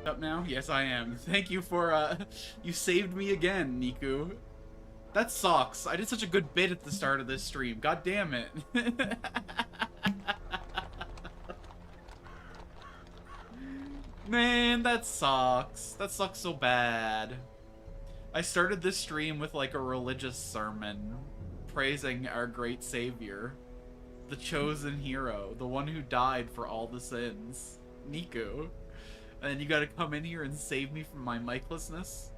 Up now? Yes, I am. Thank you for, you saved me again, Niku. That sucks. I did such a good bit at the start of this stream. God damn it. Man, that sucks. That sucks so bad. I started this stream with, like, a religious sermon praising our great savior, the chosen hero, the one who died for all the sins, Niku. And then you gotta come in here and save me from my miclessness.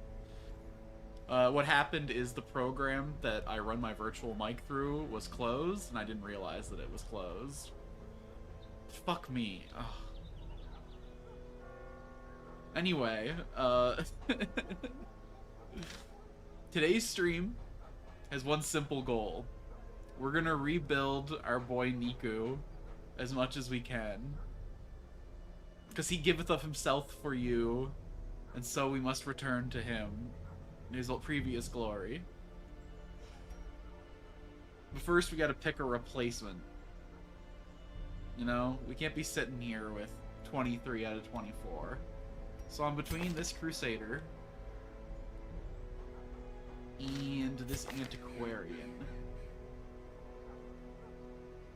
What happened is the program that I run my virtual mic through was closed, and I didn't realize that it was closed. Fuck me. Ugh. Anyway, today's stream has one simple goal. We're gonna rebuild our boy Niku as much as we can. Because he giveth of himself for you, and so we must return to him in his previous glory. But first we gotta pick a replacement. You know, we can't be sitting here with 23 out of 24. So I'm between this Crusader and this Antiquarian.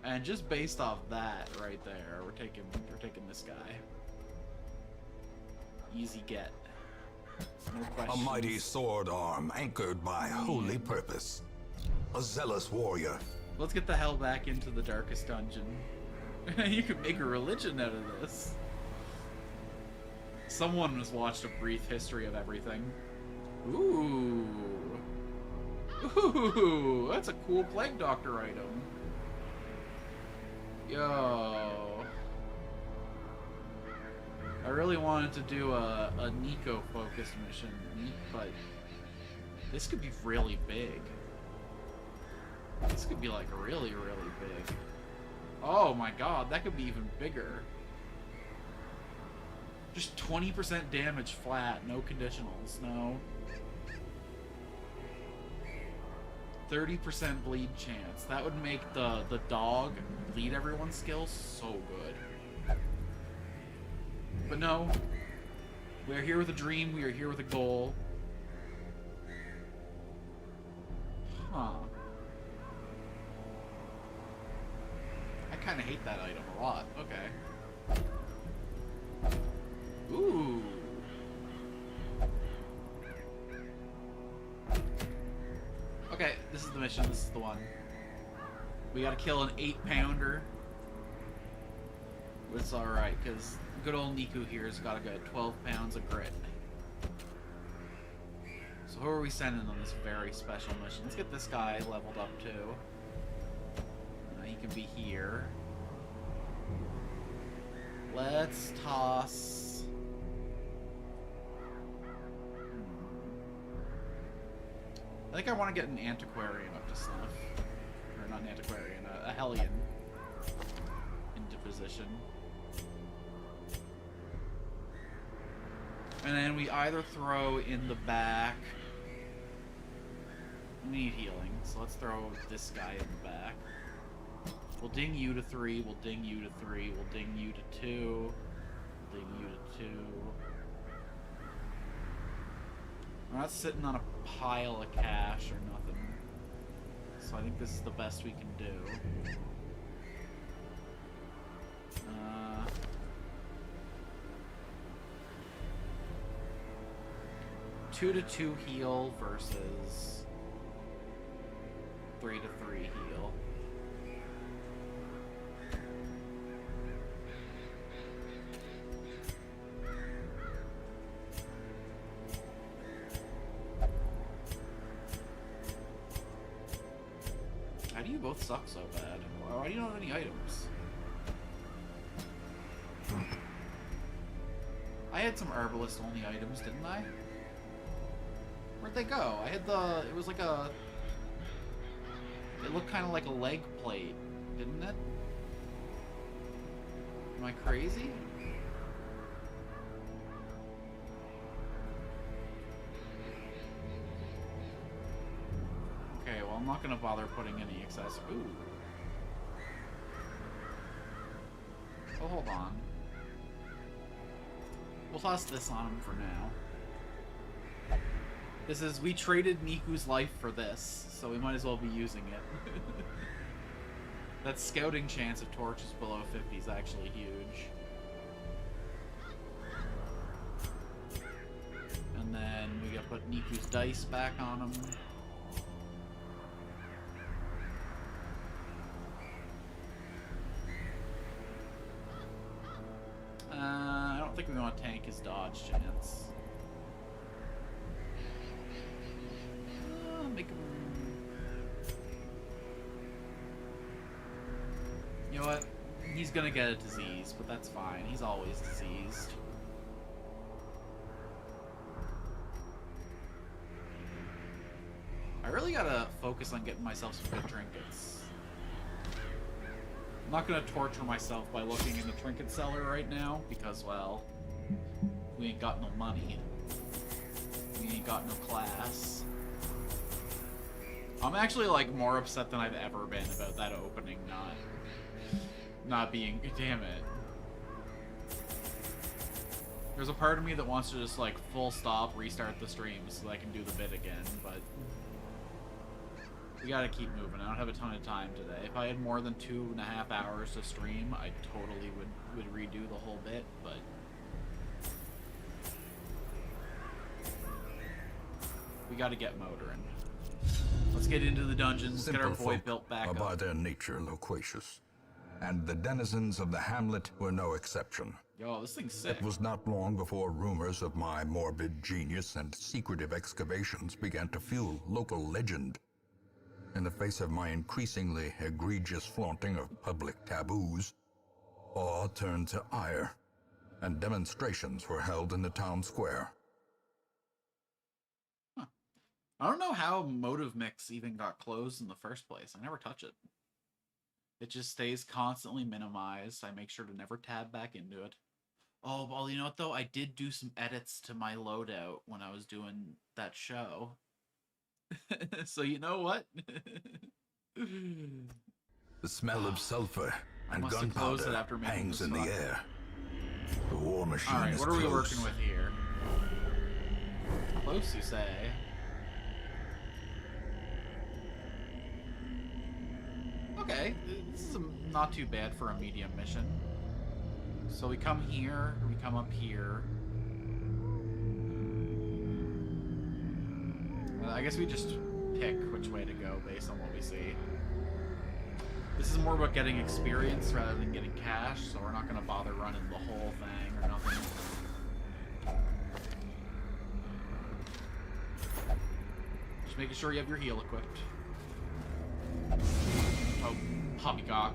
And just based off that right there, we're taking this guy. Easy get. No questions. A mighty sword arm anchored by holy purpose. A zealous warrior. Let's get the hell back into the darkest dungeon. You could make a religion out of this. Someone has watched a brief history of everything. Ooh. Ooh, that's a cool Plague Doctor item. Yo. I really wanted to do a Nico-focused mission, but this could be really big. This could be, like, really, really big. Oh my god, that could be even bigger. Just 20% damage flat, no conditionals, no. 30% bleed chance. That would make the dog bleed everyone's skills so good. But no. We are here with a dream, we are here with a goal. Huh. I kinda hate that item a lot. Okay. Ooh. Okay, this is the mission. This is the one. We gotta kill an 8-pounder. It's alright, because good old Niku here has got a good 12 pounds of grit. So who are we sending on this very special mission? Let's get this guy leveled up too. He can be here. Let's toss... I think I want to get an Antiquarian up to snuff. Or not an Antiquarian, a Hellion into position. And then we either throw in the back... We need healing, so let's throw this guy in the back. We'll ding you to 3, we'll ding you to 3, we'll ding you to 2, we'll ding you to 2. We're not sitting on a pile of cash or nothing. So I think this is the best we can do. 2-2 heal versus 3-3 heal. How do you both suck so bad? Why do you not have any items? I had some herbalist only items, didn't I? Where'd they go? I had the... It was like a... It looked kind of like a leg plate, didn't it? Am I crazy? Okay, well I'm not gonna bother putting any excess... Ooh. Oh, hold on. We'll toss this on him for now. We traded Niku's life for this, so we might as well be using it. That scouting chance of torches below 50 is actually huge. And then we gotta put Niku's dice back on him. I don't think we want to tank his dodge chance. Make him... You know what? He's gonna get a disease, but that's fine. He's always diseased. I really gotta focus on getting myself some good trinkets. I'm not gonna torture myself by looking in the trinket cellar right now, because, well, we ain't got no money. We ain't got no class. I'm actually, like, more upset than I've ever been about that opening not being... Damn it. There's a part of me that wants to just, like, full stop, restart the stream so that I can do the bit again, but... We gotta keep moving. I don't have a ton of time today. If I had more than 2.5 hours to stream, I totally would redo the whole bit, but... We gotta get motoring. Let's get into the dungeons, get our boy built back up. By their nature loquacious, and the denizens of the hamlet were no exception. Yo, this thing's sick. It was not long before rumors of my morbid genius and secretive excavations began to fuel local legend. In the face of my increasingly egregious flaunting of public taboos, awe turned to ire, and demonstrations were held in the town square. I don't know how Motive Mix even got closed in the first place. I never touch it. It just stays constantly minimized. I make sure to never tab back into it. Oh, well, you know what, though? I did do some edits to my loadout when I was doing that show. So you know what? The smell of sulfur and gunpowder hangs in the air. The war machine Alright, is what are we close. working with here? Close, you say? Okay, this is not too bad for a medium mission. So we come here, we come up here. I guess we just pick which way to go based on what we see. This is more about getting experience rather than getting cash, so we're not going to bother running the whole thing or nothing. Just making sure you have your heal equipped. Oh, poppycock.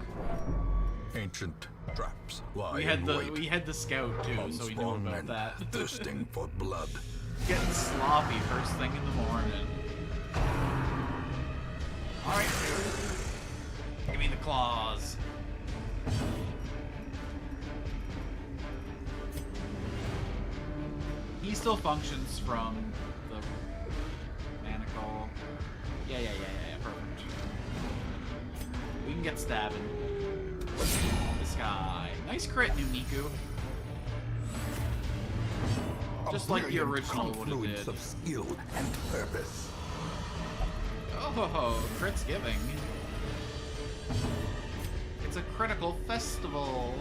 Ancient traps lie We had in the wait. scout too, so we knew Unsworn about men that. thirsting for blood. Getting sloppy first thing in the morning. Alright, give me the claws. He still functions from the manacle. Yeah, perfect. We can get stabbing. This guy. Nice crit, new Niku. Just like the original would have did. Of skill and purpose. Oh, crit's giving. It's a critical festival.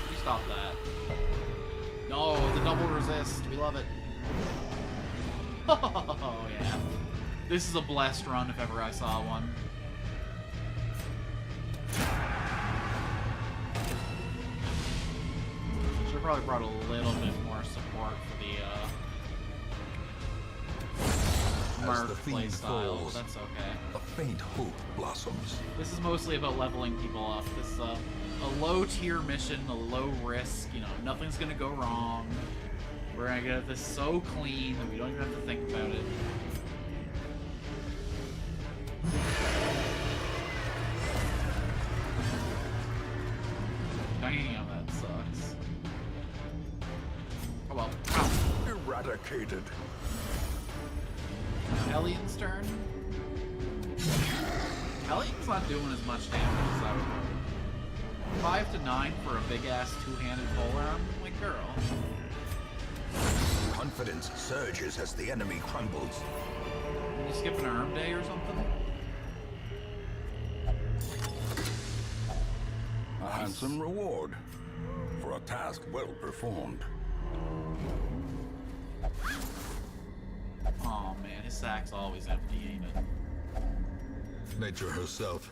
You stop that. No, the double resist. We love it. Oh, yeah. This is a blessed run if ever I saw one. Should've probably brought a little bit more support for the Mark playstyle, but that's okay. A faint hope blossoms. This is mostly about leveling people up. This is a low tier mission, a low risk, you know, nothing's gonna go wrong. We're gonna get this so clean that we don't even have to think about it. Damn, that sucks. Oh well. Ow. Hellions not doing as much damage as I would hope. 5 to 9 for a big-ass two-handed polearm? Like, girl. Confidence surges as the enemy crumbles. Did you skip an arm day or something? A handsome reward for a task well performed. Oh man, his sack's always empty, ain't it? Nature herself,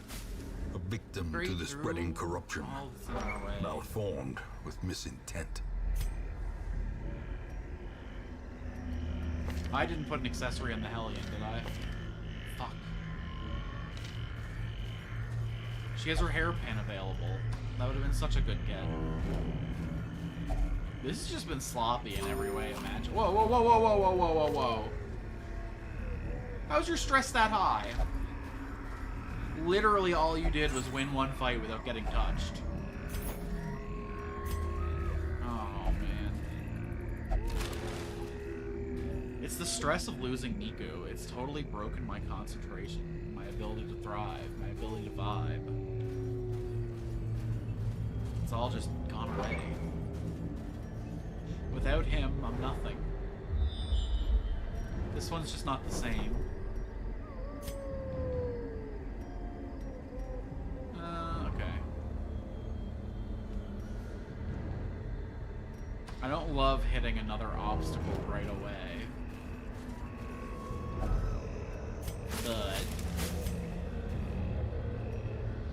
a victim Straight to the through spreading corruption, all that's in our way. malformed with misintent. I didn't put an accessory on the Hellion, did I? Fuck. She has her hairpin available. That would have been such a good get. This has just been sloppy in every way imaginable. Whoa, whoa, whoa, whoa, whoa, whoa, whoa, whoa, whoa. How's your stress that high? Literally all you did was win one fight without getting touched. Oh, man. It's the stress of losing Niku. It's totally broken my concentration, my ability to thrive, my ability to vibe. It's all just gone away. Without him, I'm nothing. This one's just not the same. Okay. I don't love hitting another obstacle right away. But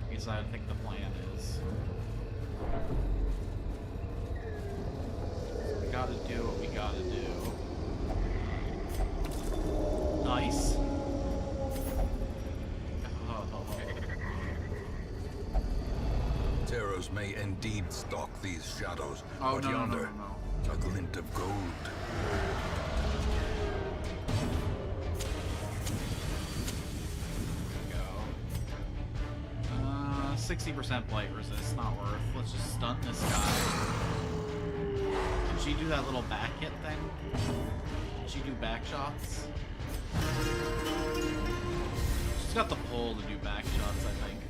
I guess I think the plan is we gotta do what we gotta do. Nice. Terrors may indeed stalk these shadows, Oh, but no, no, yonder, no, a glint of gold. Go. 60% blight resist, not worth. Let's just stun this guy. Can she do that little back hit thing? Can she do back shots? She's got the pull to do back shots, I think.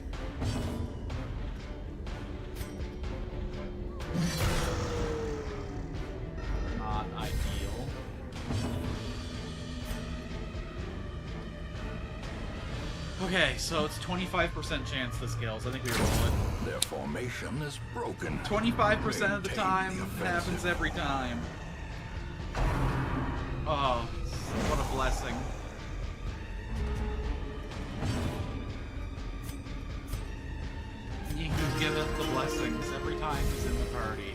Not ideal. Okay, so it's 25% chance this kills. I think we roll it. Their formation is broken. 25% of the Maintain time, the it offensive. happens every time. Oh, what a blessing. Niku giveth the blessings every time he's in the party.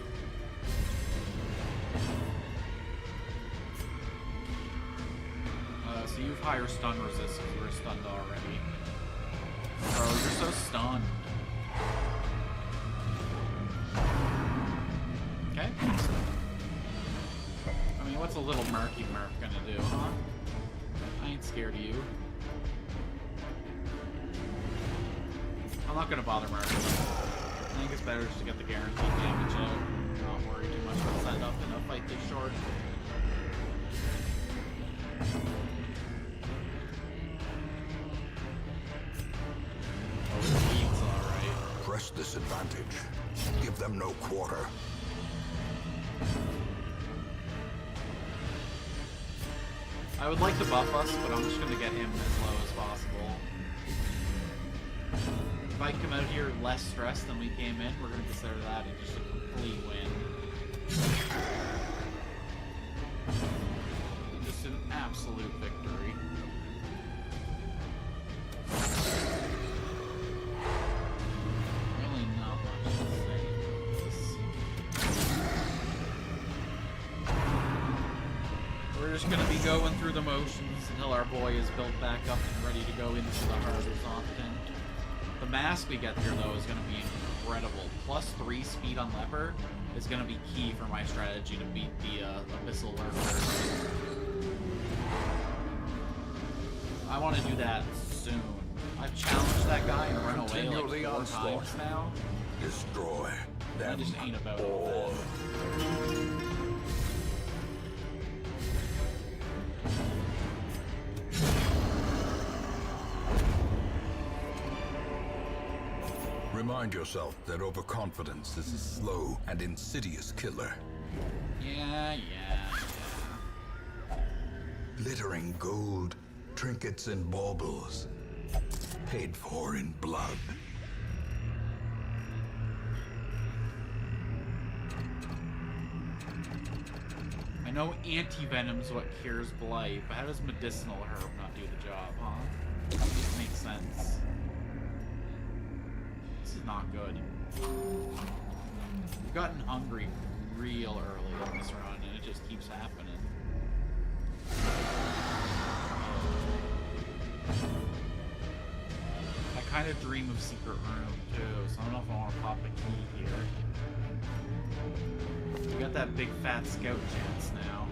So you've higher stun resist because you were stunned already. Bro, you're so stunned. Okay. I mean, what's a little murky Murk gonna do, huh? I ain't scared of you. I'm not gonna bother Murk. I think it's better just to get the guaranteed damage out. Not worry too much about setting up in a fight this short. Oh, this lead's alright. Press this advantage. Give them no quarter. I would like to buff us, but I'm just gonna get him as low as possible. If I come out here less stressed than we came in, we're gonna consider that just a complete win. Just an absolute victory. Really not much to say. We're just gonna be going through the motions until our boy is built back up and ready to go into the heart of Zombie. The mask we get here, though, is going to be incredible. +3 speed on Leper is going to be key for my strategy to beat the Abyssal Lurker. I want to do that soon. I've challenged that guy and run away Continue the like 4 onslaught. times now. Destroy I them just ain't about all. that. Remind yourself that overconfidence is a slow and insidious killer. Yeah. Glittering gold, trinkets and baubles, paid for in blood. I know anti-venom's what cures blight, but how does medicinal herb not do the job, huh? This makes sense. This is not good. We've gotten hungry real early in this run, and it just keeps happening. I kind of dream of secret room, too, so I don't know if I want to pop a key here. We got that big fat scout chance now.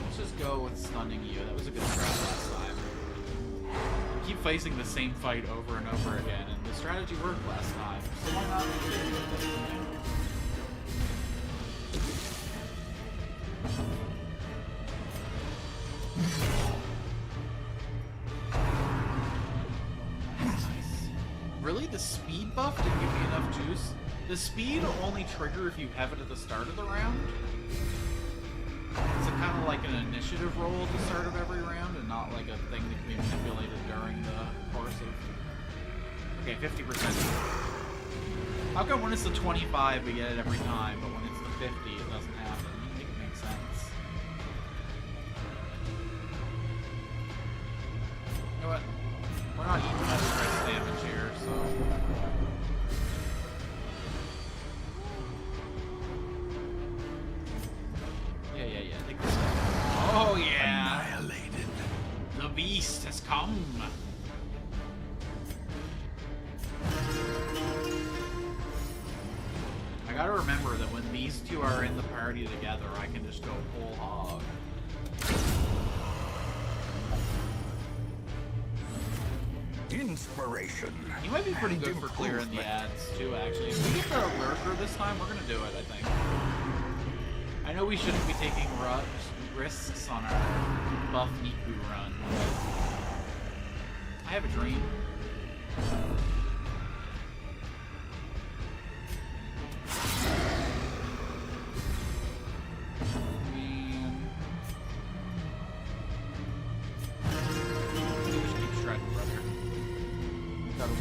Let's just go with stunning you. That was a good strat last time. We keep facing the same fight over and over again, and the strategy worked last time. So why not continue with this now? Really? The speed buff didn't give me enough juice? The speed will only trigger if you have it at the start of the round? Is it kind of like an initiative roll at the start of every round and not like a thing that can be manipulated during the course of... Okay, 50%. How come when it's the 25 we get it every time, but when it's the 50 it doesn't happen? I think it makes sense. You know what? We're not eating much stress damage here, so... Yeah. Take this one. Oh, yeah! Annihilated. The beast has come! I gotta remember that when these two are in the party together, I can just go whole hog. Inspiration. You might be pretty and good for clearing the improvement. ads, too, actually. If we get the lurker this time, we're gonna do it, I think. I know we shouldn't be taking risks on our buff Niku run, but I have a dream.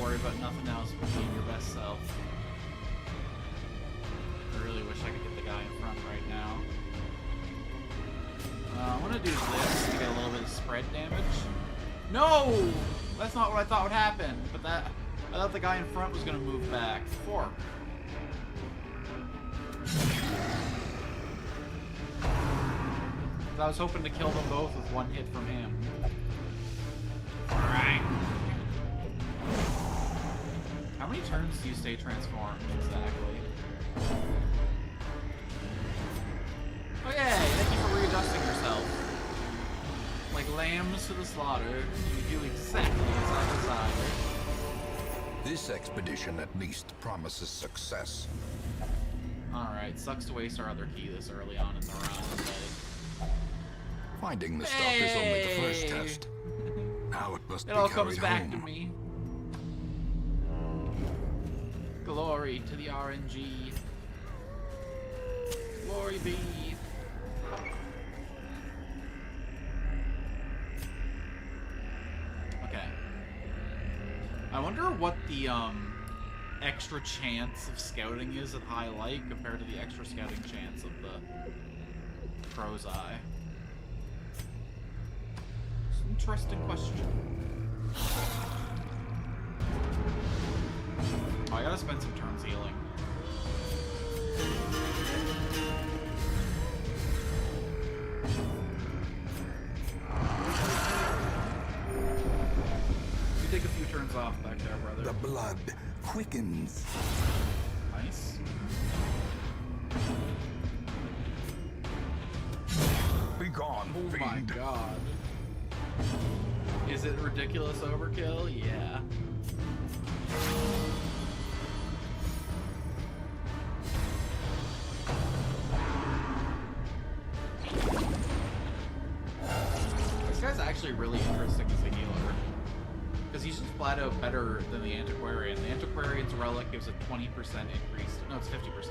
Worry about nothing else but being your best self. I really wish I could hit the guy in front right now. I want to do this to get a little bit of spread damage. No! That's not what I thought would happen. But I thought the guy in front was going to move back. Fork. I was hoping to kill them both with one hit from him. Alright. How many turns do you stay transformed, exactly? Oh yeah, thank you for readjusting yourself. Like lambs to the slaughter, you do exactly as I desire. This expedition at least promises success. Alright, sucks to waste our other key this early on in the run, but... Finding the stuff is only the first test. Now it must It be all carried comes back to home. me. Glory to the RNG. Glory be. Okay. I wonder what the extra chance of scouting is at high light compared to the extra scouting chance of the crow's eye. It's an interesting question. Oh, I gotta spend some turns healing. You take a few turns off back there, brother. The blood quickens. Nice. Be gone, Oh my fiend. god. Is it ridiculous overkill? Yeah. This guy's actually really interesting as a healer. Because he's just flat out better than the Antiquarian. The Antiquarian's relic gives a 20% increase. No, it's 50%.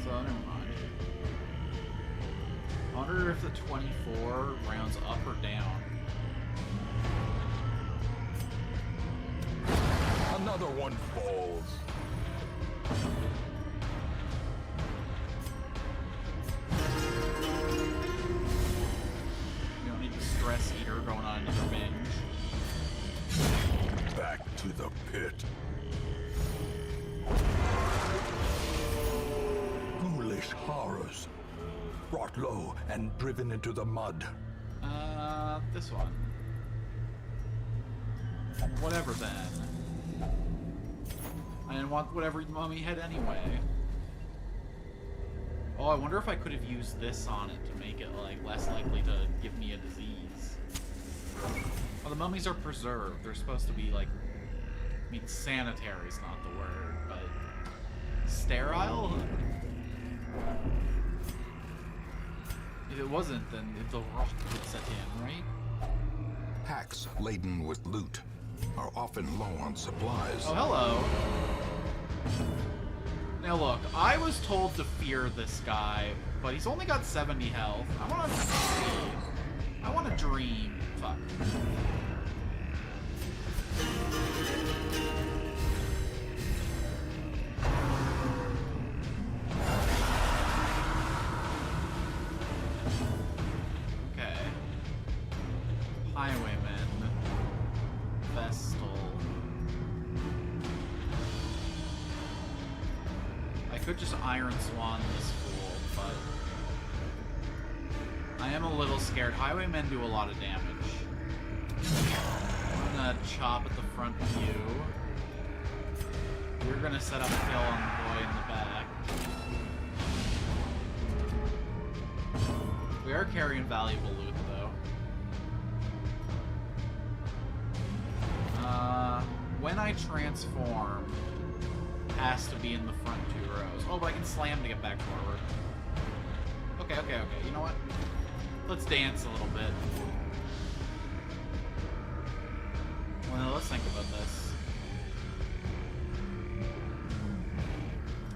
So, never mind. I wonder if the 24 rounds up or down. Another one falls. You don't need the stress eater going on another binge. Back to the pit. Ghoulish horrors. Brought low and driven into the mud. This one. Whatever then. I didn't want whatever mummy had anyway. Oh, I wonder if I could have used this on it to make it, like, less likely to give me a disease. Well, the mummies are preserved. They're supposed to be, like... I mean, sanitary is not the word, but... sterile? If it wasn't, then the rot would set in, right? Packs laden with loot are often low on supplies. Oh, hello. Now look, I was told to fear this guy, but he's only got 70 health. I want to see. I want to dream. Fuck. Okay. Highwaymen. Vestal. I could just Iron Swan this fool, but I am a little scared. Highwaymen do a lot of damage. I'm gonna chop at the front of you. You're gonna set up a kill on the boy in the back. We are carrying valuable loot, though. When I transform, has to be in the front 2 rows. Oh, but I can slam to get back forward. Okay, okay, okay. You know what? Let's dance a little bit. Well, let's think about this.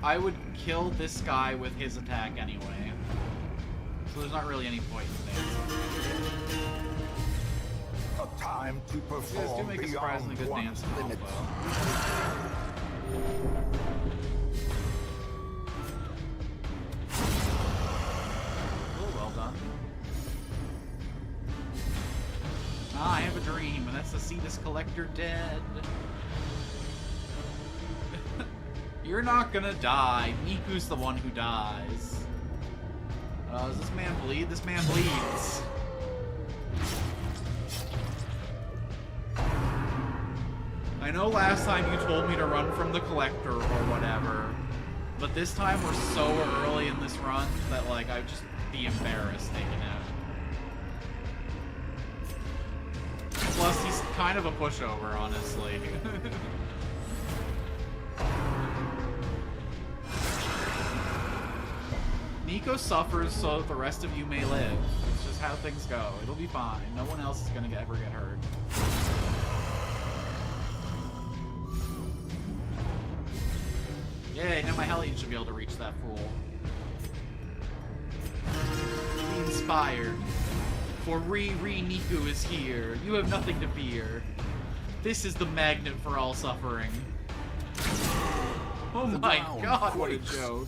I would kill this guy with his attack anyway. So there's not really any point in dancing. A time to You guys do perform make a surprisingly good beyond dance one's combo. limits. Oh, well done. Ah, I have a dream, and that's to see this collector dead. You're not gonna die. Miku's the one who dies. Does this man bleed? This man bleeds. I know last time you told me to run from the collector or whatever, but this time we're so early in this run that, like, I'd just be embarrassed taking it. Plus, he's kind of a pushover, honestly. Nico suffers so that the rest of you may live. It's just how things go. It'll be fine. No one else is gonna ever get hurt. Yay, now my Hellion should be able to reach that fool. Be inspired. For Niku is here. You have nothing to fear. This is the magnet for all suffering. Oh my god, what a joke.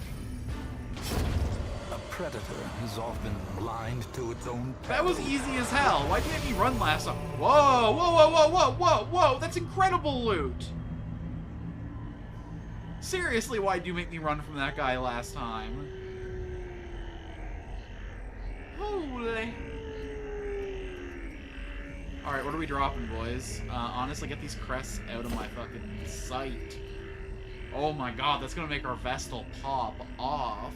A predator is often blind to its own That was easy as hell. Why'd you make me run last time? Whoa, whoa, whoa, whoa, whoa, whoa, whoa. That's incredible loot. Seriously, why'd you make me run from that guy last time? Holy. Alright, what are we dropping, boys? Honestly, get these crests out of my fucking sight. Oh my god, that's gonna make our Vestal pop off.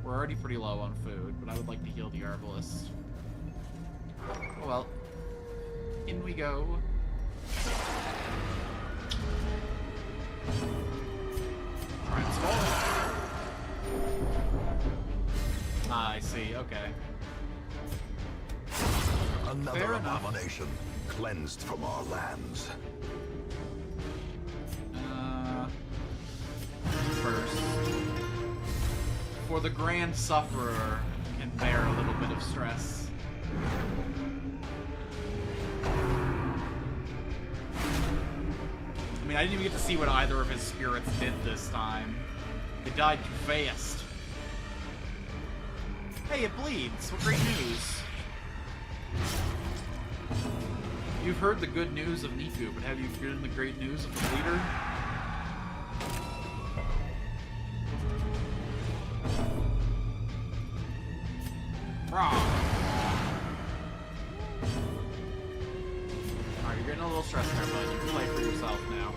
We're already pretty low on food, but I would like to heal the Arbalist. Oh well. In we go. Okay. Another Fair enough. abomination cleansed from our lands. First. For the Grand Sufferer can bear a little bit of stress. I mean, I didn't even get to see what either of his spirits did this time. They died too fast. Hey, it bleeds. What great news. You've heard the good news of Niku, but have you heard the great news of the bleeder? Wrong. Alright, you're getting a little stressed there, bud. You can play for yourself now.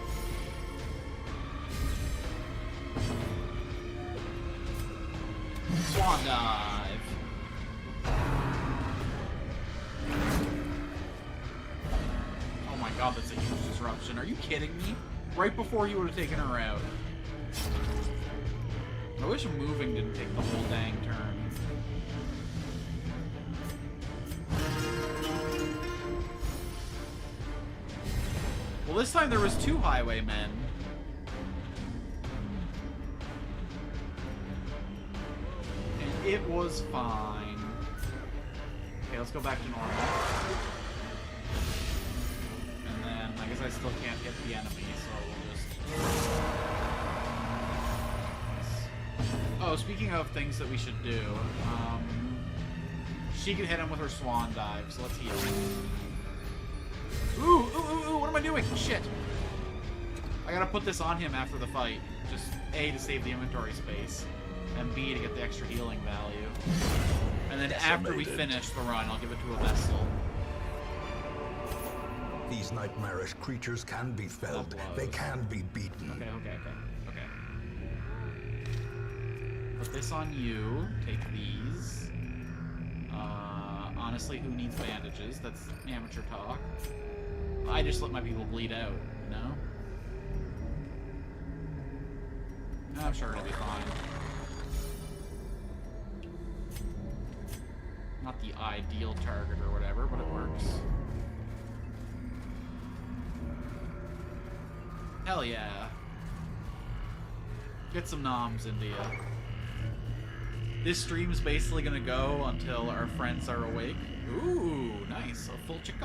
Swan dive. Oh my god, that's a huge disruption. Are you kidding me? Right before he would have taken her out. I wish moving didn't take the whole dang turn. Well, this time there was 2 highwaymen. And it was fine. Okay, let's go back to normal. And then, I guess I still can't hit the enemy, so we'll just... Oh, speaking of things that we should do, she can hit him with her swan dive, so let's heal him. Ooh, what am I doing? Shit. I gotta put this on him after the fight. Just A, to save the inventory space, and B, to get the extra healing value. And then after we finish the run, I'll give it to a vessel. These nightmarish creatures can be felled. They can be beaten. Okay. Put this on you. Take these. Honestly, who needs bandages? That's amateur talk. I just let my people bleed out, you know? I'm sure it'll be fine. Not the ideal target or whatever, but it works. Hell yeah. Get some noms into ya. This stream's basically gonna go until our friends are awake. Ooh, nice. A full chicken.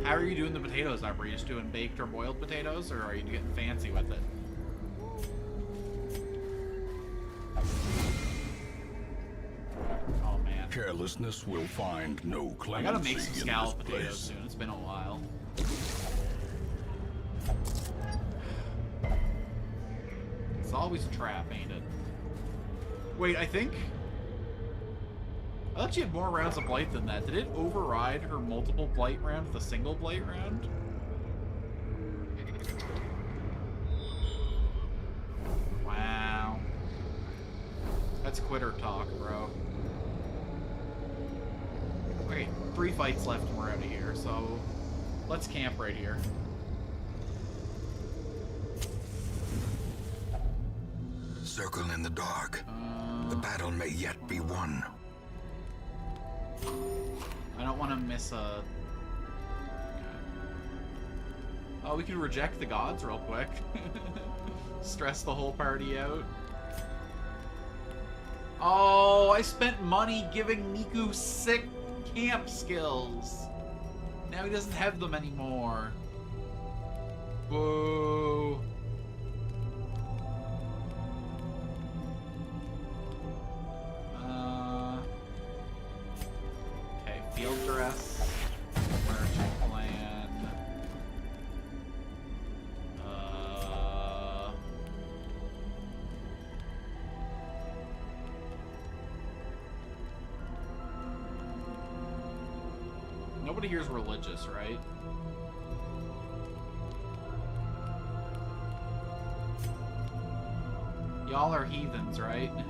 How are you doing the potatoes up? Are you just doing baked or boiled potatoes, or are you getting fancy with it? Oh man. Carelessness will find no I clemency gotta make some in scallop this potatoes place. soon. It's been a while. It's always a trap, ain't it? Wait, I thought she had more rounds of Blight than that. Did it override her multiple Blight round with a single Blight round? Wow. That's quitter talk, bro. Okay, 3 fights left and we're out of here, so let's camp right here. Circle in the dark. The battle may yet be won. I don't want to miss a... Okay. Oh, we can reject the gods real quick. Stress the whole party out. Oh, I spent money giving Niku sick camp skills. Now he doesn't have them anymore. Boo. Okay, field dress. Merchant plan. Nobody here's religious, right? Y'all are heathens, right? Yeah.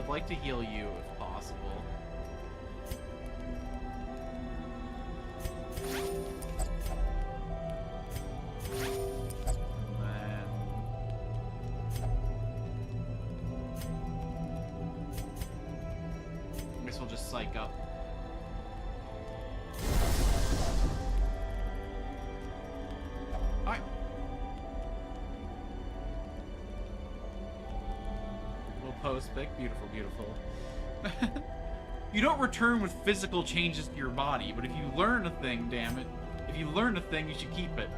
I'd like to heal you if possible. I guess we'll just psych up. Alright. Little pose pic. Beautiful, beautiful. You don't return with physical changes to your body, but if you learn a thing, damn it. If you learn a thing, you should keep it.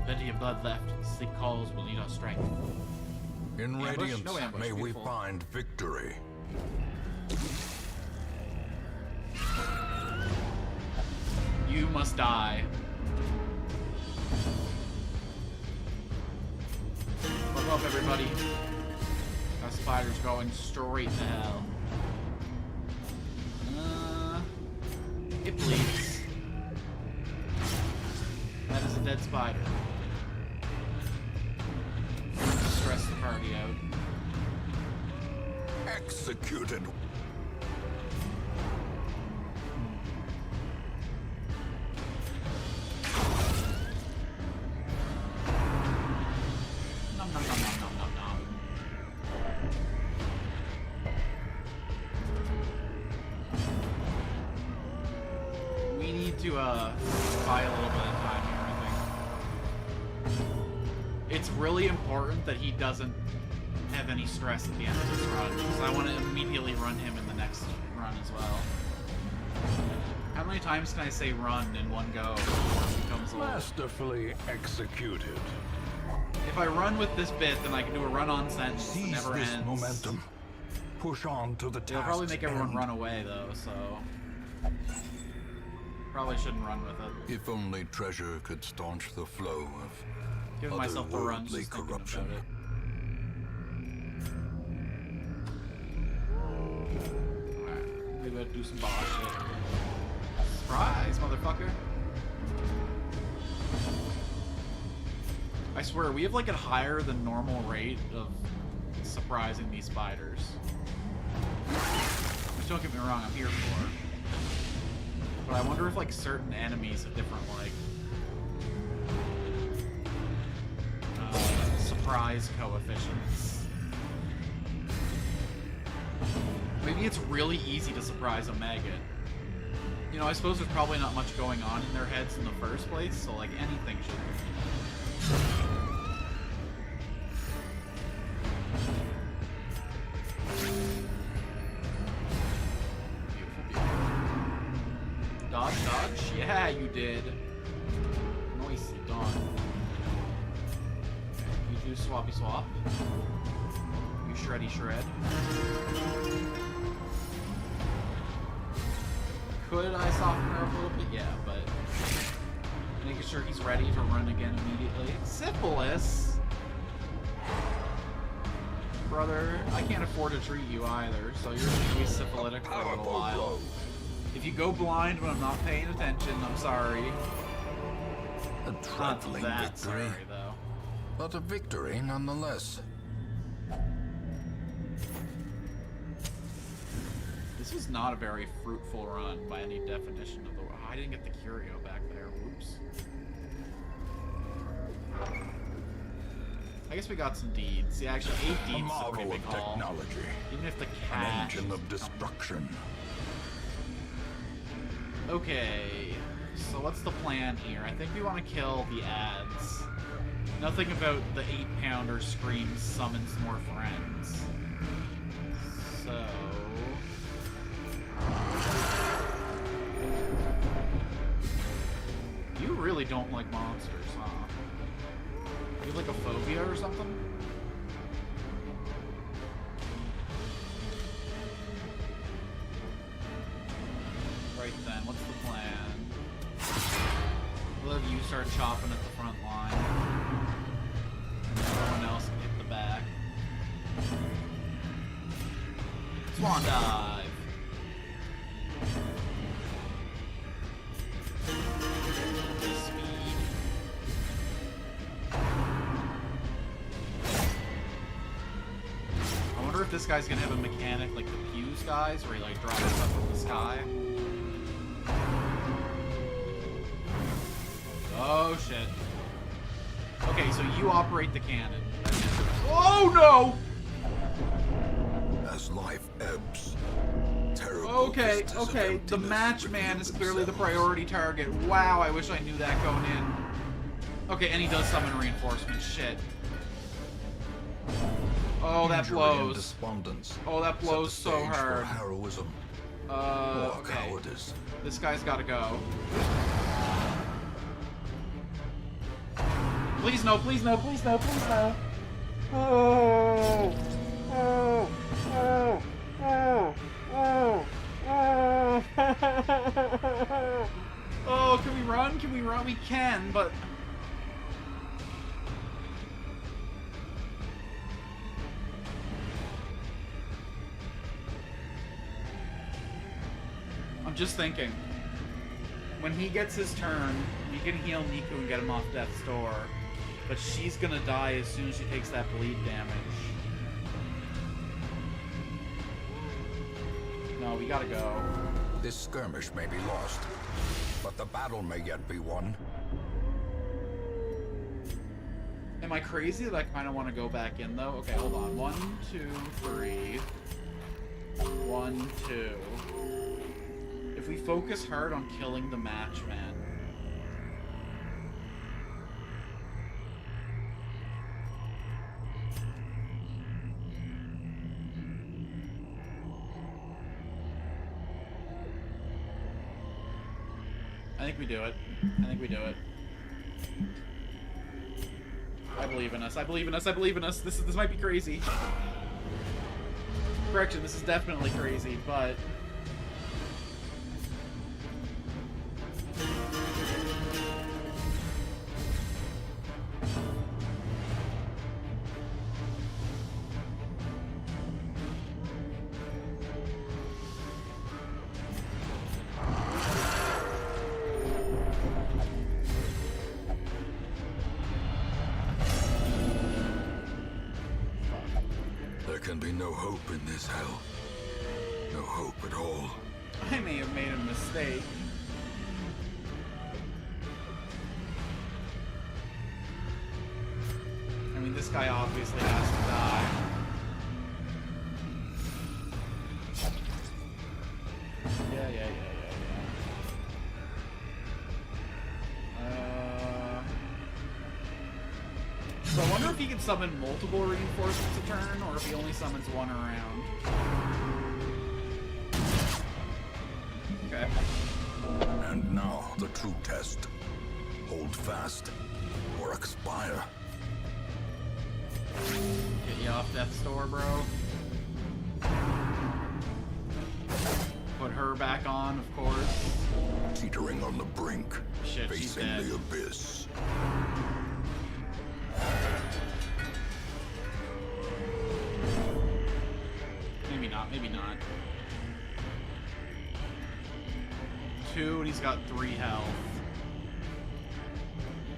Plenty of blood left. Sleep calls will need our strength. In Ambush? Radiance, No ambush, may we beautiful. find victory. You must die. Fuck up, everybody. That spider's going straight to hell. It bleeds. That is a dead spider. Stress the party out. Executed. Nom nom nom nom nom nom nom. We need to buy a little bit of time here, I think. It's really important that he doesn't have any stress at the end of this run, because I want to immediately run him in the next run as well. How many times can I say run in one go before it becomes a little... Masterfully executed. If I run with this bit, then I can do a run-on sentence that Seize never this ends. momentum. Push on to the It'll task. probably make everyone run away, though, so... Probably shouldn't run with it. If only treasure could staunch the flow of Giving myself the runs otherworldly just thinking corruption. about it. Alright, maybe I'll do some boss shit. Surprise, motherfucker! I swear, we have like a higher than normal rate of surprising these spiders. Which, don't get me wrong, I'm here for. But I wonder if like certain enemies have different like surprise coefficients. Maybe it's really easy to surprise a maggot. You know, I suppose there's probably not much going on in their heads in the first place, so like anything should be. Beautiful, beautiful. Dodge, dodge? Yeah, you did. Nicely done. You do swappy swap. You shreddy shred. Could I soften her up a little bit? Yeah, but making sure he's ready to run again immediately. Syphilis? Brother, I can't afford to treat you either, so you're gonna be syphilitic for a little while. If you go blind when I'm not paying attention, I'm sorry. A Not trifling that victory, sorry, though. but a victory nonetheless. This was not a very fruitful run by any definition of the word. Oh, I didn't get the curio back there. Whoops. I guess we got some deeds. Yeah, actually, 8 A deeds is a pretty marvel big of haul. technology. Even if the An cash engine is of destruction. Okay, so what's the plan here? I think we want to kill the ads. Nothing about the 8-pounder screams summons more friends. So... You really don't like monsters, huh? You have like a phobia or something? Right then, what's the plan? We'll have you start chopping at the front line. And everyone else can hit the back. Swan dive! Speed. this guy's gonna have a mechanic like the Fuse guys, where he like drops stuff from the sky. Oh shit. Okay, so you operate the cannon. Oh no! As life ebbs, terrible Okay, vistas of okay. The emptiness match man reveal is clearly the themselves. priority target. Wow, I wish I knew that going in. Okay, and he does summon reinforcements. Shit. Oh, that Injury and blows. despondence Oh, that set blows the so stage for hard. heroism or Okay. cowardice. This guy's gotta go. Please no, please no, please no, please no. Oh, oh, oh, oh, oh, oh. Oh, can we run? Can we run? We can, but... I'm just thinking. When he gets his turn, we can heal Niku and get him off death's door. But she's gonna die as soon as she takes that bleed damage. No, we gotta go. This skirmish may be lost, but the battle may yet be won. Am I crazy that I kind of want to go back in, though? Okay, hold on. 1, 2, 3. 1, 2. If we focus hard on killing the matchman... I think we do it. I think we do it. I believe in us. I believe in us. I believe in us. This might be crazy. Correction, this is definitely crazy, but... There can be no hope in this hell. No hope at all. I may have made a mistake. I mean, this guy obviously has to die. Yeah. So I wonder if he can summon multiple reinforcements a turn, or if he only summons one around. Okay. And now the true test. Hold fast or expire. Get you off death's door, bro. Put her back on, of course. Teetering on the brink, Shit, she's facing dead. the abyss. Maybe not, maybe not. 2, and he's got 3 health.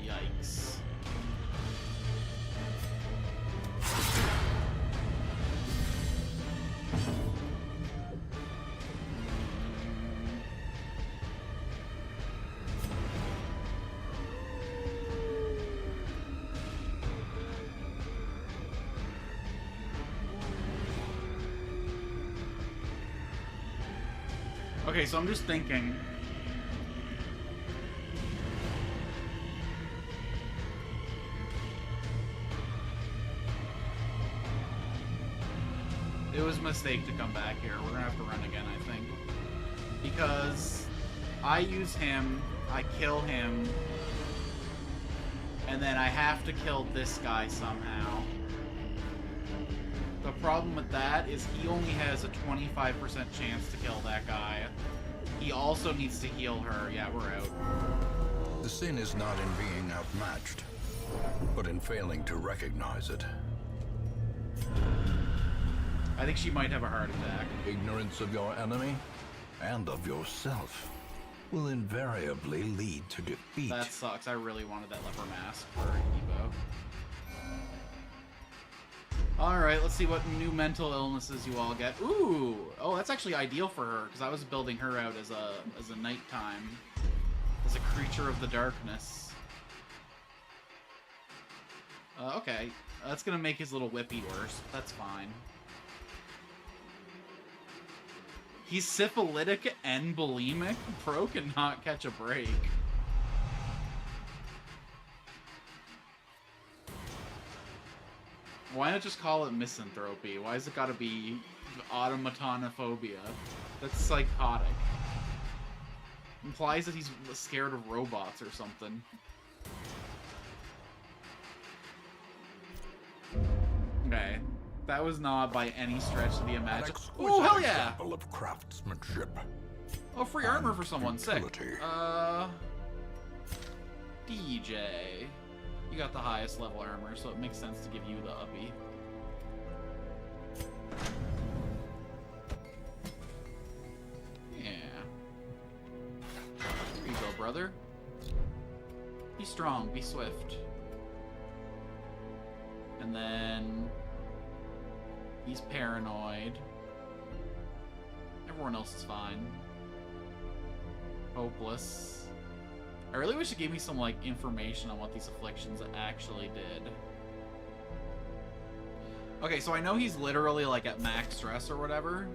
Yikes. Okay, so I'm just thinking. It was a mistake to come back here. We're gonna have to run again, I think. Because I use him, I kill him, and then I have to kill this guy somehow. The problem with that is he only has a 25% chance to kill that guy. He also needs to heal her. Yeah, we're out. The sin is not in being outmatched, but in failing to recognize it. I think she might have a heart attack. Ignorance of your enemy and of yourself will invariably lead to defeat. That sucks. I really wanted that leper mask for Evo. Alright, let's see what new mental illnesses you all get. Ooh! Oh, that's actually ideal for her, because I was building her out as a nighttime. As a creature of the darkness. Okay. That's gonna make his little whippy worse. That's fine. He's syphilitic and bulimic? Pro cannot catch a break. Why not just call it misanthropy? Why has it gotta be automatonophobia? That's psychotic. Implies that he's scared of robots or something. Okay. That was not by any stretch of the An imagination. exquisite Oh, hell yeah! example of craftsmanship. Oh, free armor for someone. Sick. Utility. DJ. You got the highest level armor, so it makes sense to give you the uppy. Yeah. Here you go, brother. Be strong, be swift. And then... he's paranoid. Everyone else is fine. Hopeless. I really wish it gave me some, like, information on what these afflictions actually did. Okay, so I know he's literally, like, at max stress or whatever.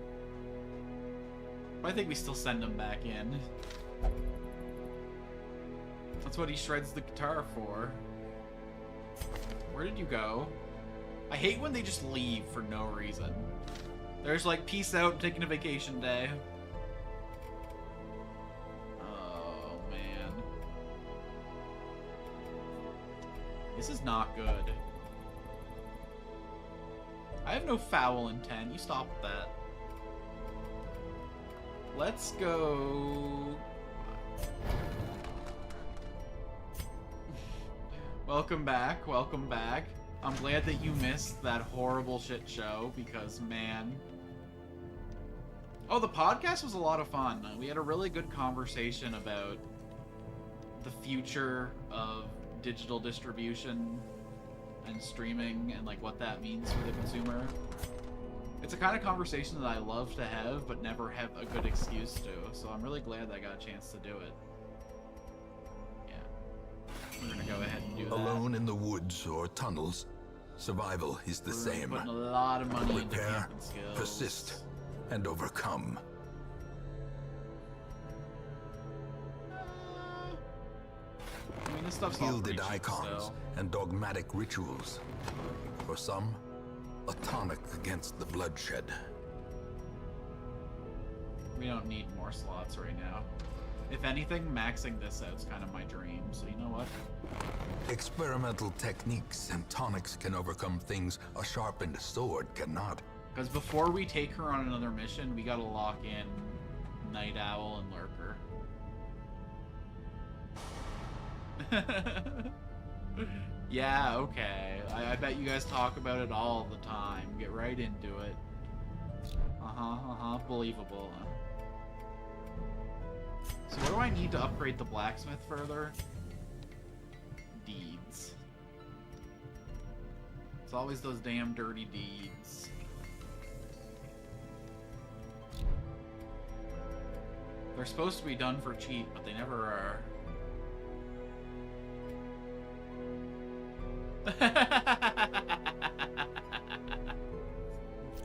But I think we still send him back in. That's what he shreds the guitar for. Where did you go? I hate when they just leave for no reason. There's like, peace out, taking a vacation day. Oh, man. This is not good. I have no foul intent. You stop with that. Let's go... Welcome back, welcome back. I'm glad that you missed that horrible shit show, because, man... Oh, the podcast was a lot of fun. We had a really good conversation about the future of digital distribution and streaming and, like, what that means for the consumer. It's a kind of conversation that I love to have, but never have a good excuse to, so I'm really glad that I got a chance to do it. We're gonna go ahead and do that. Alone in the woods or tunnels, survival is the We're same. putting a lot of money into Repair, camping skills. persist, and overcome. I mean, this stuff's all Gilded pretty cheap icons still. and dogmatic rituals. For some, a tonic against the bloodshed. We don't need more slots right now. If anything, maxing this out is kind of my dream, so you know what? Experimental techniques and tonics can overcome things a sharpened sword cannot. Because before we take her on another mission, we gotta lock in Night Owl and Lurker. Yeah, okay. I bet you guys talk about it all the time. Get right into it. Believable. So what do I need to upgrade the blacksmith further? Deeds. It's always those damn dirty deeds. They're supposed to be done for cheap, but they never are.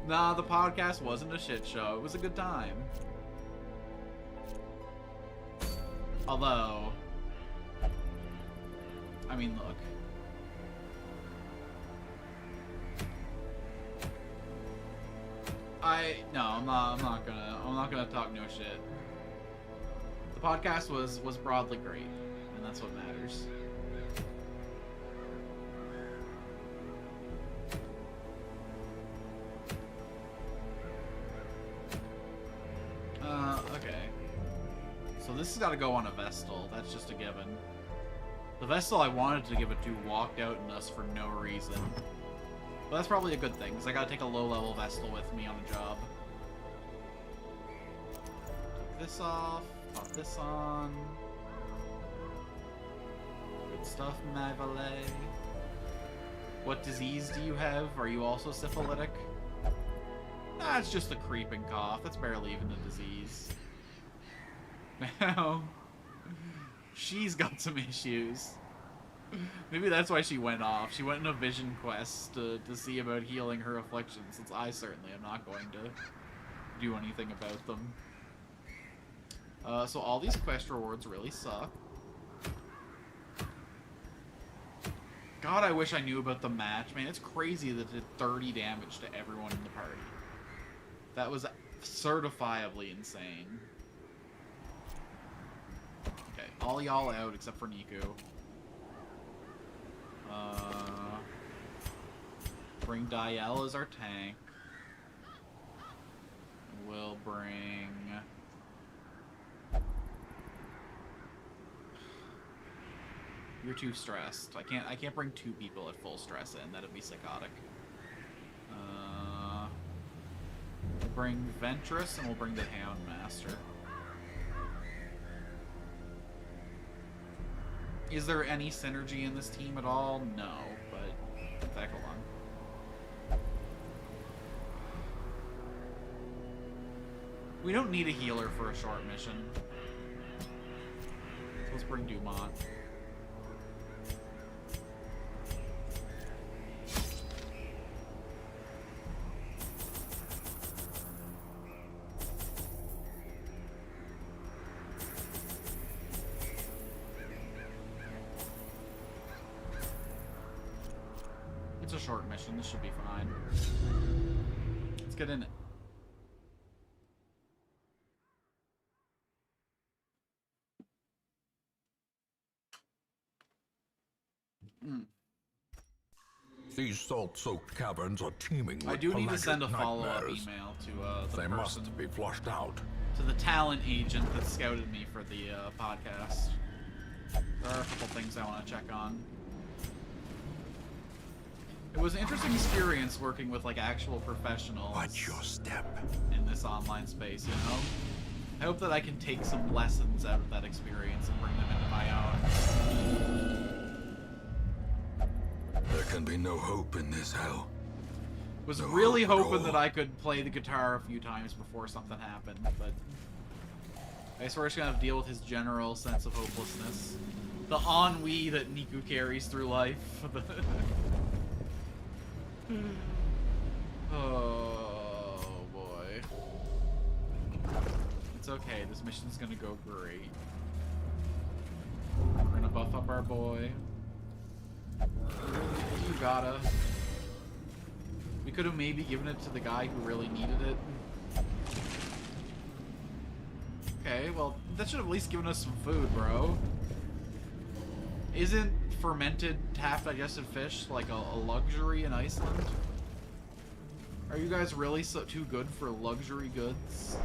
Nah, the podcast wasn't a shit show. It was a good time. Although, I mean, look. I'm not gonna talk no shit. The podcast was broadly great, and that's what matters. Okay. So this has got to go on a Vestal. That's just a given. The Vestal I wanted to give it to walked out in us for no reason. But that's probably a good thing, because I gotta take a low-level Vestal with me on a job. Take this off, pop this on. Good stuff, my valet. What disease do you have? Are you also syphilitic? Nah, it's just a creeping cough. That's barely even a disease. Now, she's got some issues. Maybe that's why she went off. She went on a vision quest to see about healing her affliction, since I certainly am not going to do anything about them. So all these quest rewards really suck. God, I wish I knew about the match. Man, it's crazy that it did 30 damage to everyone in the party. That was certifiably insane. Okay, all y'all out except for Niku. Bring Diel as our tank. We'll bring... You're too stressed. I can't bring 2 people at full stress in. That'd be psychotic. We'll bring Ventress and we'll bring the Houndmaster. Is there any synergy in this team at all? No, but heck along. We don't need a healer for a short mission. So let's bring Dumont. It's a short mission. This should be fine. Let's get in it. These salt-soaked caverns are teeming with I do need to send a pelagic follow-up nightmares. email to the They person, must be flushed out. to the talent agent that scouted me for the podcast. There are a couple things I want to check on. It was an interesting experience working with like actual professionals Watch your step. in this online space, you know? I hope that I can take some lessons out of that experience and bring them into my own. There can be no hope in this hell. Was No really hope at hoping all. that I could play the guitar a few times before something happened, but I guess we're just gonna have to deal with his general sense of hopelessness. The ennui that Niku carries through life. Oh boy. It's okay, this mission's gonna go great. We're gonna buff up our boy. You gotta. We could have maybe given it to the guy who really needed it. Okay, well, that should have at least given us some food, bro. Isn't fermented, half-digested fish like a luxury in Iceland? Are you guys really too good for luxury goods?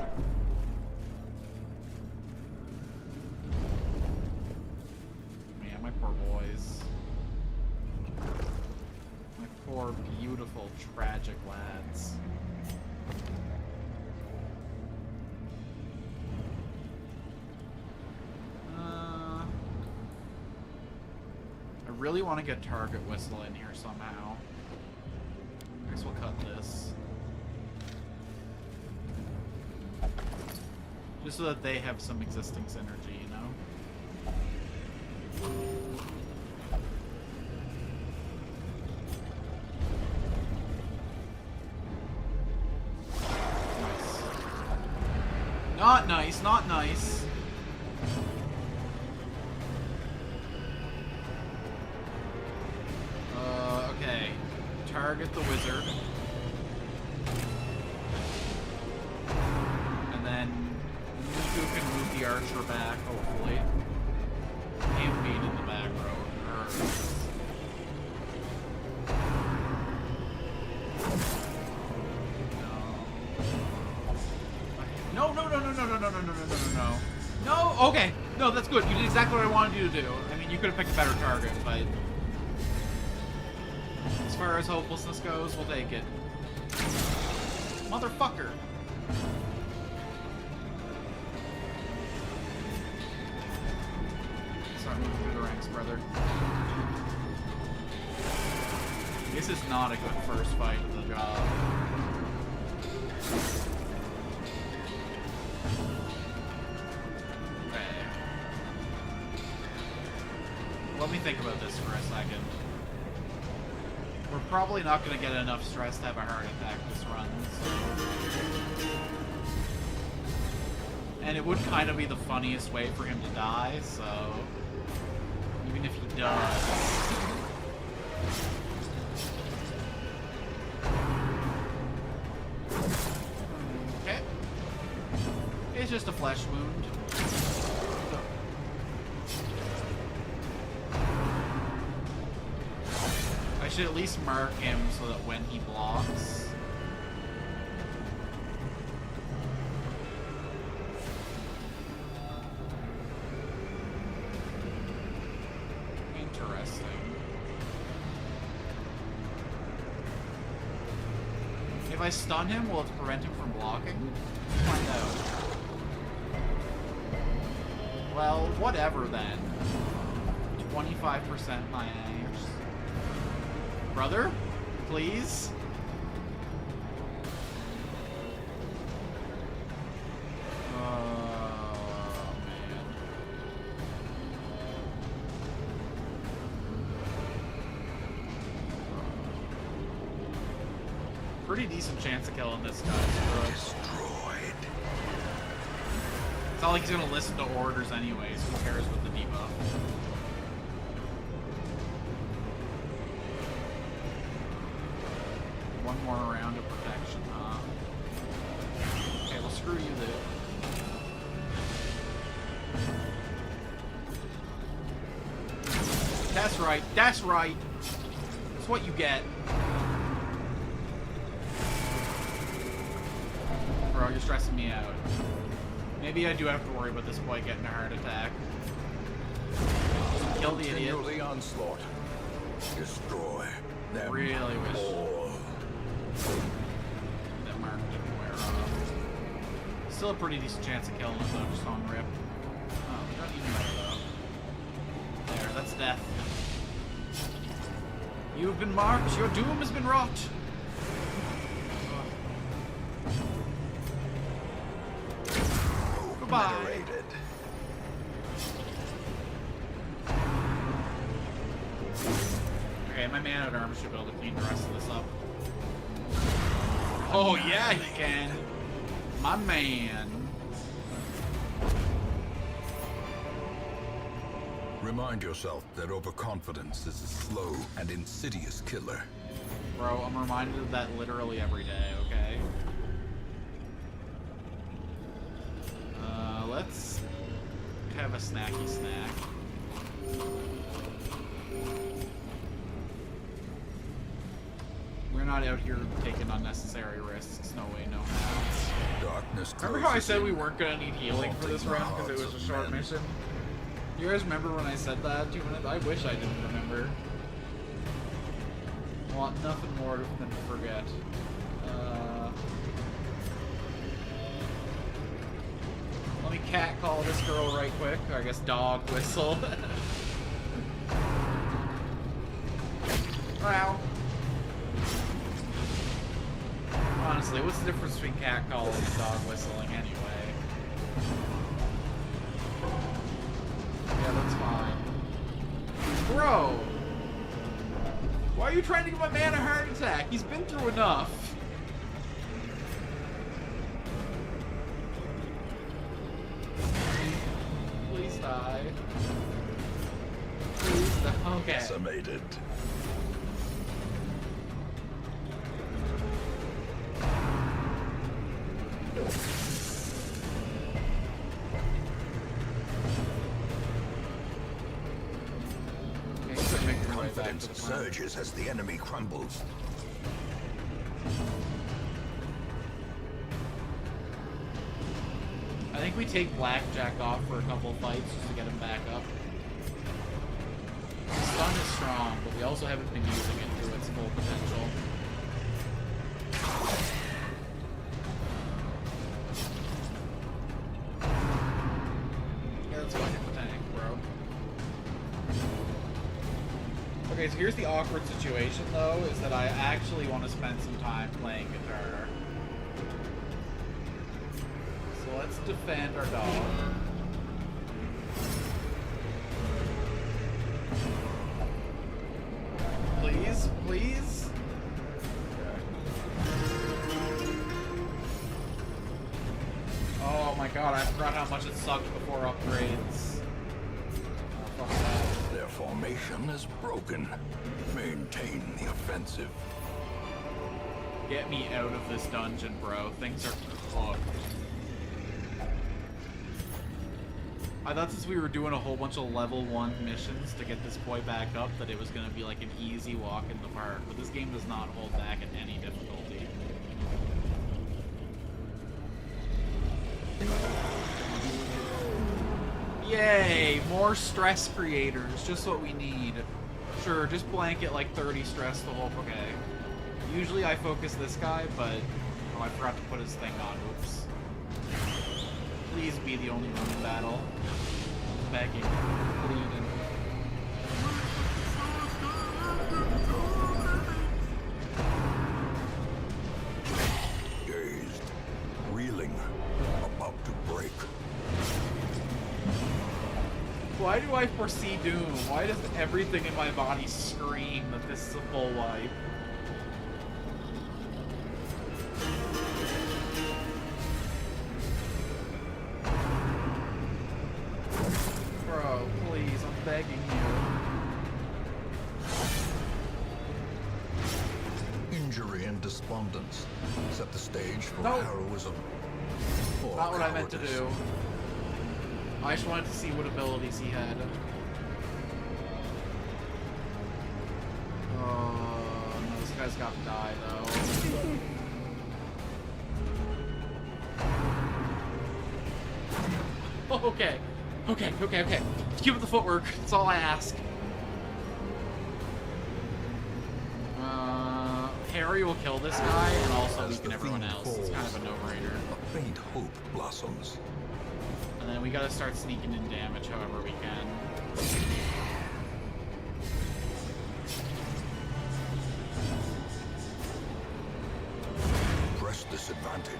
Man, my poor boys. My poor, beautiful, tragic lads. I really want to get Target Whistle in here somehow. I guess we'll cut this. Just so that they have some existing synergy, you know? Nice. Not nice, not nice. Okay. Target the wizard. And then Niku can move the archer back, hopefully. And beat in the back row. No, no, no, no, no, no, no, no, no, no, no, no, no. No, okay. No, that's good. You did exactly what I wanted you to do. I mean, you could have picked a better target, but as far as hopelessness goes, we'll take it. Motherfucker. Start moving through the ranks, brother. This is not a good first fight of the job. Okay. Let me think about this for a second. We're probably not going to get enough stress to have a heart attack this run. So. And it would kind of be the funniest way for him to die, so... Even if he does... Okay. It's just a flesh wound. I should at least mark him so that when he blocks... Interesting. If I stun him, will it prevent him from blocking? Let's find out. Well, whatever then. 25% my aims. Brother? Please? Oh, man. Pretty decent chance of killing this guy. Destroyed. It's not like he's gonna listen to orders anyways. Who cares with the debuff? One more round of protection, huh? Okay, well screw you then. That's right, that's right! That's what you get. Bro, you're stressing me out. Maybe I do have to worry about this boy getting a heart attack. Kill the idiot. Continue the onslaught. Destroy them Really wish all. that mark didn't wear off. Still a pretty decent chance of killing him though, just on rip. Oh, we don't even know though. There, that's death. You've been marked, your doom has been wrought. Goodbye. Obliterated. Okay, my man at arms should be able to clean the rest of this up. Oh yeah, he can. My man. Remind yourself that overconfidence is a slow and insidious killer. Bro, I'm reminded of that literally every day, okay? Let's have a snacky snack. We're not out here taking unnecessary risks. No way, no how. Darkness. Remember how I closes said in, we weren't gonna need healing for this run because it was a short mission? You guys remember when I said that 2 minutes? I wish I didn't remember. I want nothing more than to forget. Let me cat call this girl right quick, or I guess dog whistle. Wow. Honestly, what's the difference between cat calling and dog whistling anyway? Yeah, that's fine. Bro! Why are you trying to give my man a heart attack? He's been through enough. Please die. Please die. Okay. Decimated. Okay, so make your way back Confidence to the front. surges as the enemy crumbles. I think we take Blackjack off for a couple fights just to get him back up. Stun is strong, but we also haven't been using it to its full potential. Yeah, let's find him the tank, bro. Okay, Okay, so here's the awkward situation, though, is that I actually want to spend some time playing guitar. So let's defend our dog. Please, please. Oh my god, I forgot how much it sucked before upgrades. Oh, fuck that. Their formation is broken. Maintain the offensive. Get me out of this dungeon, bro. Things are cooked. I thought since we were doing a whole bunch of level 1 missions to get this boy back up, that it was going to be like an easy walk in the park, but this game does not hold back at any difficulty. Yay! More stress creators, just what we need. Sure, just blanket like 30 stress the whole... Okay. Usually I focus this guy, but... Oh, I forgot to put his thing on. Oops. Please be the only one in battle. Begging. Pleading. Dazed. Reeling. About to break. Why do I foresee doom? Why does everything in my body scream that this is a full wipe? Bro, please, I'm begging you. Injury and despondence set the stage for No. heroism. Or Not what I meant to cowardice. do. I just wanted to see what abilities he had. Oh, no, this guy's got to die, though. Oh, okay. Okay. Keep up the footwork. That's all I ask. Harry will kill this guy, and also As weaken the everyone fiend else. It's kind of a no-brainer. A faint hope blossoms. And then we gotta start sneaking in damage however we can. Press this advantage.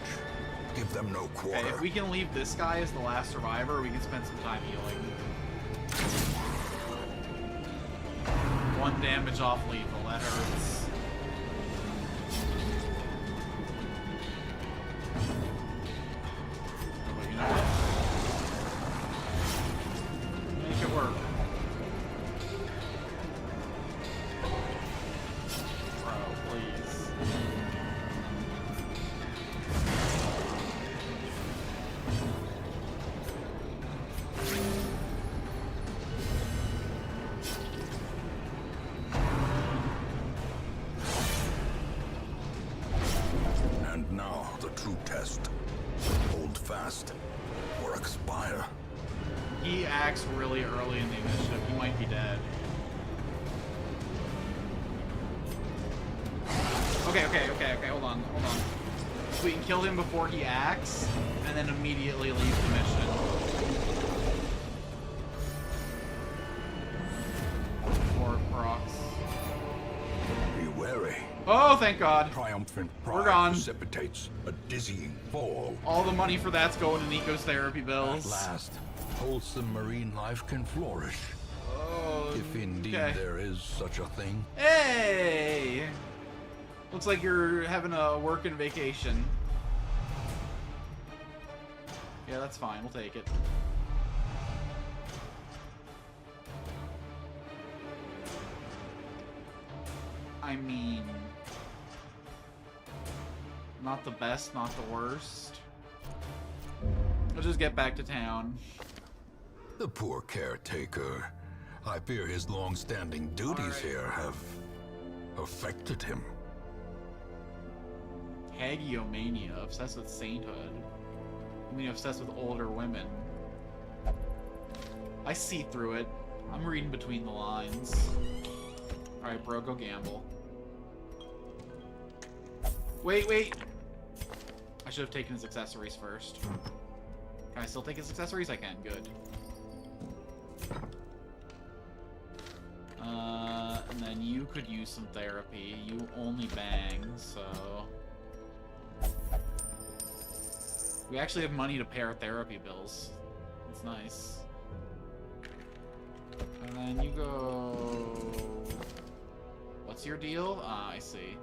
Give them no quarter. Okay, if we can leave this guy as the last survivor, we can spend some time healing. 1 damage off lethal, that hurts. Oh, but you know what? Make it work. Bro, please. And now the true test. Hold fast or expire. He acts really early in the initiative. He might be dead. Okay. Hold on. So we can kill him before he acts, and then immediately leave the mission. Or procs. Be wary. Oh, thank God. Triumphant We're pride gone. precipitates a dizzying fall. All the money for that's going to Nico's therapy At bills. last, wholesome marine life can flourish. Oh, If indeed okay. there is such a thing. Hey! Looks like you're having a working vacation. Yeah, that's fine. We'll take it. I mean... Not the best, not the worst. Let's just get back to town. The poor caretaker. I fear his long-standing duties Alright. here have affected him. Hagiomania, obsessed with sainthood. I mean, obsessed with older women. I see through it. I'm reading between the lines. Alright, bro, go gamble. Wait! I should have taken his accessories first. Can I still take his accessories? I can, good. And then you could use some therapy. You only bang, so... We actually have money to pay our therapy bills. It's nice. And then you go... What's your deal? Ah, I see.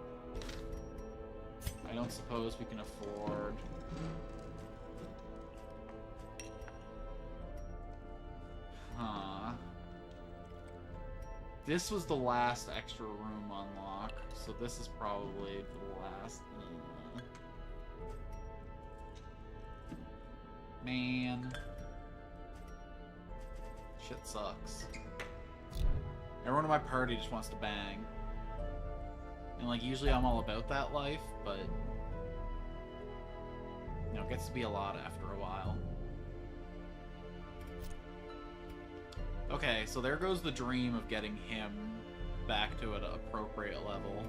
I don't suppose we can afford... Huh. This was the last extra room unlock, so this is probably the last... Man. Shit sucks. Everyone in my party just wants to bang. And like, usually I'm all about that life, but... You know, it gets to be a lot after a while. Okay, so there goes the dream of getting him back to an appropriate level.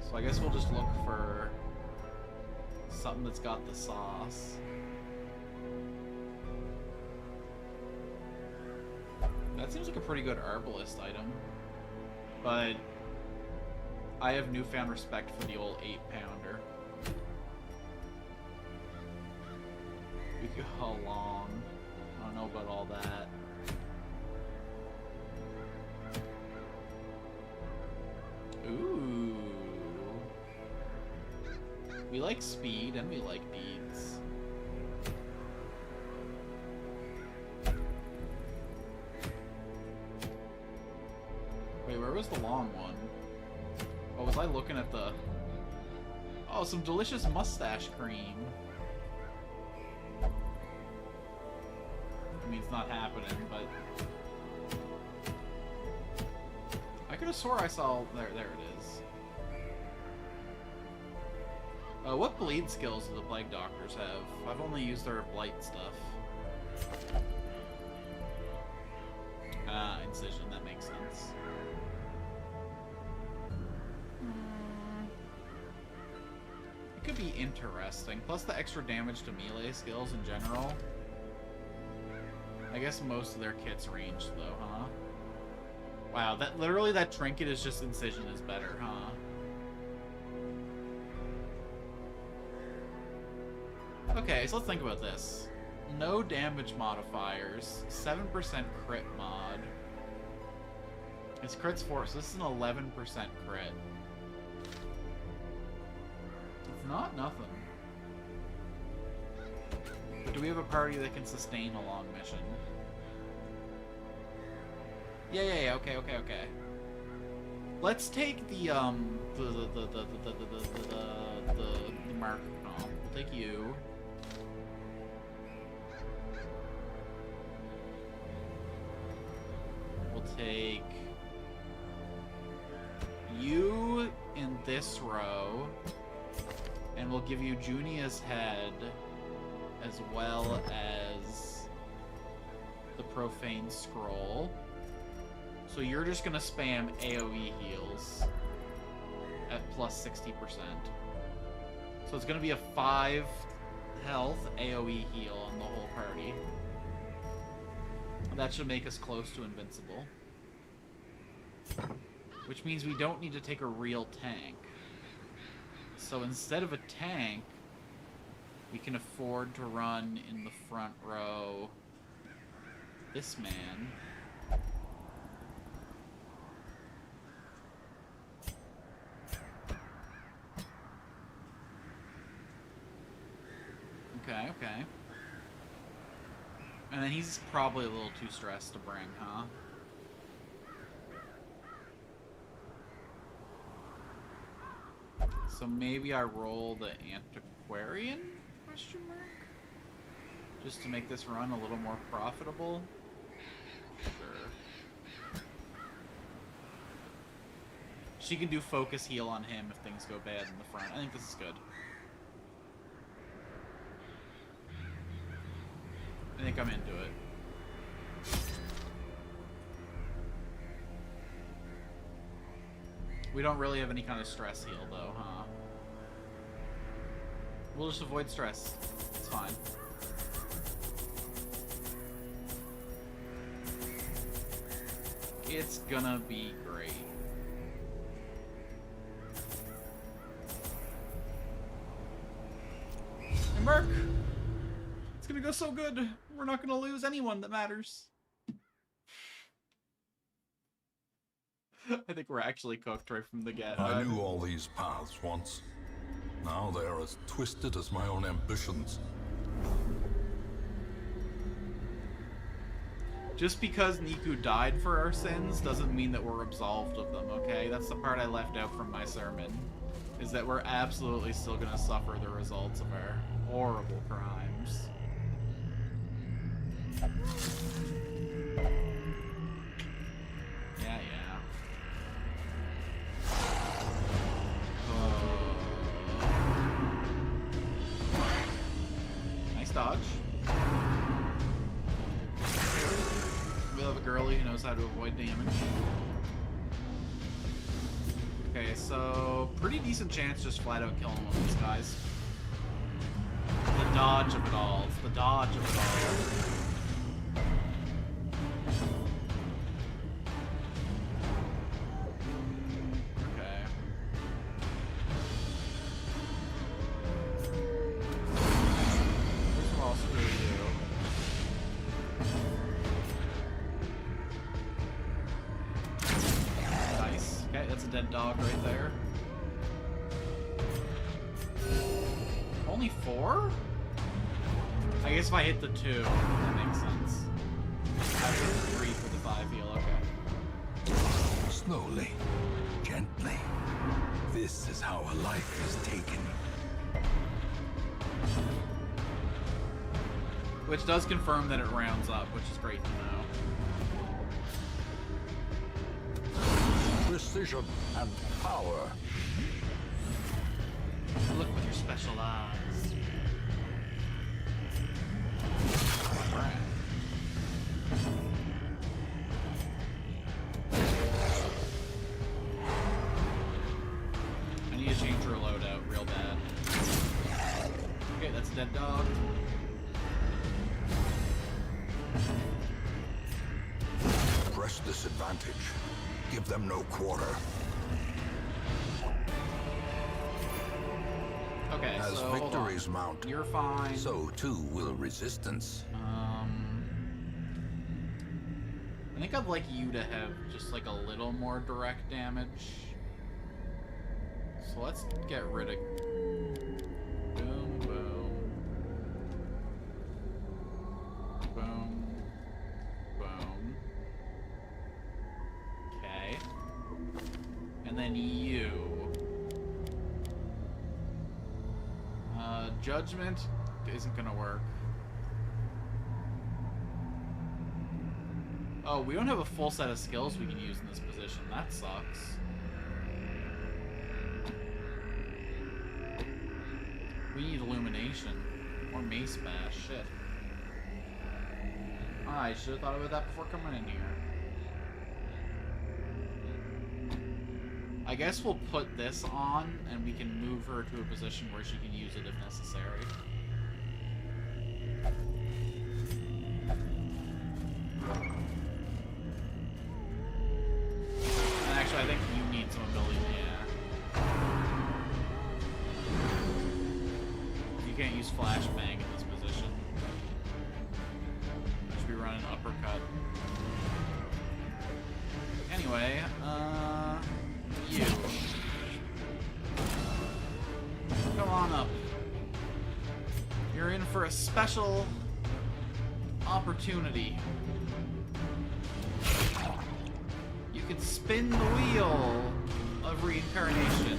So I guess we'll just look for something that's got the sauce. That seems like a pretty good herbalist item. But I have newfound respect for the old 8-pounder. We could go long. I don't know about all that. Ooh. We like speed and we like beads. Wait, where was the long one? Oh, was I looking at the... Oh, some delicious mustache cream. I mean, it's not happening, but... I could have swore I saw... There it is. What bleed skills do the Plague Doctors have? I've only used their blight stuff. Ah, incision, that makes sense. It could be interesting. Plus the extra damage to melee skills in general. I guess most of their kits ranged though, huh? Wow, that literally that trinket is just incision is better, huh? Okay, so let's think about this. No damage modifiers, 7% crit mod. His crit's 4, so this is an 11% crit. It's not nothing. But do we have a party that can sustain a long mission? Yeah, okay. Let's take the mark. No, we'll take you. We'll take you in this row, and we'll give you Junia's head as well as the Profane Scroll. So you're just gonna spam AoE heals at plus 60%. So it's gonna be a 5 health AoE heal on the whole party. That should make us close to invincible. Which means we don't need to take a real tank. So instead of a tank, we can afford to run in the front row this man. Okay. And then he's probably a little too stressed to bring, huh? So maybe I roll the Antiquarian? Question mark? Just to make this run a little more profitable? Sure. She can do focus heal on him if things go bad in the front. I think this is good. I think I'm into it. We don't really have any kind of stress heal though, huh? We'll just avoid stress. It's fine. It's gonna be great. And Mark, it's gonna go so good. We're not gonna lose anyone that matters. I think we're actually cooked right from the get. I knew all these paths once. Now they are as twisted as my own ambitions. Just because Niku died for our sins doesn't mean that we're absolved of them, okay? That's the part I left out from my sermon. Is that we're absolutely still gonna suffer the results of our horrible crimes. Yeah, yeah. Nice dodge. We'll have a girlie who knows how to avoid damage. Okay, so pretty decent chance just flat out killing one of these guys. The dodge of it all. It's the dodge of it all. Okay. This will also really do. Nice. Okay, that's a dead dog right there. Only 4? I guess if I hit the 2, that makes sense. I hit the 3 for the 5 heal, okay. Slowly, gently. This is how a life is taken. Which does confirm that it rounds up, which is great to know. Precision and power. Look with your special eyes. Right. I need to change her loadout real bad. Okay, that's a dead dog. Press this advantage. Give them no quarter. Okay, As so hold on. victories mount, You're fine. so too will resistance. I think I'd like you to have just like a little more direct damage. So let's get rid of boom, boom, boom, boom. Okay, and then you. Judgment isn't gonna work. Oh, we don't have a full set of skills we can use in this position. That sucks. We need illumination. Or mace bash. Shit. I should have thought about that before coming in here. I guess we'll put this on, and we can move her to a position where she can use it if necessary. And actually, I think you need some ability, yeah. You can't use flashbang in this position. I should be running uppercut. Anyway, you. Come on up. You're in for a special opportunity. You can spin the wheel of reincarnation.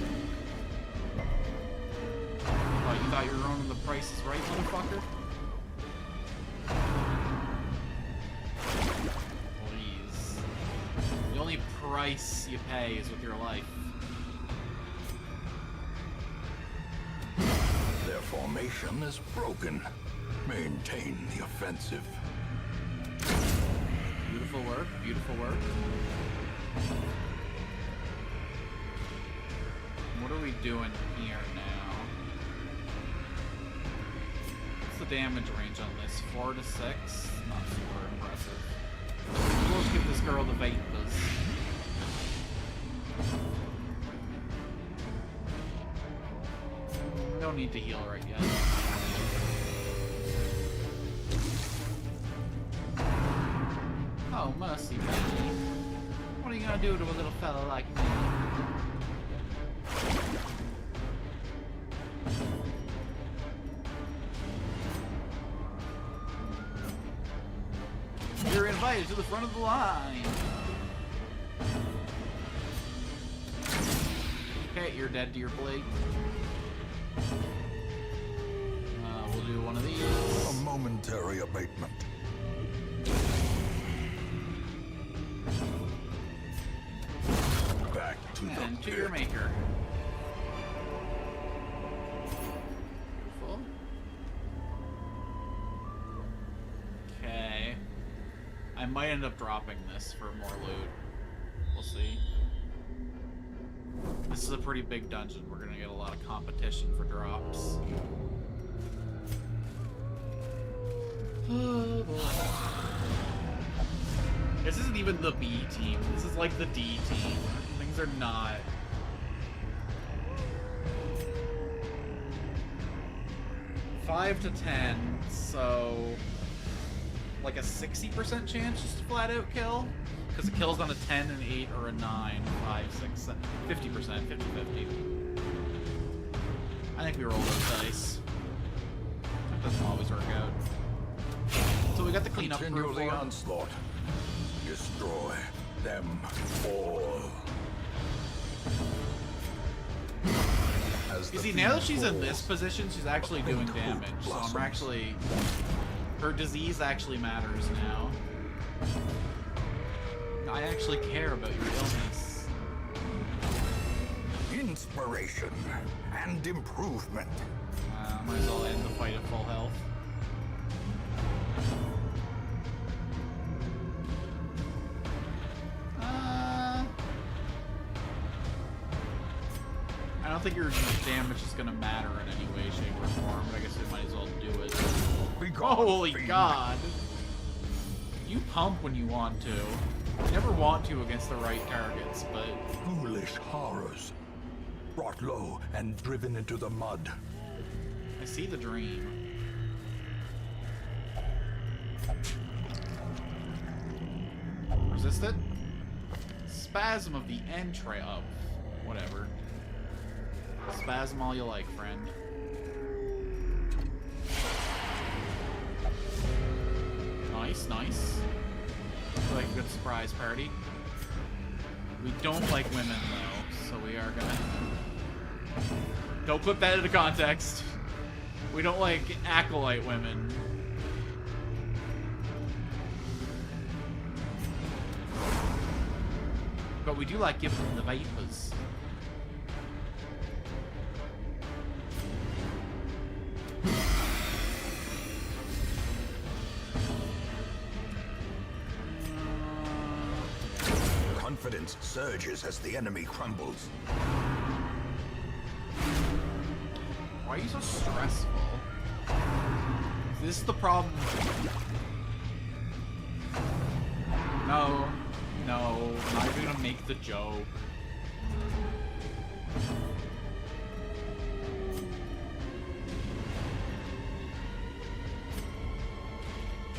Oh, you thought you were owning the Price is Right, motherfucker? Please. The only price you pay is with your life. Their formation is broken. Maintain the offensive. Beautiful work, beautiful work. What are we doing here now? What's the damage range on this? 4 to 6? Not super impressive. We'll just give give this girl the vapors. Don't need to heal right yet. Oh, mercy, baby. What are you gonna do to a little fella like me? You're invited to the front of the line. Okay, you're dead to your plate. We'll do one of these. A momentary abatement. Back to And the to your pit. maker. Beautiful. Okay. I might end up dropping this for more loot. We'll see. This is a pretty big dungeon. We're gonna get a lot of competition for drops. Oh, boy. This isn't even the B team. This is like the D team. Things are not. Five to 10, so like a 60% chance just to flat out kill. Because it kills on a 10, an 8, or a 9, 5, 6, 7, 50%, 50-50. I think we roll those dice. That doesn't always work out. So we got the cleanup Continue crew the for. onslaught. Destroy them all. As You the see, now that fiend she's in this falls, position, she's actually a doing faint hope damage. So blossoms. I'm actually... Her disease actually matters now. I actually care about your illness. Inspiration and improvement. Might as well end the fight at full health. I don't think your damage is gonna matter in any way, shape, or form, but I guess we might as well do it. Begone, Holy fiend. God! You pump when you want to. You never want to against the right targets, but... Foolish horrors. Brought low and driven into the mud. I see the dream. Resist it? Spasm of the entrail. Oh, whatever. Spasm all you like, friend. Nice, nice. Like a good surprise party. We don't like women, though, so we are gonna... Don't put that into context. We don't like acolyte women. But we do like giving them the vapors. Confidence surges as the enemy crumbles. Why are you so stressful? Is this the problem? No. No. I'm not even gonna make the joke.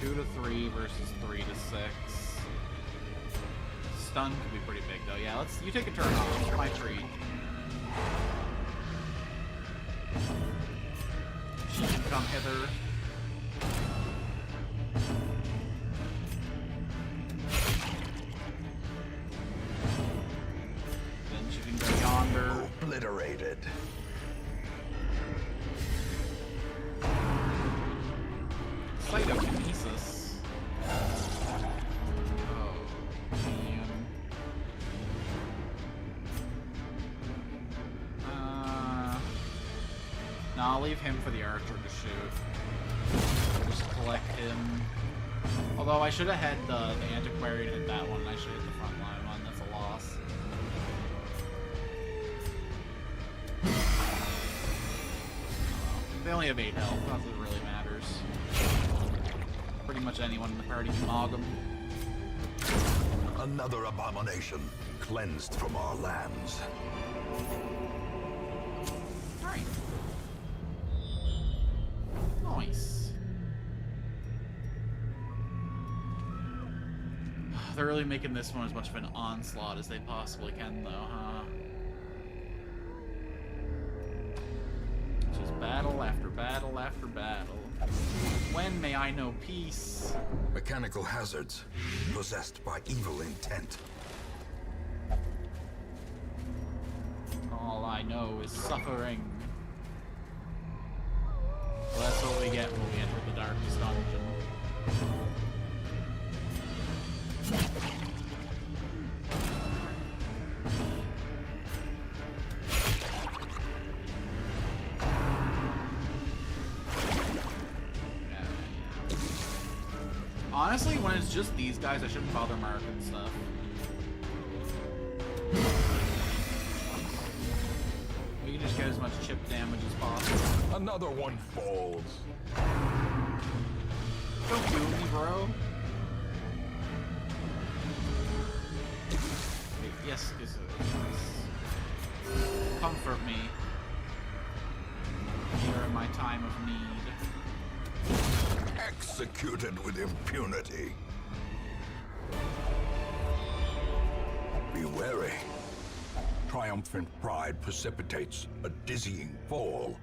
Two to 3 versus 3 to 6. Stun could be pretty big though. Yeah, you take a turn off. My treat. She can come hither. Then she can go yonder. Obliterated. Cytokinesis. Oh, man. No, I'll leave him for the archer to shoot. Just collect him. Although I should have had the antiquarian hit that one, and I should hit the frontline one. That's a loss. They only have 8 health. Not that it really matters. Pretty much anyone in the party can mog them. Another abomination cleansed from our lands. Alright. Nice. They're really making this one as much of an onslaught as they possibly can, though, huh? Just battle after battle after battle. When may I know peace? Mechanical hazards, possessed by evil intent. All I know is suffering. Well, that's what we get when we enter the darkest dungeon. Honestly, when it's just these guys, I shouldn't bother marking stuff. We can just get as much chip damage as possible. Another one falls. Don't kill me, bro. Wait, yes, yes. Comfort me. Here in my time of need. Executed with impunity. Be wary. Triumphant pride precipitates a dizzying fall.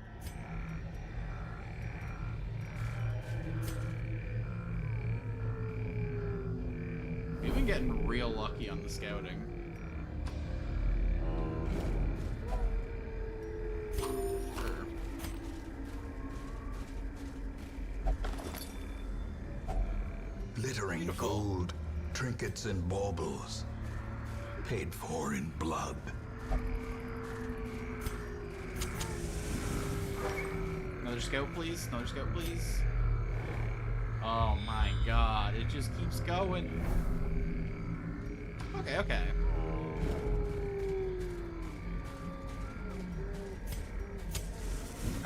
We've been getting real lucky on the scouting. Sure. Glittering Beautiful. gold, trinkets and baubles. Paid for in blood. Another scout, please. Another scout, please. Oh my god, it just keeps going. Okay, okay.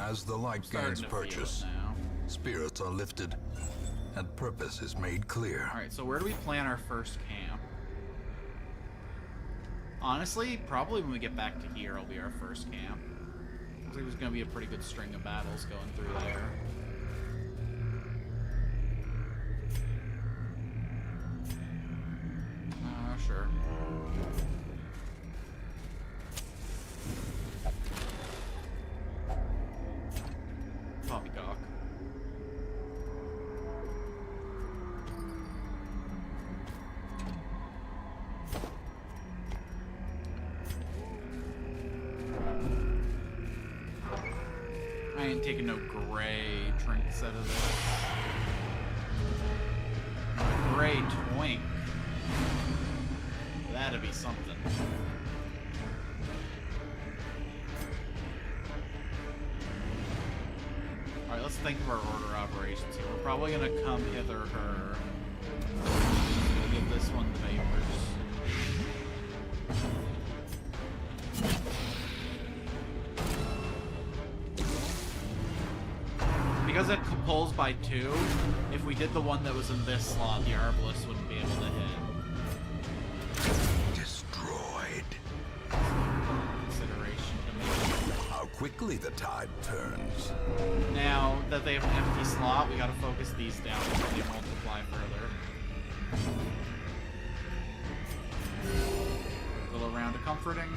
As the light Starting gains to feel it purchase, now. spirits are lifted, and purpose is made clear. Alright, so where do we plan our first camp? Honestly, probably when we get back to here will be our first camp. Looks like there's gonna be a pretty good string of battles going through there. Sure. Poppycock. I ain't taking no gray trinks out of this. A gray twink. That'd be something. Alright, let's think of our order of operations here. We're probably gonna come hither her. Gonna give this one the vapors. Because it pulls by 2, if we did the one that was in this slot, the Arbalest wouldn't be able to hit. Destroyed. Consideration to me. How quickly the tide turns. Now that they have an empty slot, we gotta focus these down before they multiply further. Little round of comforting.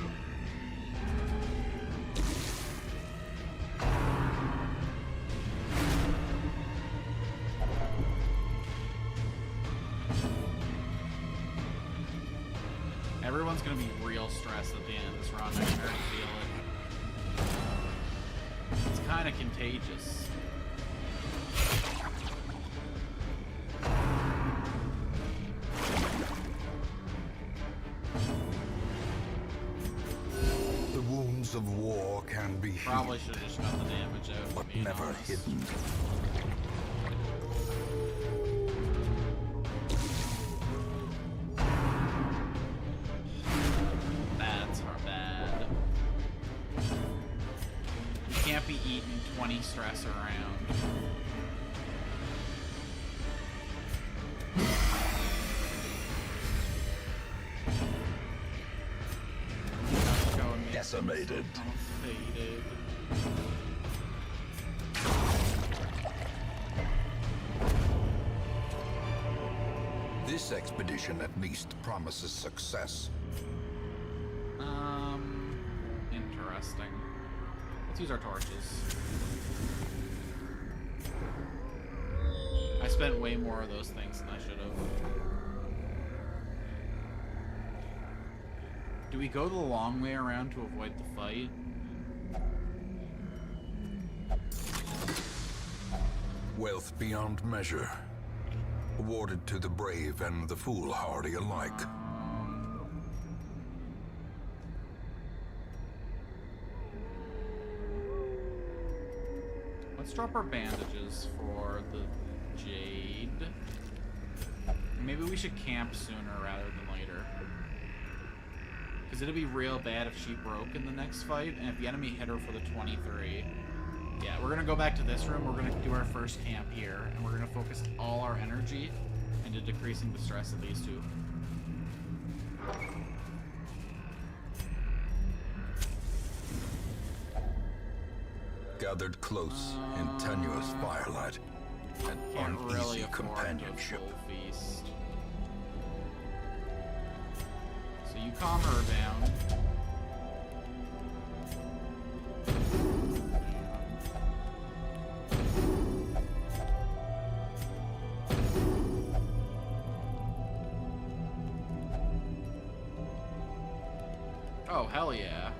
Everyone's gonna be real stressed at the end of this run. I can already feel it. It's kind of contagious. The wounds of war can be Probably healed, should have just got the damage out. if but I'm being never honest. hidden. That's bad. You can't be eating 20 stress around. decimated. Faded. This expedition at least promises success. Interesting. Let's use our torches. I spent way more of those things than I should have. Do we go the long way around to avoid the fight? Wealth beyond measure. Awarded to the brave and the foolhardy alike. Let's drop our bandages for the Jade. Maybe we should camp sooner rather than later. Because it'd be real bad if she broke in the next fight, and if the enemy hit her for the 23. Yeah, we're gonna go back to this room, we're gonna do our first camp here, and we're gonna focus all our energy into decreasing the stress of these two. Gathered close in tenuous firelight and Can't really uneasy afford companionship. a full feast. So you calm her down. Oh, hell yeah.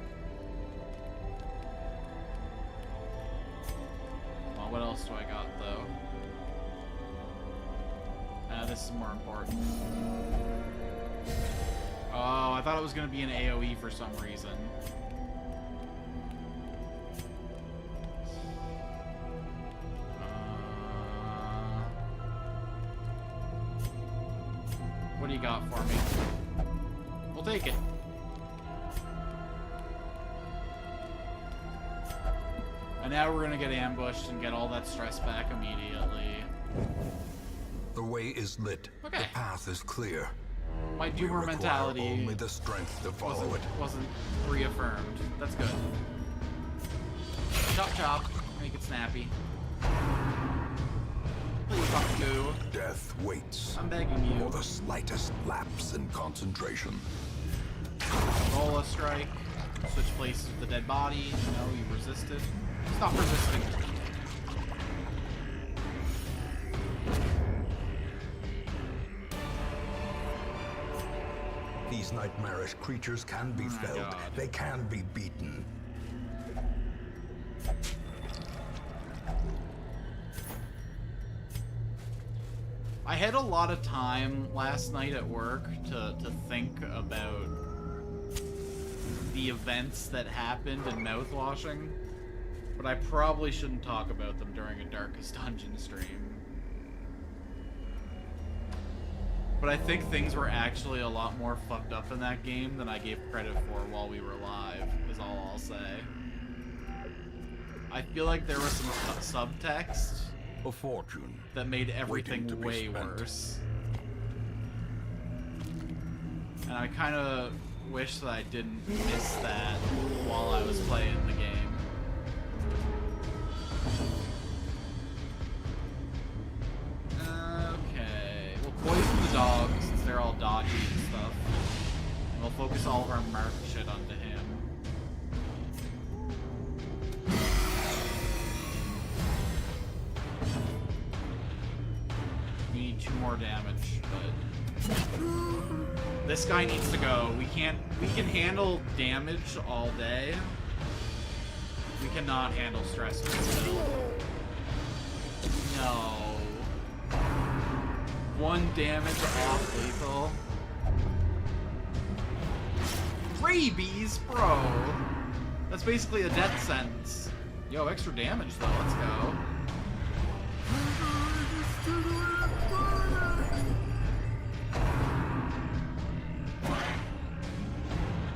Well, what else do I got, though? This is more important. Oh, I thought it was going to be an AoE for some reason. What do you got for me? We'll take it. And now we're gonna get ambushed and get all that stress back immediately. The way is lit. Okay. The path is clear. My We doomer require mentality only the strength to follow wasn't reaffirmed. That's good. Chop chop. Make it snappy. Please fuck goo. it. Death waits I'm begging you. for the slightest lapse in concentration. Roll a strike. Switch places with the dead body. No, you resisted. Stop resisting. These nightmarish creatures can be my felled. God. They can be beaten. I had a lot of time last night at work to think about the events that happened in Mouthwashing, but I probably shouldn't talk about them during a Darkest Dungeon stream. But I think things were actually a lot more fucked up in that game than I gave credit for while we were live, is all I'll say. I feel like there was some subtext A fortune. that made everything Waiting to be way spent. worse. And I kind of wish that I didn't miss that while I was playing the game. Okay, we'll poison the dogs since they're all dodgy and stuff. And we'll focus all of our mark shit onto him. We need 2 more damage, but this guy needs to go. We can handle damage all day. We cannot handle stress still. No. 1 damage off lethal. Rabies, bro. That's basically a death sentence. Yo, extra damage though. Let's go.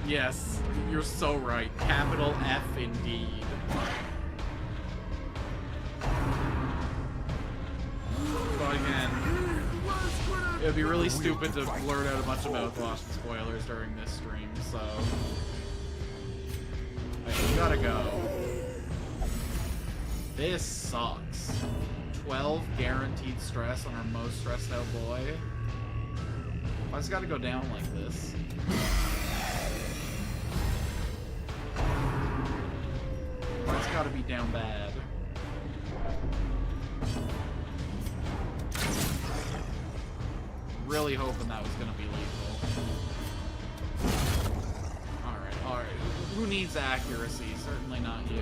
Yes, you're so right. Capital F indeed. So again, it would be really stupid to blurt out a bunch of mouthwash spoilers during this stream, so... Alright, we gotta go. This sucks. 12 guaranteed stress on our most stressed out boy. I just gotta go down like this. I just gotta be down bad. Really hoping that was gonna be lethal. Alright. Who needs accuracy? Certainly not you.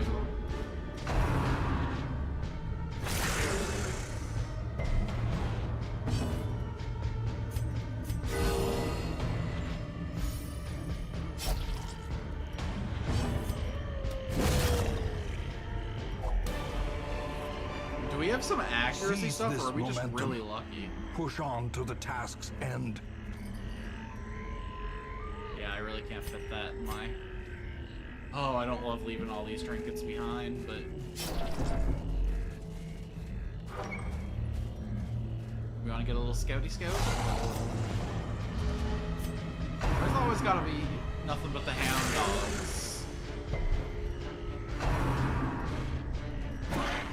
Do we have some accuracy Seize stuff, this or are we just momentum. really lucky? Push on to the task's end. Yeah, I really can't fit that in my... Oh, I don't love leaving all these trinkets behind, but... We want to get a little scouty scout? There's always gotta be nothing but the hound dogs.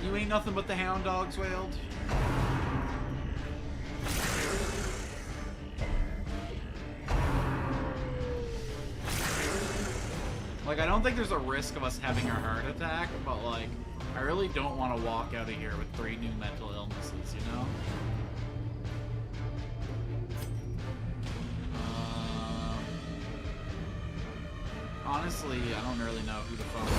You ain't nothing but the hound dogs, Wailed? Like, I don't think there's a risk of us having a heart attack, but, like, I really don't want to walk out of here with 3 new mental illnesses, you know? Honestly, I don't really know who the phone is.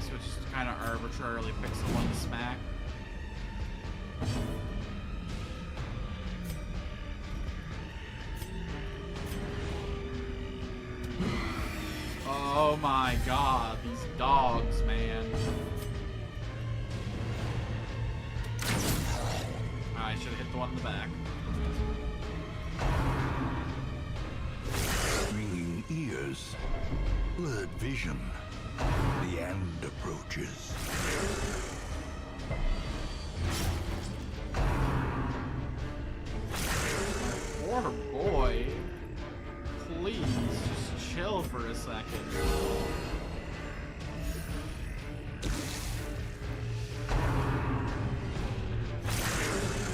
So just kind of arbitrarily pick someone to smack. Oh my god, these dogs, man. I should have hit the one in the back. Ringing ears. Blurred vision. The end approaches. Poor boy. Please, just chill for a second.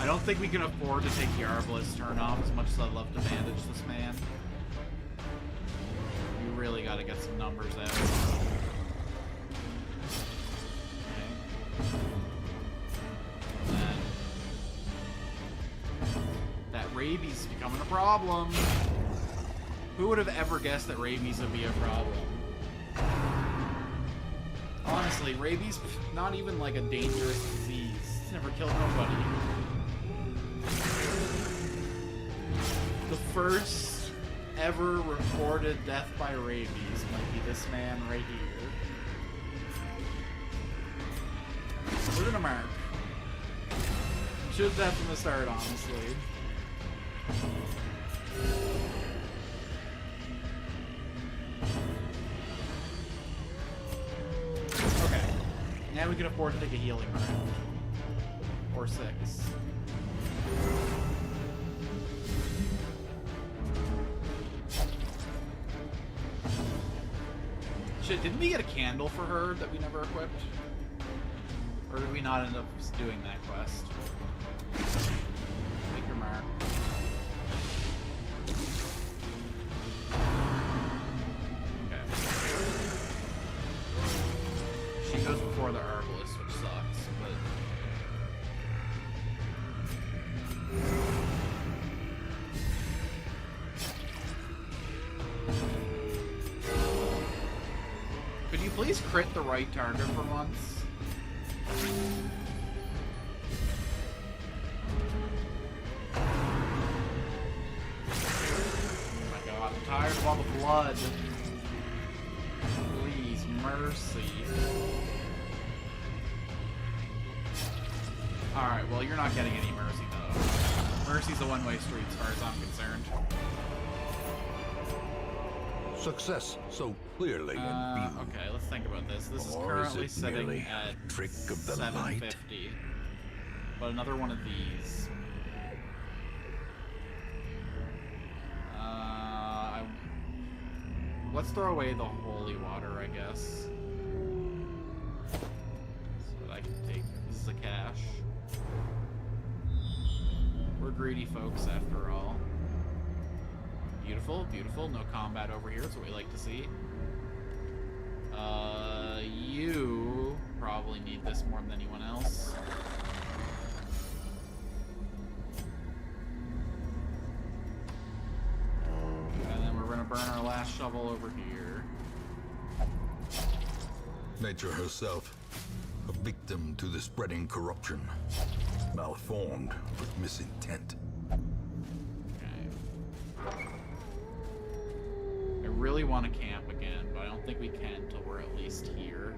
I don't think we can afford to take the Arbalest turn off as much as I'd love to bandage this man. We really gotta get some numbers out. Okay. That rabies is becoming a problem. Who would have ever guessed that rabies would be a problem? Honestly, rabies, not even like a dangerous disease. It's never killed nobody. The first ever recorded death by rabies might be this man right here. We're gonna mark. Should have done from the start, honestly. Okay. Now we can afford to take a healing round. Or 6. Shit, didn't we get a candle for her that we never equipped? Or did we not end up doing that quest? Make your mark. Okay. She goes before the Arbalest, which sucks, but... Could you please crit the right target for once? Oh my god, I'm tired of all the blood. Please, mercy. Alright, well, you're not getting any mercy, though. Mercy's a one-way street, as far as I'm concerned. Success so clearly in view. Okay, let's think about this. This is Or currently is it sitting merely at a trick of the light? 750. But another one of these. Let's throw away the holy water, I guess. So that I can take this as a cash. We're greedy folks after all. Beautiful, beautiful. No combat over here. That's what we like to see. You probably need this more than anyone else. And then we're gonna burn our last shovel over here. Nature herself, a victim to the spreading corruption, malformed with misintent. Okay. I really want to camp again, but I don't think we can till we're at least here.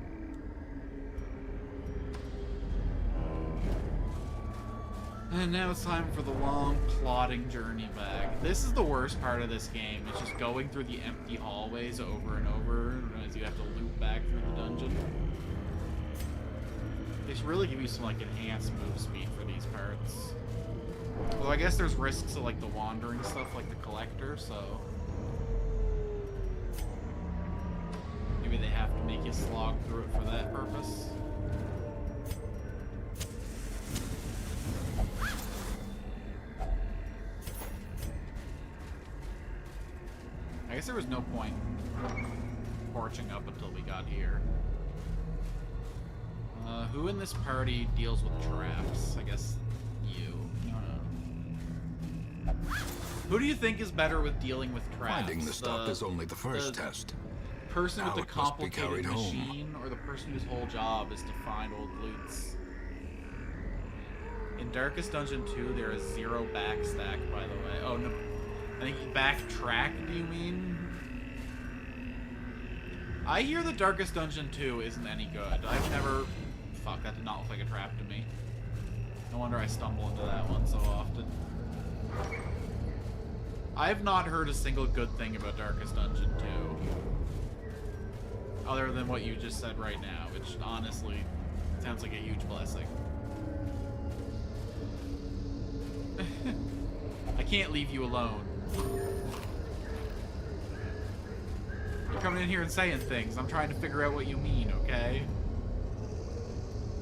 And now it's time for the long, plodding journey back. This is the worst part of this game. It's just going through the empty hallways over and over as you have to loop back through the dungeon. They should really give you some, like, enhanced move speed for these parts. Well, I guess there's risks of, like, the wandering stuff, like the collector, so... maybe they have to make you slog through it for that purpose. I guess there was no point torching up until we got here. Who in this party deals with traps? I guess you. Who do you think is better with dealing with traps? Finding the stock is only the first test. Person with Now the it must be complicated carried home. machine, or the person whose whole job is to find old loots? In Darkest Dungeon 2, there is 0 backstack, by the way. Oh, no. I think backtrack, do you mean? I hear the Darkest Dungeon 2 isn't any good. I've never... Fuck, that did not look like a trap to me. No wonder I stumble into that one so often. I've not heard a single good thing about Darkest Dungeon 2. Other than what you just said right now, which honestly sounds like a huge blessing. I can't leave you alone. You're coming in here and saying things. I'm trying to figure out what you mean, okay?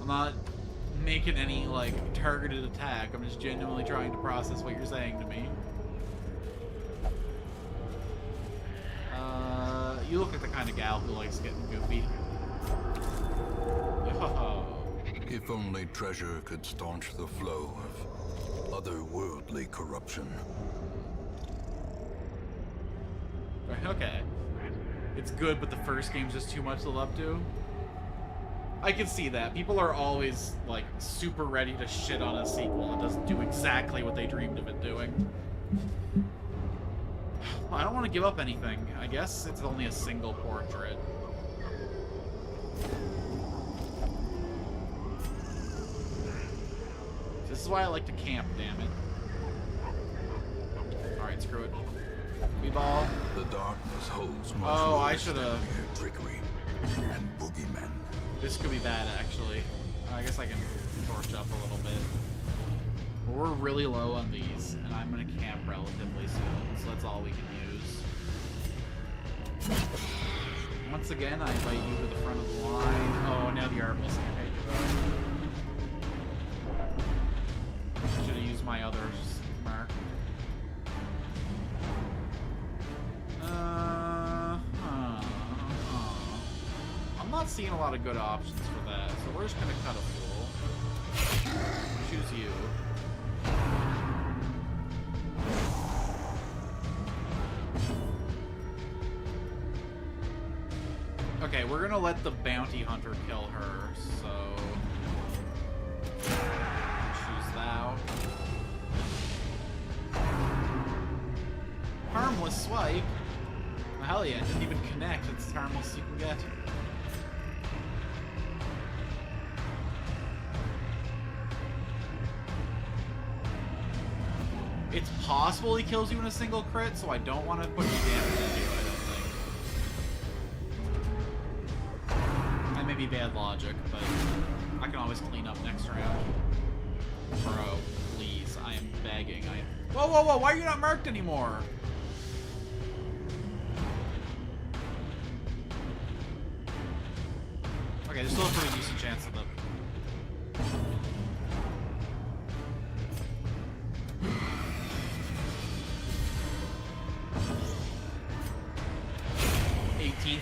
I'm not making any, like, targeted attack. I'm just genuinely trying to process what you're saying to me. You look like the kind of gal who likes getting goofy. Yo. If only treasure could staunch the flow of otherworldly corruption. Okay. It's good, but the first game's just too much to live up to. I can see that. People are always, like, super ready to shit on a sequel. It doesn't do exactly what they dreamed of it doing. I don't want to give up anything. I guess it's only a single portrait. This is why I like to camp, damn it. Alright, screw it. Weeball. The darkness holds much Oh, I worse than shoulda- mere trickery and boogeymen. This could be bad, actually. I guess I can torch up a little bit. We're really low on these, and I'm gonna camp relatively soon, so that's all we can use. Once again, I invite you to the front of the line. Oh, now the art missing a page of it. Should have used my other mark. I'm not seeing a lot of good options for that, so we're just gonna cut a fool. Choose you. Okay, we're gonna let the bounty hunter kill her, so... choose thou. Harmless swipe? Well, hell yeah, it didn't even connect. It's as harmless as you can get. It's possible he kills you in a single crit, so I don't want to put any damage into you, I don't think. That may be bad logic, but I can always clean up next round. Bro, please, I am begging. Whoa, whoa, whoa, why are you not marked anymore?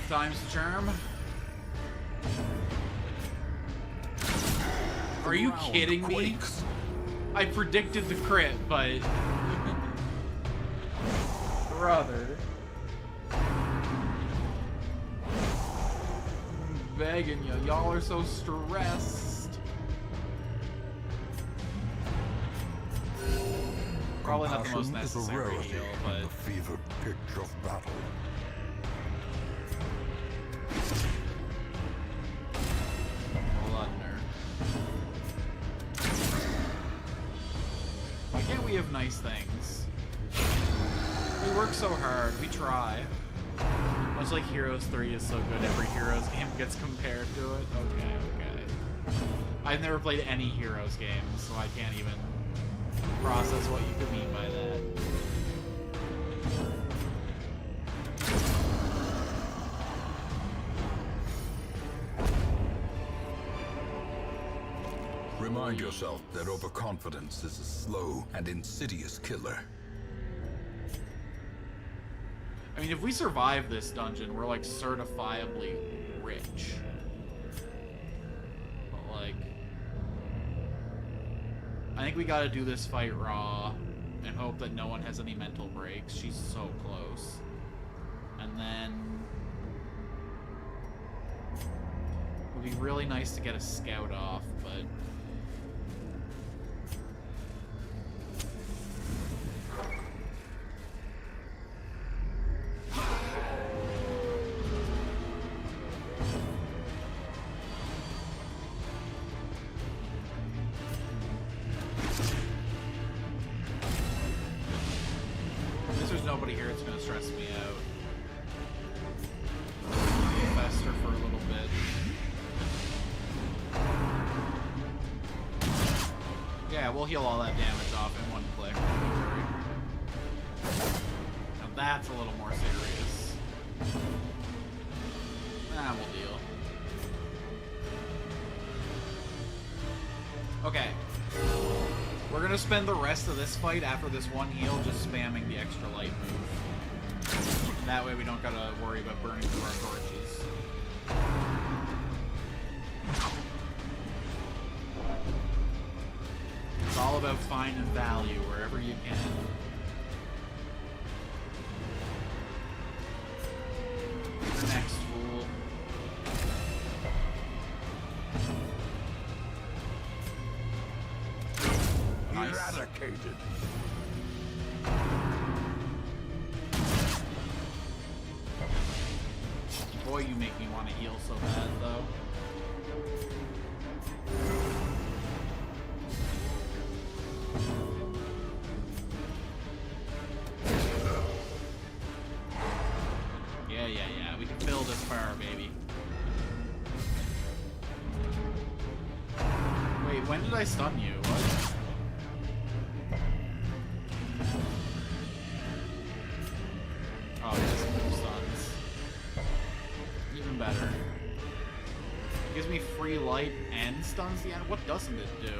times the charm. Are you Ground kidding me? quakes. I predicted the crit, but... Brother. I'm begging you. Y'all are so stressed. Probably not the most Compassion is a necessary rarity heal, in but... the fevered pitch of battle. Why can't we have nice things? We work so hard. We try. Much like Heroes 3 is so good, every Heroes game gets compared to it. Okay, okay. I've never played any Heroes games, so I can't even process what you could mean by that. Remind yourself that overconfidence is a slow and insidious killer. I mean, if we survive this dungeon, we're like certifiably rich. But like, I think we gotta do this fight raw and hope that no one has any mental breaks. She's so close. And then it would be really nice to get a scout off, but there's nobody here, it's gonna stress me out. Fester for a little bit. Yeah, we'll heal all that damage off in one click. Don't worry. Now that's a little more serious. Nah, we'll deal. Okay. We're gonna spend the rest of this fight after this one heal just spamming the extra light move. That way we don't gotta worry about burning through our torches. It's all about finding value wherever you can. Next, fool. Nice. Eradicated. Boy, you make me want to heal so bad, though. Yeah. We can fill this fire, baby. Wait, when did I stun you? What? Oh, it doesn't move stuns. Even better. It gives me free light and stuns the end. What doesn't it do?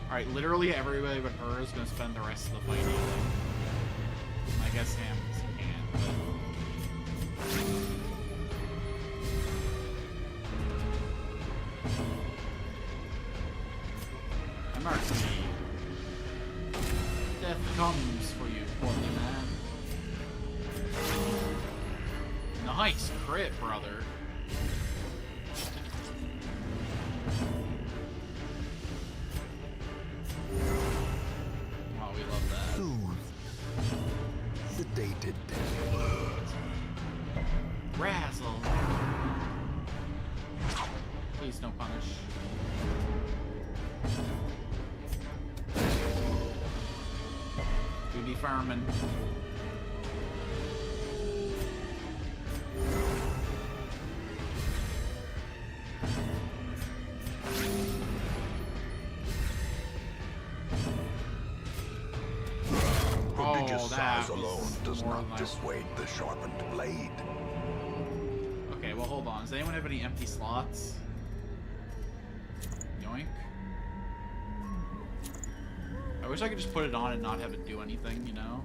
Alright, literally everybody but her is gonna spend the rest of the fight healing. I guess Ham can, but... Mercy. Death comes for you, portly man. Nice crit, brother. Oh, we love that. Soothed. Sedated. Razzle. Please don't punish. We be farming. Prodigious size that alone was does more not than I- dissuade the sharpened blade. Okay, well hold on. Does anyone have any empty slots? Yoink. I wish I could just put it on and not have it do anything, you know?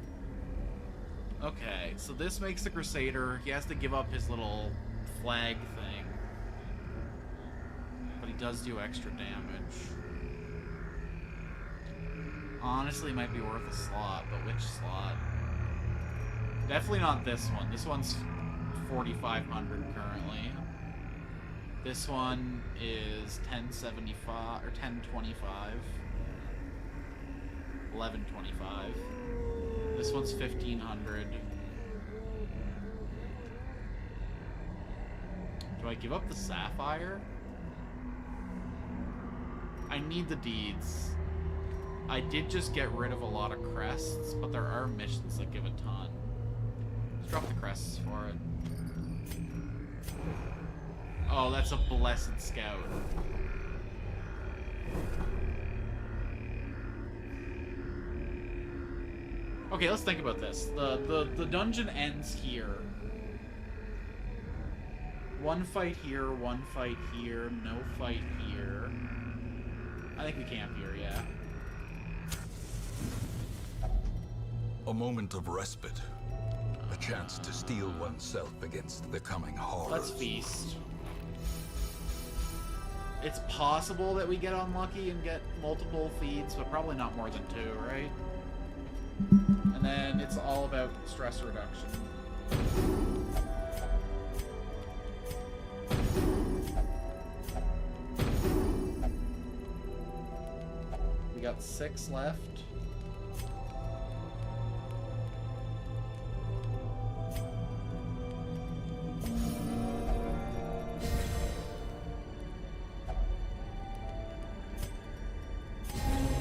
Okay, so this makes the Crusader. He has to give up his little flag thing. But he does do extra damage. Honestly, might be worth a slot, but which slot? Definitely not this one. This one's 4,500 currently. This one is 1075 or 1025. 1125. This one's 1,500. Do I give up the Sapphire? I need the deeds. I did just get rid of a lot of crests, but there are missions that give a ton. Let's drop the crests for it. Oh, that's a Blessed Scout. Okay, let's think about this. The dungeon ends here. One fight here, one fight here, no fight here. I think we camp here, yeah. A moment of respite. A chance to steel oneself against the coming horrors. Let's feast. It's possible that we get unlucky and get multiple feeds, but probably not more than 2, right? And then it's all about stress reduction. We got 6 left.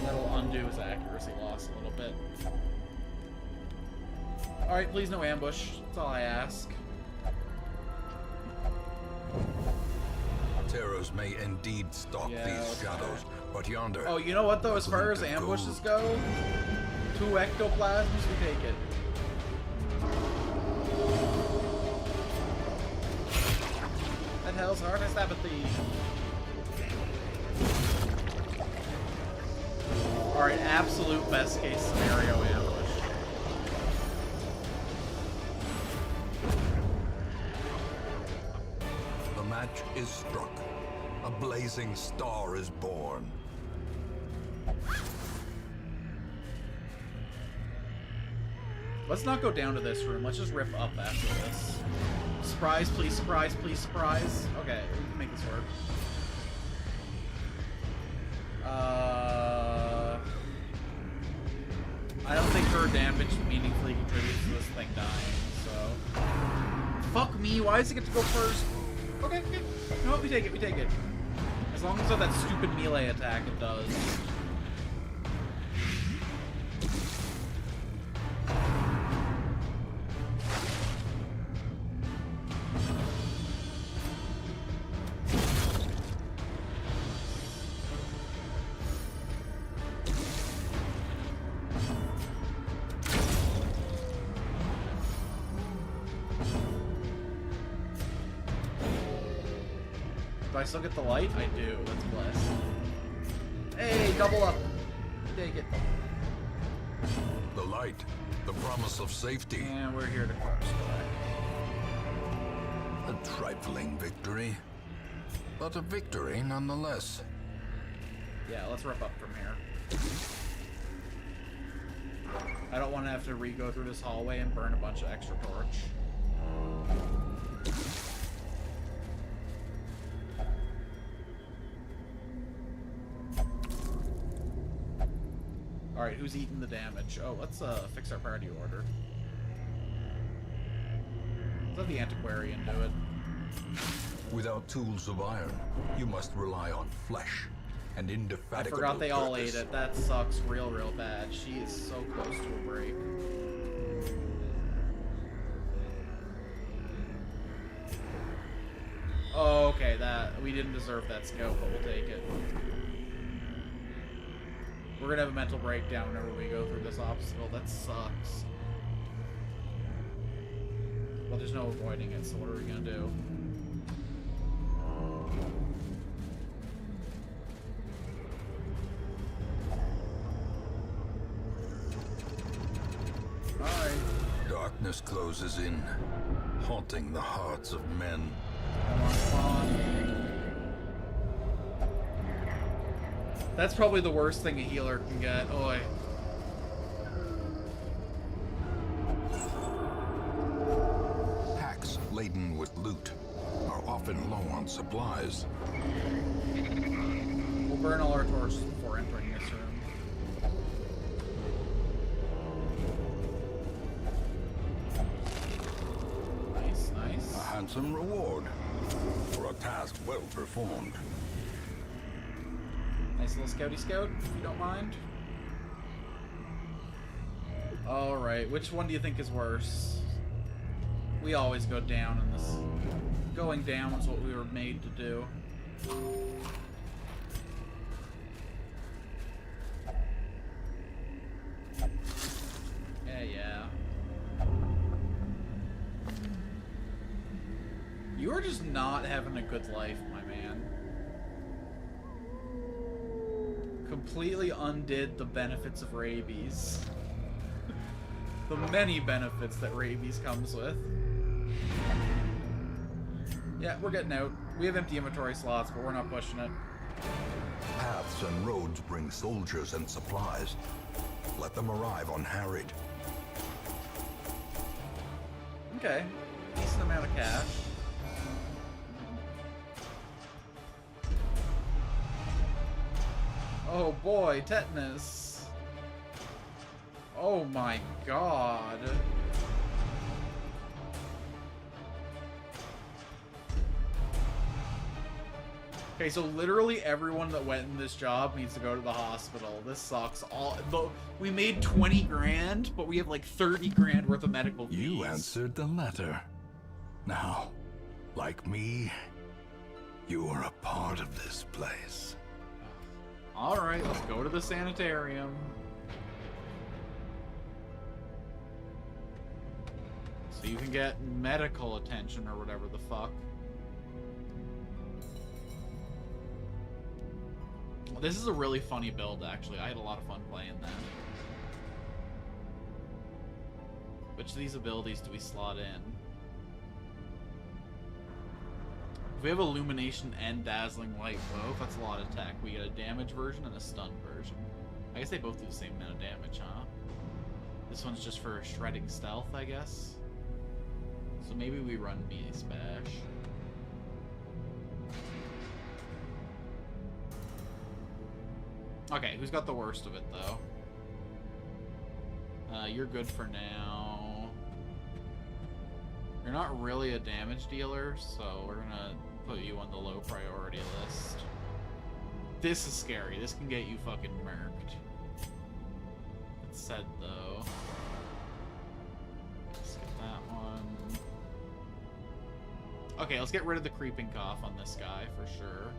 That'll undo his accuracy loss a little bit. Alright, please no ambush. That's all I ask. Terrors may indeed stalk Yeah, these okay. shadows, but yonder... Oh, you know what though? As far as ambushes go, 2 ectoplasms, we take it. That hell's hardest apathy. Alright, absolute best case scenario ambush. The match is struck. A blazing star is born. Let's not go down to this room. Let's just rip up after this. Surprise, please, surprise, please, surprise. Okay, we can make this work. I don't think her damage meaningfully contributes to this thing dying, so... Fuck me, why does it get to go first? Okay, okay. You know what, we take it, we take it. As long as with that stupid melee attack it does. Do I still get the light? I do. That's blessed. Hey, double up. Take it. The light, the promise of safety. And we're here to crush A trifling victory, but a victory nonetheless. Yeah, let's rip up from here. I don't want to have to re-go through this hallway and burn a bunch of extra torch. Alright, who's eating the damage? Oh, let's fix our party order. Let's have the Antiquarian do it. Without tools of iron, you must rely on flesh and I indefatigable forgot they all purpose. ate it. That sucks real bad. She is so close to a break. Oh, okay, that we didn't deserve that scope, but we'll take it. We're gonna have a mental breakdown whenever we go through this obstacle. That sucks. Well, there's no avoiding it, so what are we gonna do? Darkness closes in, haunting the hearts of men. Come on, come on. That's probably the worst thing a healer can get. Oi. Packs laden with loot are often low on supplies. We'll burn all our torches before entering this room. Nice, nice. A handsome reward for a task well performed. Nice little scouty scout, if you don't mind. Alright, which one do you think is worse? We always go down in this. Going down is what we were made to do. Yeah. You are just not having a good life, my man. Completely undid the benefits of rabies. The many benefits that rabies comes with. Yeah, we're getting out. We have empty inventory slots, but we're not pushing it. Paths and roads bring soldiers and supplies. Let them arrive unharried. Okay. Decent amount of cash. Oh boy, tetanus. Oh my god. Okay, so literally everyone that went in this job needs to go to the hospital. This sucks. We made 20 grand, but we have like 30 grand worth of medical fees. You answered the letter. Now, like me, you are a part of this place. Alright, let's go to the sanitarium. So you can get medical attention or whatever the fuck. This is a really funny build, actually. I had a lot of fun playing that. Which of these abilities do we slot in? If we have Illumination and Dazzling Light both, that's a lot of tech. We get a damage version and a stun version. I guess they both do the same amount of damage, huh? This one's just for shredding stealth, I guess. So maybe we run Meaty Bash. Okay, who's got the worst of it, though? You're good for now. You're not really a damage dealer, so we're gonna put you on the low priority list. This is scary. This can get you fucking murked. That said, though, let's get that one. Okay, let's get rid of the creeping cough on this guy for sure.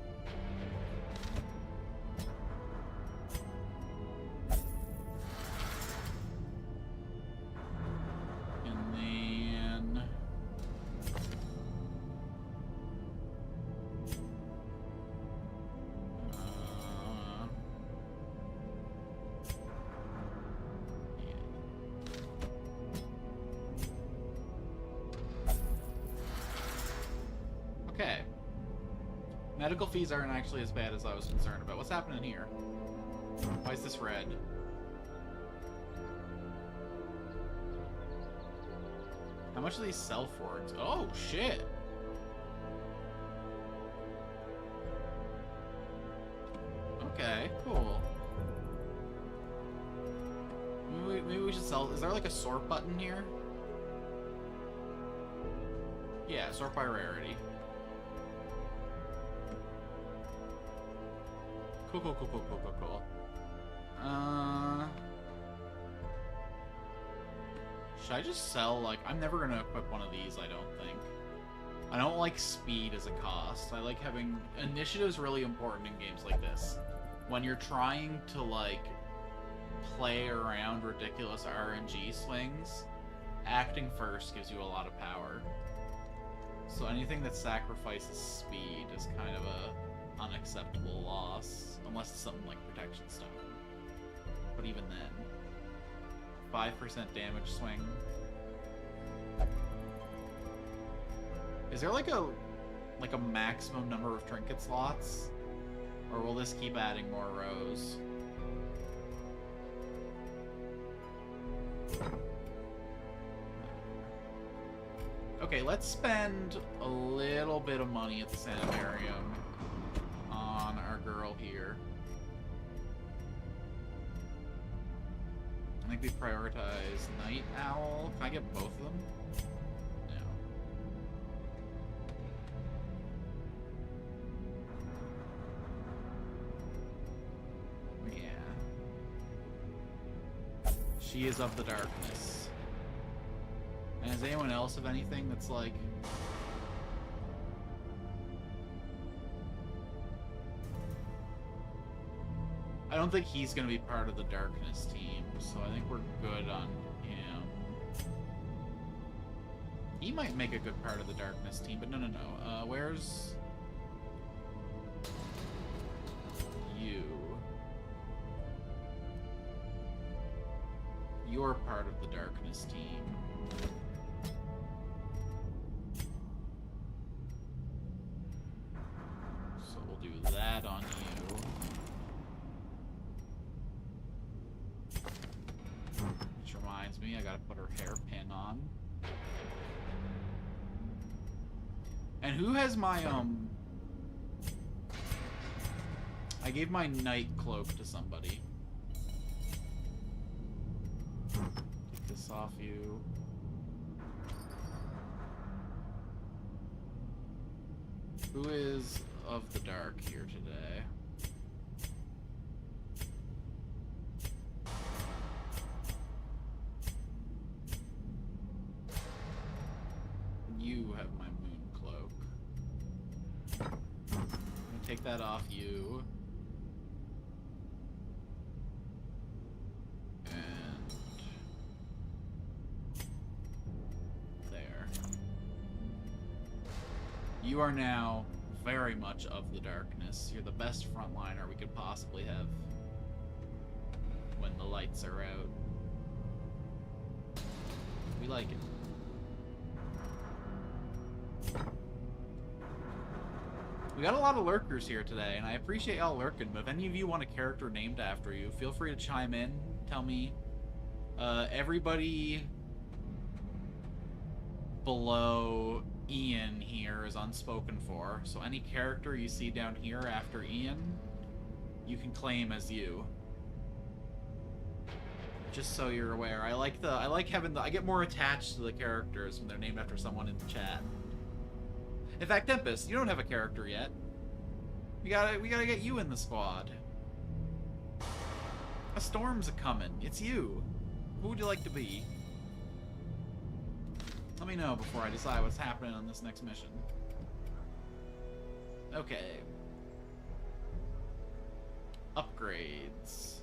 Okay. Medical fees aren't actually as bad as I was concerned about. What's happening here? Why is this red? How much do these sell for? Oh, shit! Okay, cool. Maybe we should sell... Is there like a sort button here? Yeah, sort by rarity. Cool. Should I just sell, like... I'm never gonna equip one of these, I don't think. I don't like speed as a cost. I like having... Initiative's really important in games like this. When you're trying to, like, play around ridiculous RNG swings, acting first gives you a lot of power. So anything that sacrifices speed is kind of a unacceptable loss, unless it's something like Protection Stone. But even then, 5% damage swing. Is there like a maximum number of trinket slots? Or will this keep adding more rows? Okay, let's spend a little bit of money at the sanitarium on our girl here. I think we prioritize Night Owl. Can I get both of them? No. Yeah. She is of the darkness. And does anyone else have anything that's like... I don't think he's going to be part of the darkness team, so I think we're good on him. He might make a good part of the darkness team, but no. Where's... you? You're part of the darkness team. So we'll do that on you. Which reminds me, I gotta put her hairpin on. And who has my, I gave my night cloak to somebody. Take this off you. Who is of the dark here today? You have my moon cloak. I'm gonna take that off you. And there. You are now very much of the darkness. You're the best frontliner we could possibly have when the lights are out. We like it. We got a lot of lurkers here today, and I appreciate y'all lurking, but if any of you want a character named after you, feel free to chime in. Tell me. Everybody below Ian here is unspoken for, so any character you see down here after Ian, you can claim as you. Just so you're aware. I like having I get more attached to the characters when they're named after someone in the chat. In fact, Tempest, you don't have a character yet. We gotta get you in the squad. A storm's a-coming. It's you. Who would you like to be? Let me know before I decide what's happening on this next mission. Okay. Upgrades.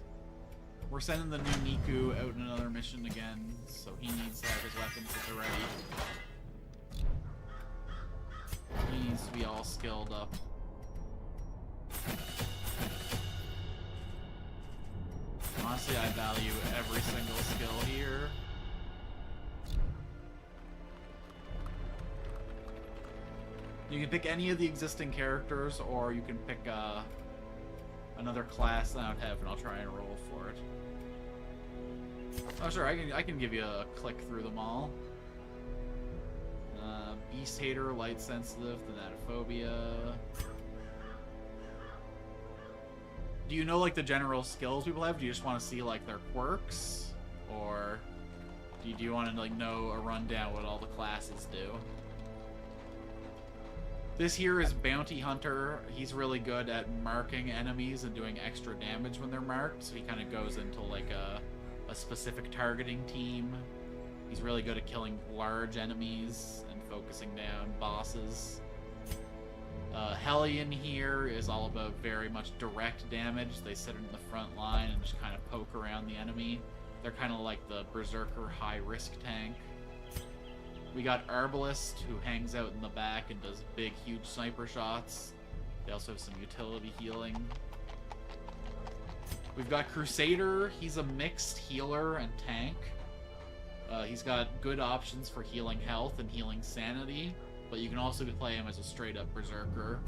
We're sending the new Niku out in another mission again, so he needs to have his weapons at the ready. He needs to be all skilled up. Honestly, I value every single skill here. You can pick any of the existing characters, or you can pick another class that I would have, and I'll try and roll for it. Oh, sure, I can give you a click through them all. Beast Hater, Light Sensitive, Thanatophobia. Do you know, like, the general skills people have? Do you just want to see, like, their quirks? Or do you want to, like, know a rundown what all the classes do? This here is Bounty Hunter. He's really good at marking enemies and doing extra damage when they're marked, so he kind of goes into, like, a specific targeting team. He's really good at killing large enemies and focusing down bosses. Hellion here is all about very much direct damage. They sit in the front line and just kind of poke around the enemy. They're kind of like the Berserker high-risk tank. We got Arbalist, who hangs out in the back and does big, huge sniper shots. They also have some utility healing. We've got Crusader. He's a mixed healer and tank. He's got good options for healing health and healing sanity, but you can also play him as a straight-up berserker.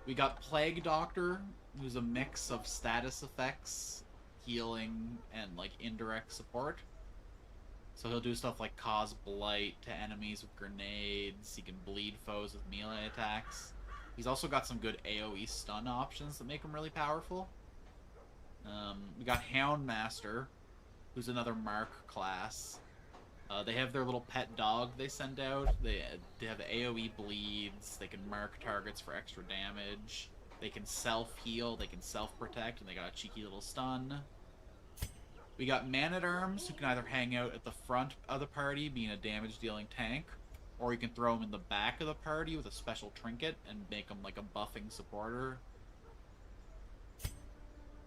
We got Plague Doctor, who's a mix of status effects, healing, and like indirect support. So he'll do stuff like cause blight to enemies with grenades. He can bleed foes with melee attacks. He's also got some good AoE stun options that make him really powerful. We got Houndmaster, who's another Mark class. They have their little pet dog they send out. They have AoE bleeds. They can mark targets for extra damage. They can self-heal. They can self-protect, and they got a cheeky little stun. We got Man-at-Arms, who can either hang out at the front of the party, being a damage-dealing tank, or you can throw him in the back of the party with a special trinket and make him like a buffing supporter.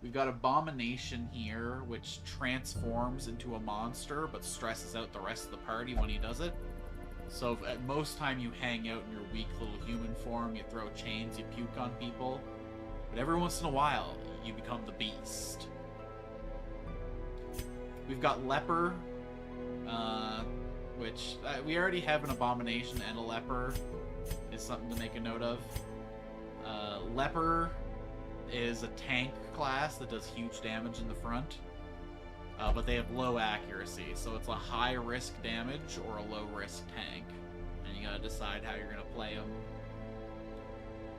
We've got Abomination here, which transforms into a monster, but stresses out the rest of the party when he does it. So at most time you hang out in your weak little human form, you throw chains, you puke on people. But every once in a while, you become the beast. We've got Leper, which we already have an Abomination and a Leper. Is something to make a note of. Leper is a tank class that does huge damage in the front, but they have low accuracy, so it's a high risk damage or a low risk tank, and you gotta decide how you're gonna play them.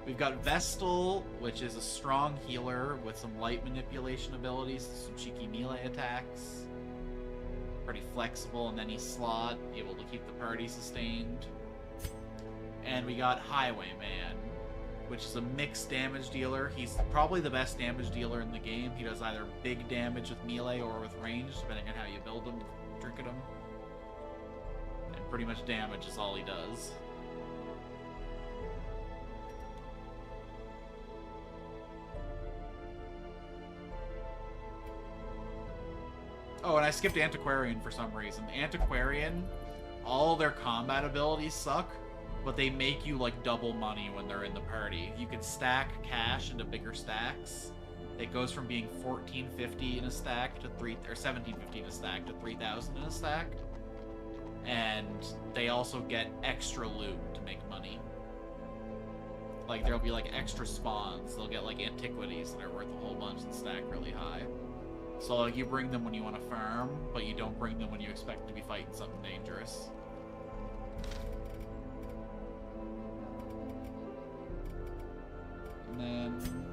We've got Vestal, which is a strong healer with some light manipulation abilities, some cheeky melee attacks. Pretty flexible in any slot, able to keep the party sustained. And we got Highwayman, which is a mixed damage dealer. He's probably the best damage dealer in the game. He does either big damage with melee or with range, depending on how you build him, trinket him. And pretty much damage is all he does. Oh, and I skipped Antiquarian for some reason. Antiquarian, all their combat abilities suck, but they make you like double money when they're in the party. You can stack cash into bigger stacks. It goes from being $14.50 in a stack to $17.50 in a stack to $3,000 in a stack. And they also get extra loot to make money. Like there'll be like extra spawns. They'll get like antiquities that are worth a whole bunch and stack really high. So like you bring them when you want to farm, but you don't bring them when you expect to be fighting something dangerous. And then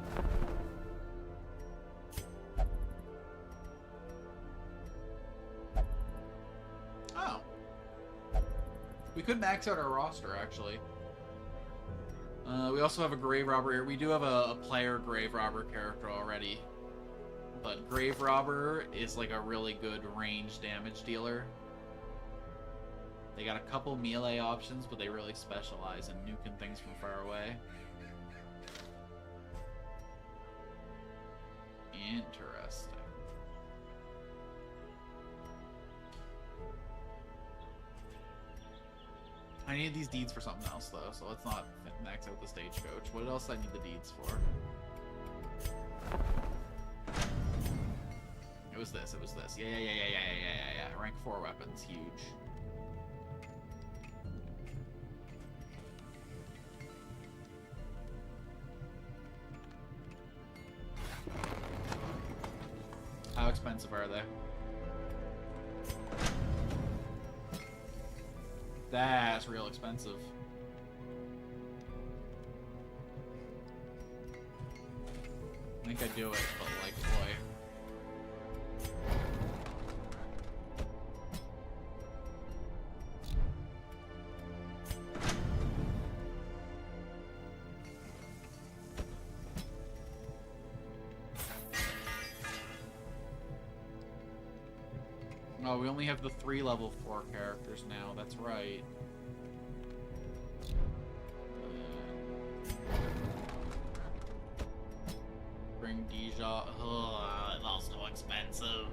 oh, we could max out our roster actually. We also have a Grave Robber here. We do have a player Grave Robber character already. But Grave Robber is like a really good range damage dealer. They got a couple melee options, but they really specialize in nuking things from far away. Interesting. I need these deeds for something else though, so let's not max out the stagecoach. What else do I need the deeds for? It was this. Yeah. Rank 4 weapons, huge. How expensive are they? That's real expensive. I think I'd do it, but like, boy. Oh, we only have the 3 level 4 characters now, that's right. Bring Deja. Ugh, it's also expensive.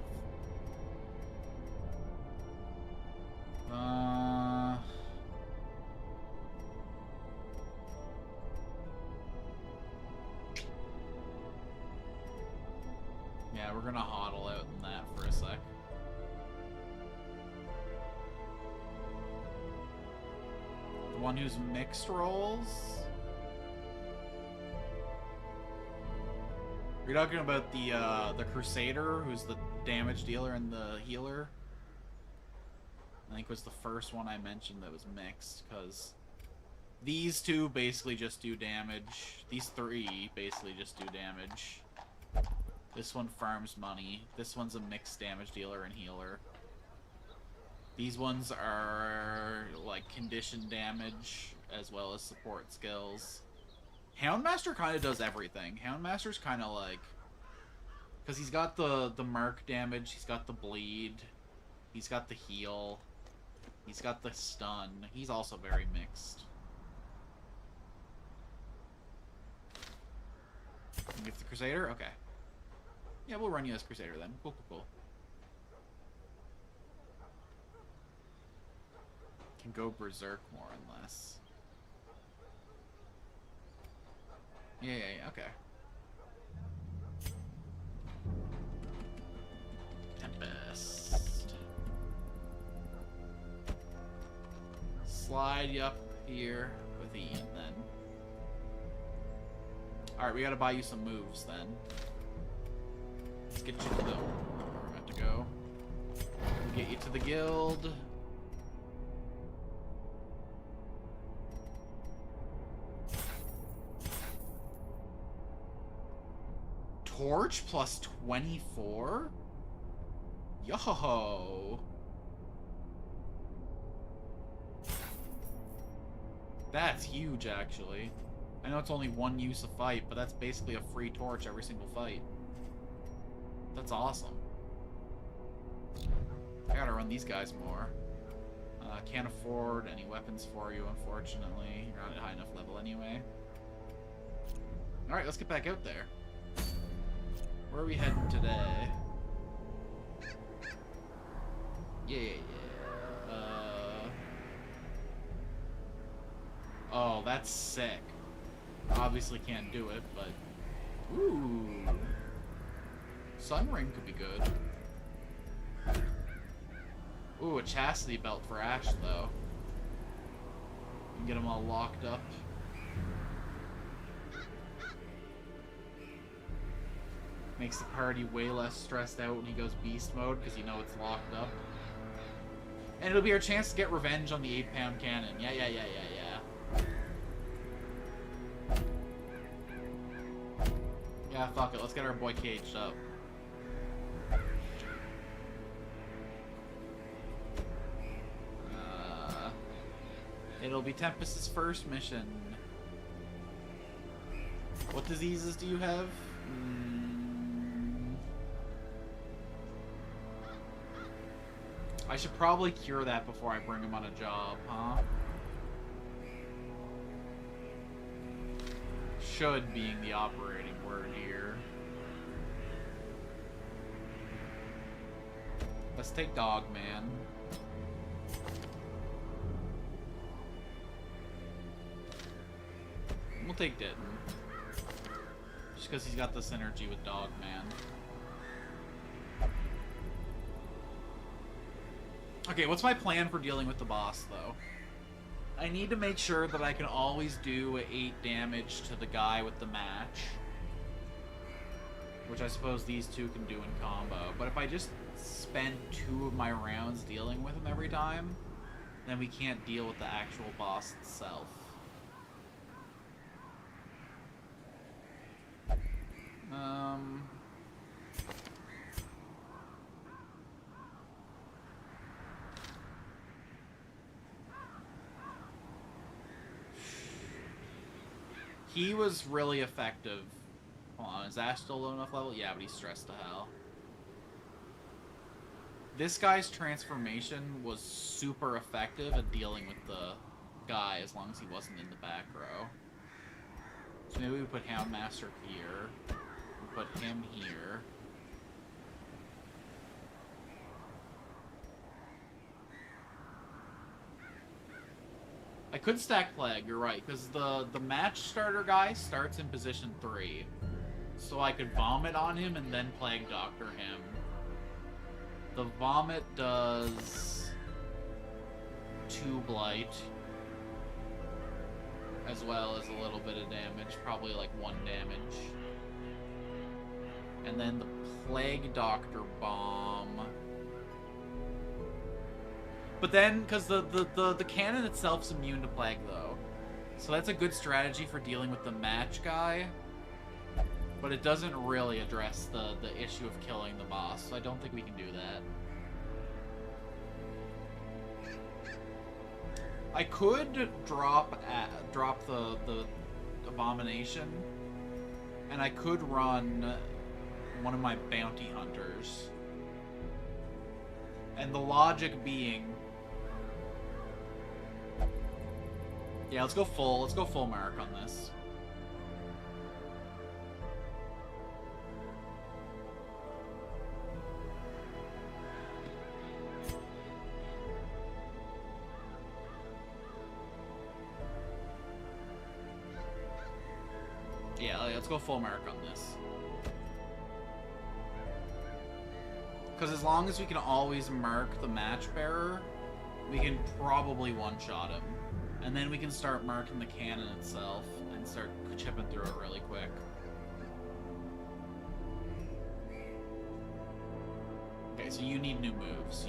Yeah, we're gonna hodl out in that for a sec. one who's mixed roles? Are you talking about the Crusader, who's the damage dealer and the healer? I think was the first one I mentioned that was mixed, because these two basically just do damage. These three basically just do damage. This one farms money. This one's a mixed damage dealer and healer. These ones are like condition damage as well as support skills. Houndmaster kind of does everything. Houndmaster's kind of like, because he's got the mark damage, he's got the bleed, he's got the heal, he's got the stun. He's also very mixed. You get the Crusader? Okay. Yeah, we'll run you as Crusader then. Cool, cool, cool. Can go Berserk more and less. Yeah, okay. Tempest. Slide you up here with Ian then. Alright, we gotta buy you some moves then. Let's get you to the... where we're about to go. We'll get you to the guild. Torch plus 24? Yo! That's huge, actually. I know it's only one use a fight, but that's basically a free torch every single fight. That's awesome. I gotta run these guys more. Can't afford any weapons for you, unfortunately. You're not at a high enough level anyway. Alright, let's get back out there. Where are we heading today? Yeah. Oh, that's sick. Obviously can't do it, but... Ooh. Sun Ring could be good. Ooh, a Chastity Belt for Ash, though. You can get them all locked up. Makes the party way less stressed out when he goes beast mode, because you know it's locked up. And it'll be our chance to get revenge on the 8-pound cannon. Yeah. Yeah, fuck it. Let's get our boy caged up. It'll be Tempest's first mission. What diseases do you have? I should probably cure that before I bring him on a job, huh? Should being the operating word here. Let's take Dogman. We'll take Ditton. Just because he's got the synergy with Dogman. Okay, what's my plan for dealing with the boss, though? I need to make sure that I can always do 8 damage to the guy with the match. Which I suppose these two can do in combo. But if I just spend 2 of my rounds dealing with him every time, then we can't deal with the actual boss itself. He was really effective. Hold on, is Ash still low enough level? Yeah, but he's stressed to hell. This guy's transformation was super effective at dealing with the guy as long as he wasn't in the back row. So maybe we put Houndmaster here. We put him here. I could stack Plague, you're right, because the match starter guy starts in position 3. So I could Vomit on him and then Plague Doctor him. The Vomit does 2 Blight. as well as a little bit of damage, probably like 1 damage. And then the Plague Doctor Bomb. But then, because the cannon itself's immune to plague, though. So that's a good strategy for dealing with the match guy. But it doesn't really address the issue of killing the boss, so I don't think we can do that. I could drop the Abomination, and I could run one of my bounty hunters. And the logic being, yeah, let's go full mark on this. Yeah, let's go full mark on this. Because as long as we can always mark the match bearer, we can probably one-shot him. And then we can start marking the cannon itself and start chipping through it really quick. Okay, so you need new moves.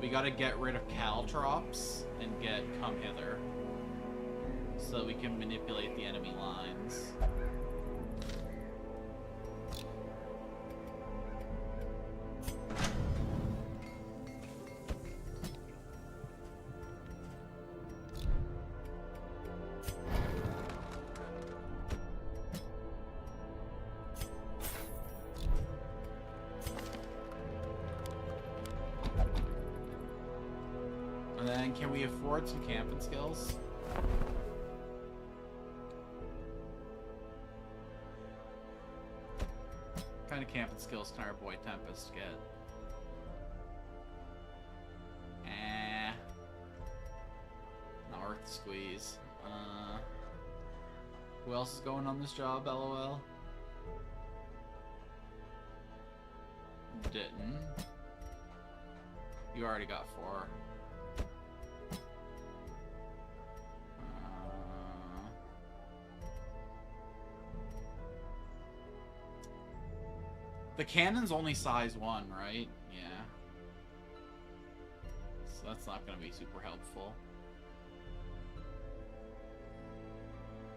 We gotta get rid of Caltrops and get Come Hither, so that we can manipulate the enemy lines. And then, can we afford some camping skills? What kind of camping skills can our boy Tempest get? Not worth the squeeze. Who else is going on this job, LOL? Didn't. You already got 4. The cannon's only size 1, right? Yeah. So that's not going to be super helpful.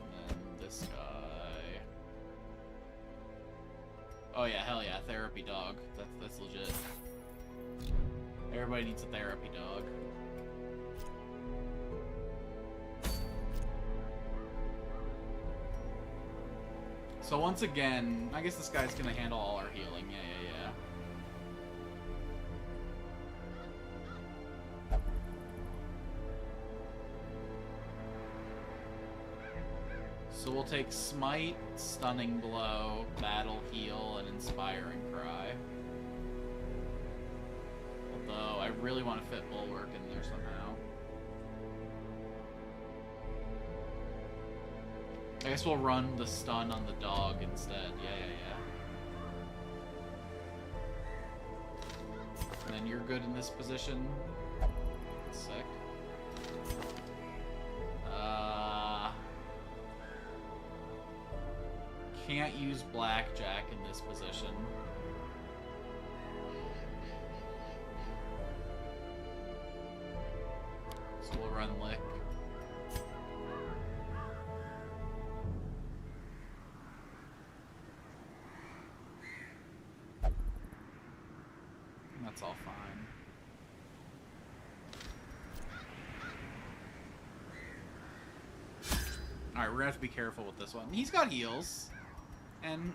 And then this guy. Oh yeah, hell yeah, therapy dog. That's legit. Everybody needs a therapy dog. So once again, I guess this guy's gonna handle all our healing. Yeah. So we'll take Smite, Stunning Blow, Battle Heal, and Inspiring Cry. Although, I really want to fit Bulwark in there somehow. I guess we'll run the stun on the dog instead. Yeah. And then you're good in this position. Sick. Can't use Blackjack in this position. So we'll run Lick. That's all fine. Alright, we're gonna have to be careful with this one. He's got heals. And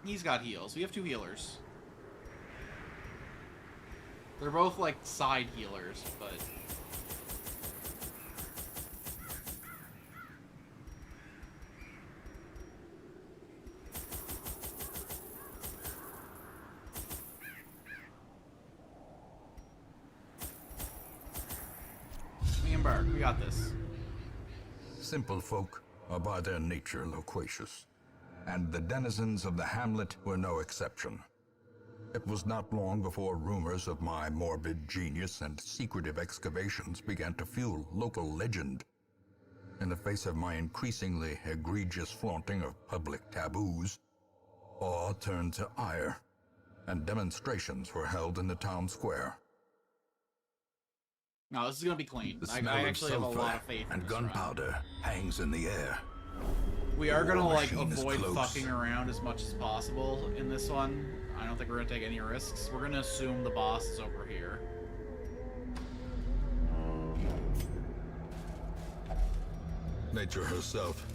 he's got heals. We have 2 healers. They're both like side healers, but... We embark. We got this. Simple folk are by their nature loquacious, and the denizens of the hamlet were no exception. It was not long before rumors of my morbid genius and secretive excavations began to fuel local legend. In the face of my increasingly egregious flaunting of public taboos, awe turned to ire, and demonstrations were held in the town square. No, this is gonna be clean. The I smell of actually have a sulfur lot of faith in and this round. gunpowder hangs in the air. We are gonna War like machine is avoid close. fucking around as much as possible in this one. I don't think we're gonna take any risks. We're gonna assume the boss is over here. Nature herself,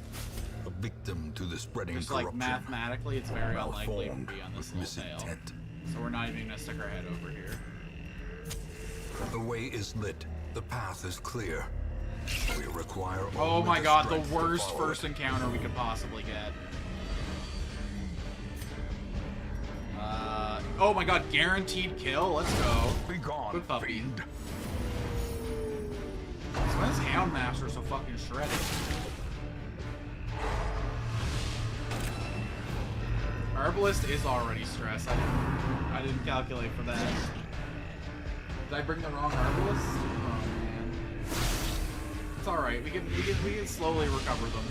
a victim to the spreading Just corruption. like mathematically, it's very unlikely to Malformed be on this with little tail. misintent. So we're not even gonna stick our head over here. The way is lit. The path is clear. We require Oh only my god, the strength to worst follow first it. encounter we could possibly get. Oh my god, guaranteed kill? Let's go. Be gone, Good puppy. fiend. So why is Houndmaster so fucking shredded? Herbalist is already stressed. I didn't calculate for that. Did I bring the wrong herbalist? Oh man. It's alright, we can slowly recover them.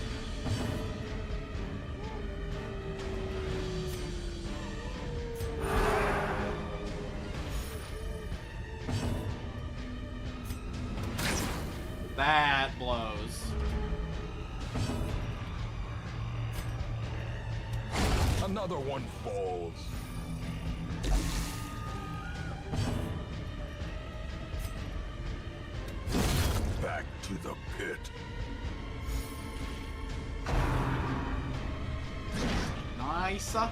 That blows. Another one falls. Back to the pit. Nice. Now,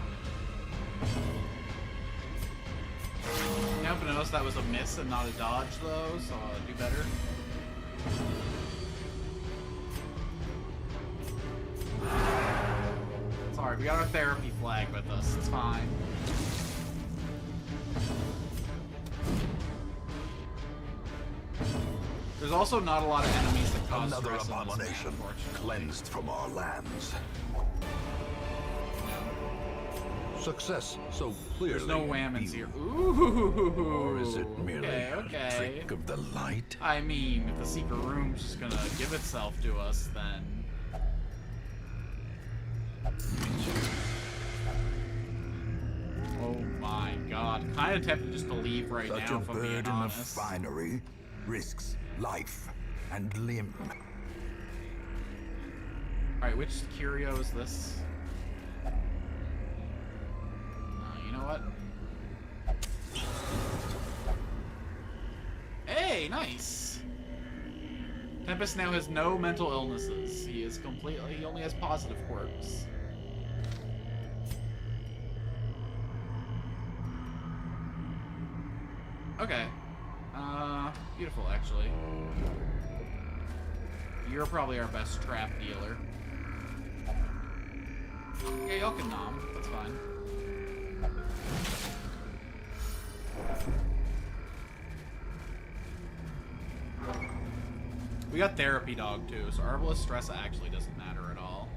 but notice that was a miss and not a dodge, though, so I'll do better. It's alright, we got our therapy flag with us, it's fine. There's also not a lot of enemies that cause Another stress in this map, abomination unfortunately. cleansed from our lands. Success so clearly. There's no in whammons view. here. Ooh. Or is it merely okay? a trick of the light? I mean, if the secret room's just gonna give itself to us, then... Oh my god. Kinda tempted just to leave right Such now, a if I'm being bird in the honest. finery risks life and limb. Alright, which curio is this? You know what? Hey, nice! Tempest now has no mental illnesses. He only has positive quirks. Okay. Beautiful, actually. You're probably our best trap dealer. Yeah, y'all can nom. That's fine. We got Therapy Dog, too, so Herbalist stress actually doesn't matter at all.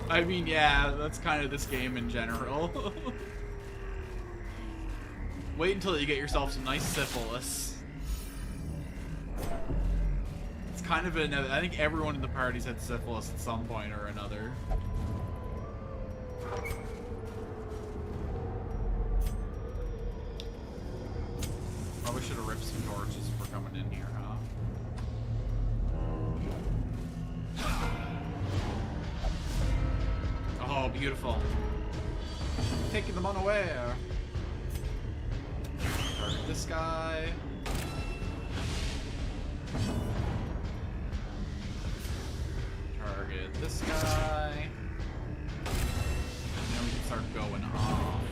I mean, yeah, that's kind of this game in general. Wait until you get yourself some nice syphilis. It's kind of I think everyone in the party's had syphilis at some point or another. Probably should have ripped some torches for coming in here, huh? Oh, beautiful. Taking them unaware. Target this guy. Target this guy. And then we can start going off.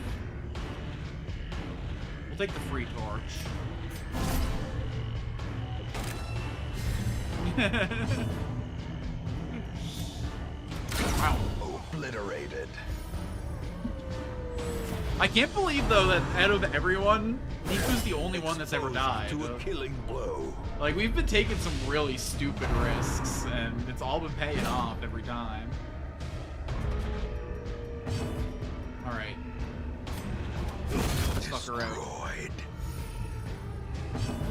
We'll take the free torch. Wow. Obliterated. I can't believe, though, that out of everyone, Niku's the only one that's ever died. To a killing blow. Like, we've been taking some really stupid risks, and it's all been paying off every time. Alright. This out. Destroyed.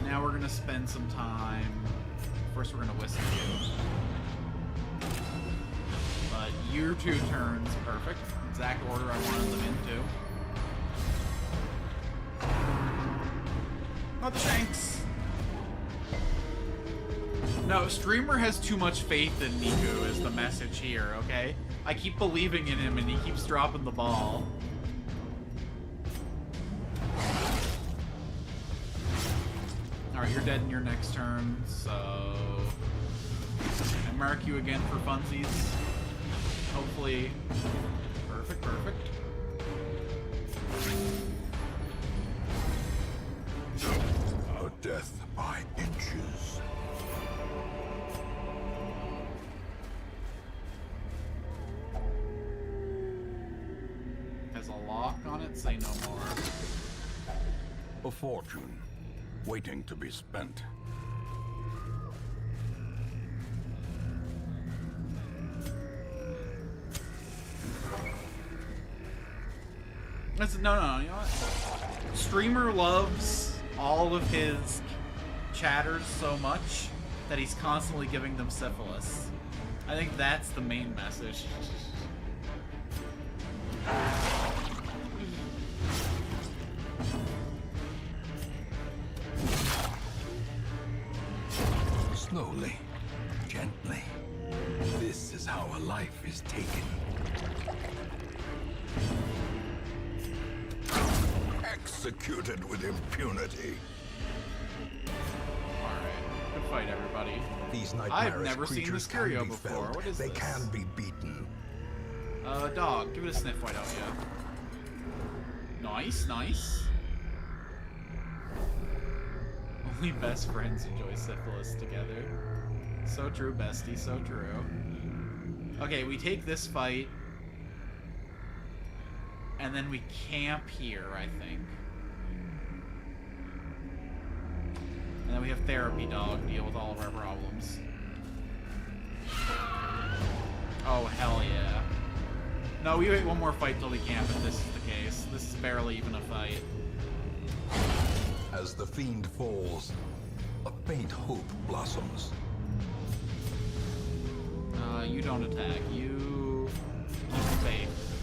Now we're gonna spend some time. First, we're gonna whisk you. But your 2 turns, perfect. Exact order I wanted them into. Not the Shanks. No, Streamer has too much faith in Niku is the message here, okay? I keep believing in him and he keeps dropping the ball. Alright, you're dead in your next turn, so... I mark you again for funsies. Hopefully... Perfect, perfect. A death by inches. Has a lock on it, say no more. A fortune, waiting to be spent. No, you know what? Streamer loves all of his chatters so much that he's constantly giving them syphilis. I think that's the main message. Slowly, gently. This is how a life is taken. Executed with impunity. Alright, good fight, everybody. These I've nightmarish never seen creatures this can curio be before. felt. What is they this? can be beaten. Dog, give it a sniff, why don't you? Nice, nice. Only best friends enjoy syphilis together. So true, bestie, so true. Okay, we take this fight. And then we camp here, I think. And then we have therapy dog deal with all of our problems. Oh, hell yeah. No, we wait one more fight till we camp if this is the case. This is barely even a fight. As the fiend falls, a faint hope blossoms. You don't attack. You keep faith.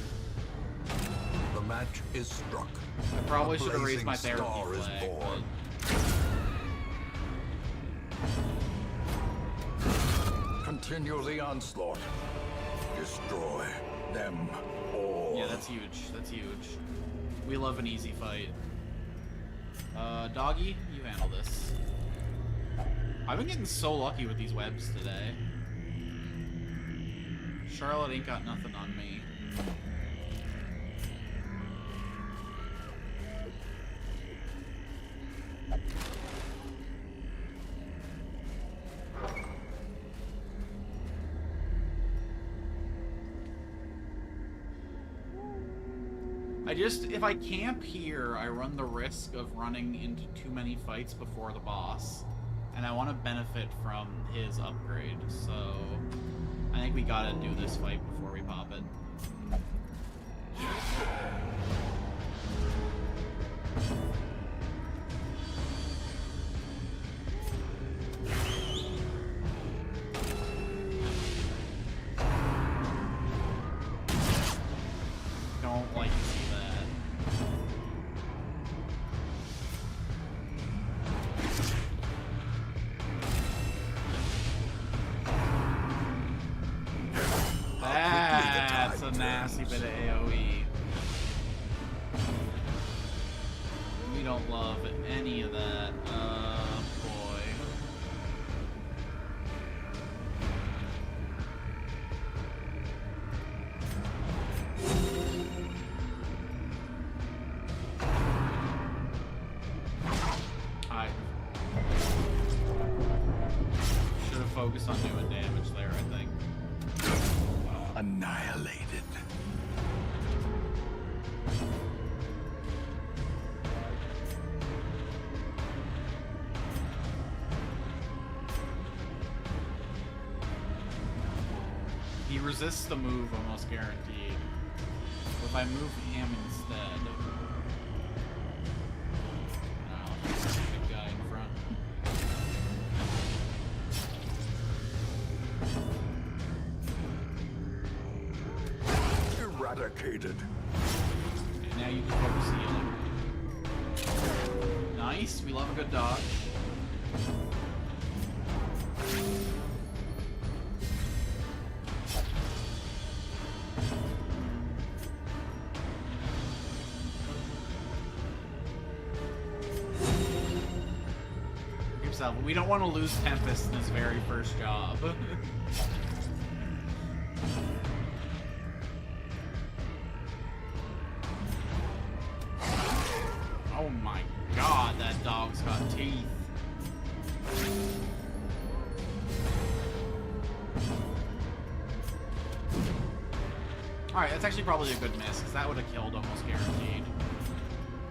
The match is struck. I probably A should have raised blazing my therapy star is flag, born. Continue the onslaught. Destroy them all. Yeah, that's huge. That's huge. We love an easy fight. Doggy, you handle this. I've been getting so lucky with these webs today. Charlotte ain't got nothing on me. If I camp here, I run the risk of running into too many fights before the boss. And I want to benefit from his upgrade, so I think we gotta do this fight before we pop it. Don't like to see that. That's a nasty bit of AoE. We don't love any of that. Boy. I should have focused on doing damage there, I think. Annihilated. He resists the move almost guaranteed. If I move him instead... eradicated. And now you just focus healing. Nice, we love a good dodge. We don't want to lose Tempest in his very first job. Oh my god, that dog's got teeth. Alright, that's actually probably a good miss, because that would have killed almost guaranteed.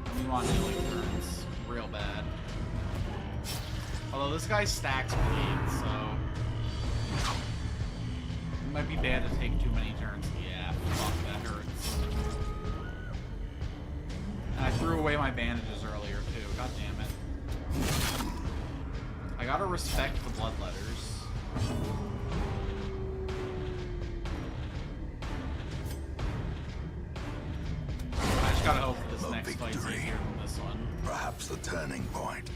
And we want healing turns real bad. Although this guy stacks bleed, so it might be bad to take too many turns. Yeah, fuck, that hurts. And I threw away my bandages earlier too. God damn it. I gotta respect the bloodletters. I just gotta hope that this next fight's easier than this one. Perhaps the turning point.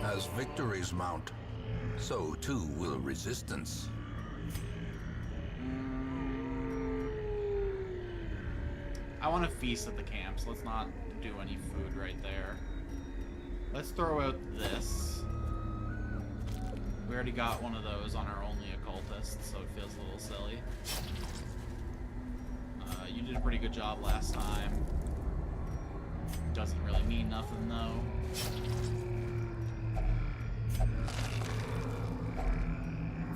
As victories mount, so too will resistance. I want to feast at the camps. Let's not do any food right there. Let's throw out this. We already got one of those on our only occultist, so it feels a little silly. You did a pretty good job last time. Doesn't really mean nothing though.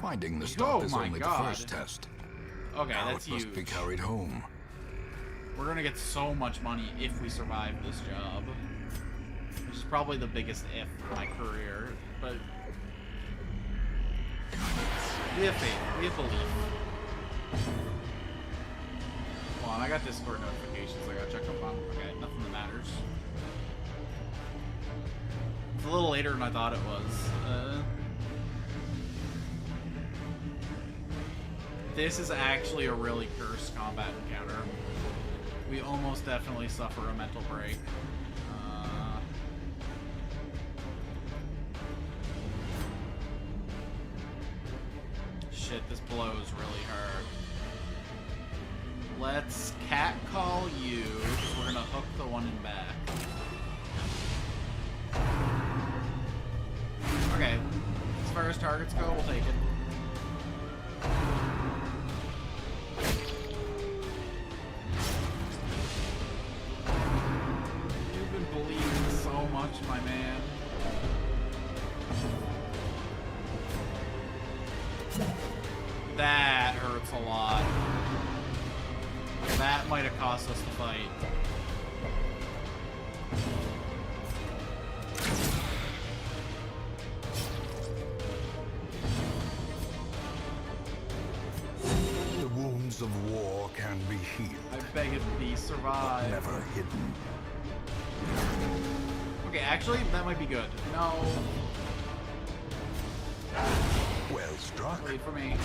Finding the stuff is my only God. the first test. Okay, Now that's it must be huge. carried home. We're gonna get so much money if we survive this job. Which is probably the biggest if in my career, but we have faith, we have belief. Hold on, I got Discord notifications I gotta check up on. Okay, nothing that matters. It's a little later than I thought it was. This is actually a really cursed combat encounter. We almost definitely suffer a mental break. Shit, this blows really hard. Let's catcall you, because we're gonna hook the one in back. Okay, as far as targets go, we'll take it. You've been bleeding so much, my man. That hurts a lot. That might have cost us the fight. The wounds of war can be healed, I beg it be survive. never hidden. Okay, actually, that might be good. No, Well struck. wait for me.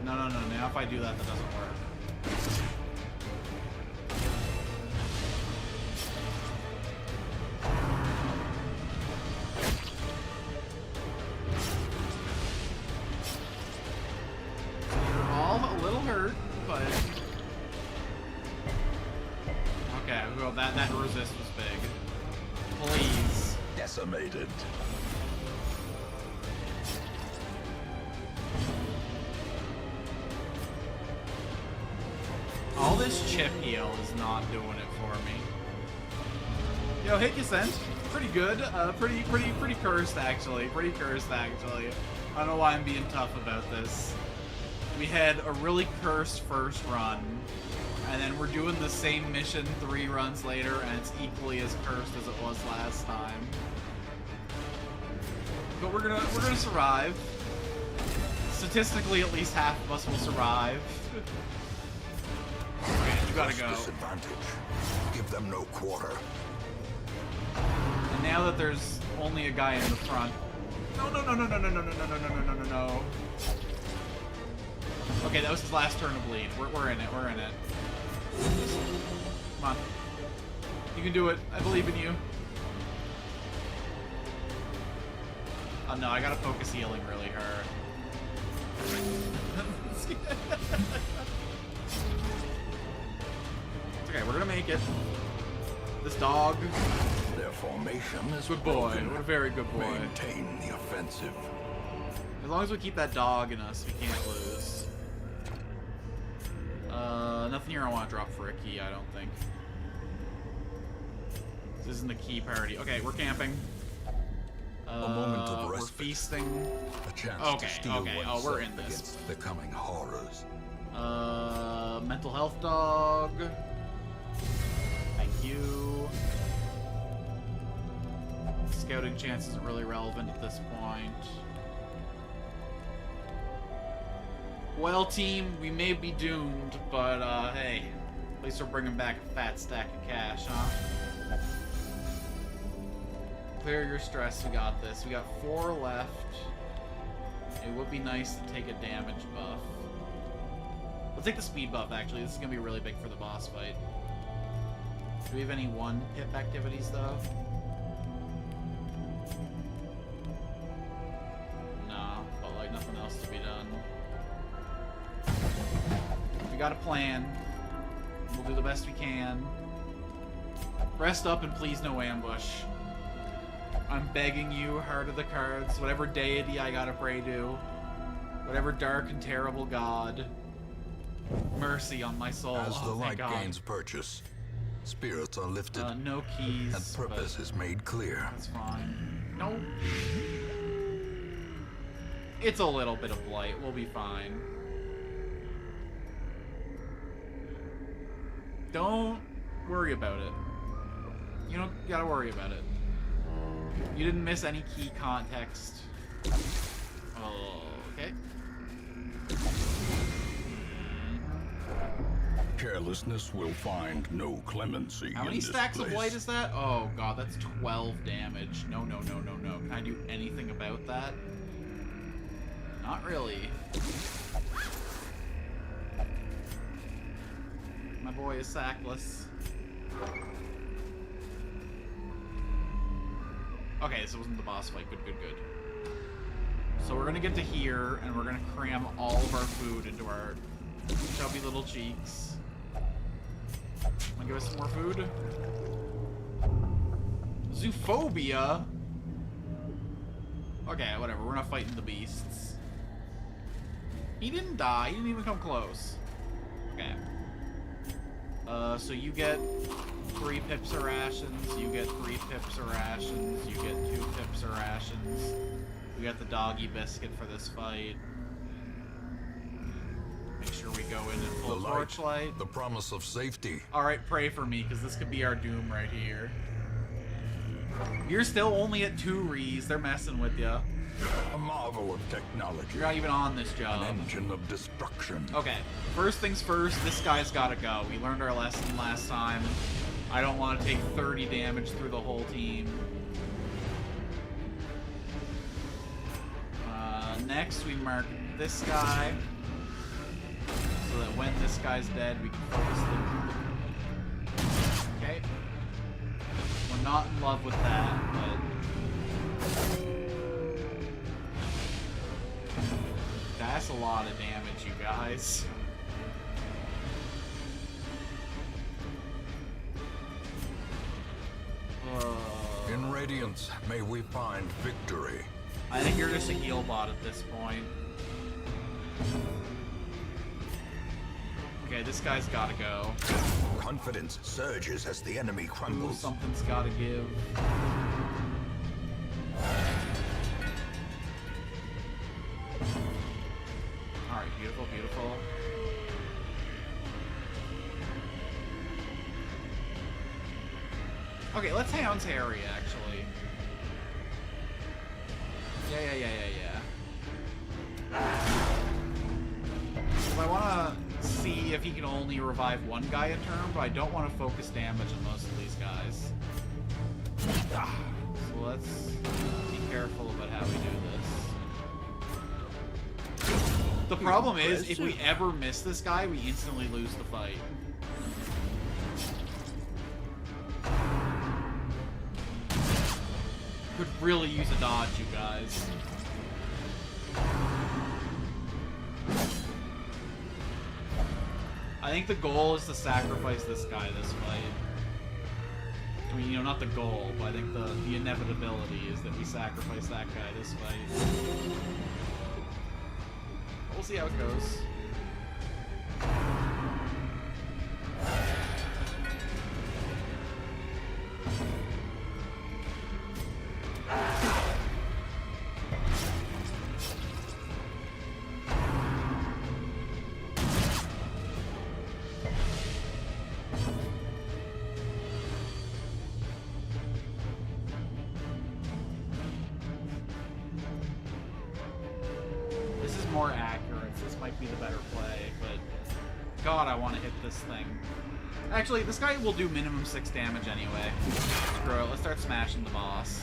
No, no, no. Now if I do that, that doesn't work. You're all a little hurt, but okay. Well, that resist was big. Please. Decimated. All this chip heal is not doing it for me. Yo, hit Descent. Pretty good. Pretty cursed actually. Pretty cursed actually. I don't know why I'm being tough about this. We had a really cursed first run, and then we're doing the same mission 3 runs later, and it's equally as cursed as it was last time. But we're gonna survive. Statistically, at least half of us will survive. Okay, you gotta go. Disadvantage. Give them no quarter. And now that there's only a guy in the front, No, no, no, no, no, no, no, no, no, no, no, no, no, no. Okay, that was his last turn of bleed. We're in it. We're in it. Come on. You can do it. I believe in you. Oh no, I gotta focus healing really hard. It's okay, we're gonna make it. This dog. Their formation is Good boy. broken. What a very good boy. Maintain the offensive. As long as we keep that dog in us, we can't lose. Nothing here I want to drop for a key, I don't think. This isn't the key party. Okay, we're camping. A moment of We're respite. feasting. A chance Okay, to steel okay. Oh, oneself we're in this. against the coming horrors. Mental health dog. Thank you. Scouting chance isn't really relevant at this point. Well, team, we may be doomed, but, hey. At least we're bringing back a fat stack of cash, huh? Clear your stress, we got this. We got 4 left. It would be nice to take a damage buff. We'll take the speed buff, actually. This is going to be really big for the boss fight. Do we have any one-hit activities, though? No, but like nothing else to be done. We got a plan. We'll do the best we can. Rest up and please no ambush. I'm begging you, Heart of the Cards, whatever deity I gotta pray to, whatever dark and terrible god, mercy on my soul. As the Oh, light thank God. gains purchase, spirits are lifted No keys, and purpose but is made clear. that's fine. No. It's a little bit of blight. We'll be fine. Don't worry about it. You don't gotta worry about it. You didn't miss any key context. Okay. Carelessness will find no clemency How in many this stacks of place. blight is that? Oh god, that's 12 damage. No, no, no, no, no. Can I do anything about that? Not really. My boy is sackless. Okay, this wasn't the boss fight. Good, good, good. So we're gonna get to here, and we're gonna cram all of our food into our chubby little cheeks. Wanna give us some more food? Zoophobia? Okay, whatever. We're not fighting the beasts. He didn't die. He didn't even come close. Okay. So you get 3 pips of rations, you get 3 pips of rations, you get 2 pips of rations. We got the doggy biscuit for this fight. Make sure we go in full The light, torchlight. the promise of safety. Alright, pray for me, because this could be our doom right here. You're still only at 2 rees, they're messing with you. A marvel of technology. You're not even on this job. An engine of destruction. Okay, first things first, this guy's gotta go. We learned our lesson last time. I don't want to take 30 damage through the whole team. Next, we mark this guy, so that when this guy's dead, we can focus them. Okay. We're not in love with that, but... That's a lot of damage, you guys. In Radiance, may we find victory. I think you're just a heal bot at this point. Okay, this guy's gotta go. Confidence surges as the enemy Ooh, crumbles. something's gotta give. Alright, beautiful, beautiful. Okay, let's Hound's Harry, actually. Yeah. So I want to see if he can only revive one guy a turn, but I don't want to focus damage on most of these guys. So let's be careful about how we do The problem is, if we ever miss this guy, we instantly lose the fight. Could really use a dodge, you guys. I think the goal is to sacrifice this guy this fight. I mean, you know, not the goal, but I think the inevitability is that we sacrifice that guy this fight. We'll see how it goes. More accurate, so this might be the better play, but God, I want to hit this thing. Actually, this guy will do minimum 6 damage anyway. Screw it, let's start smashing the boss.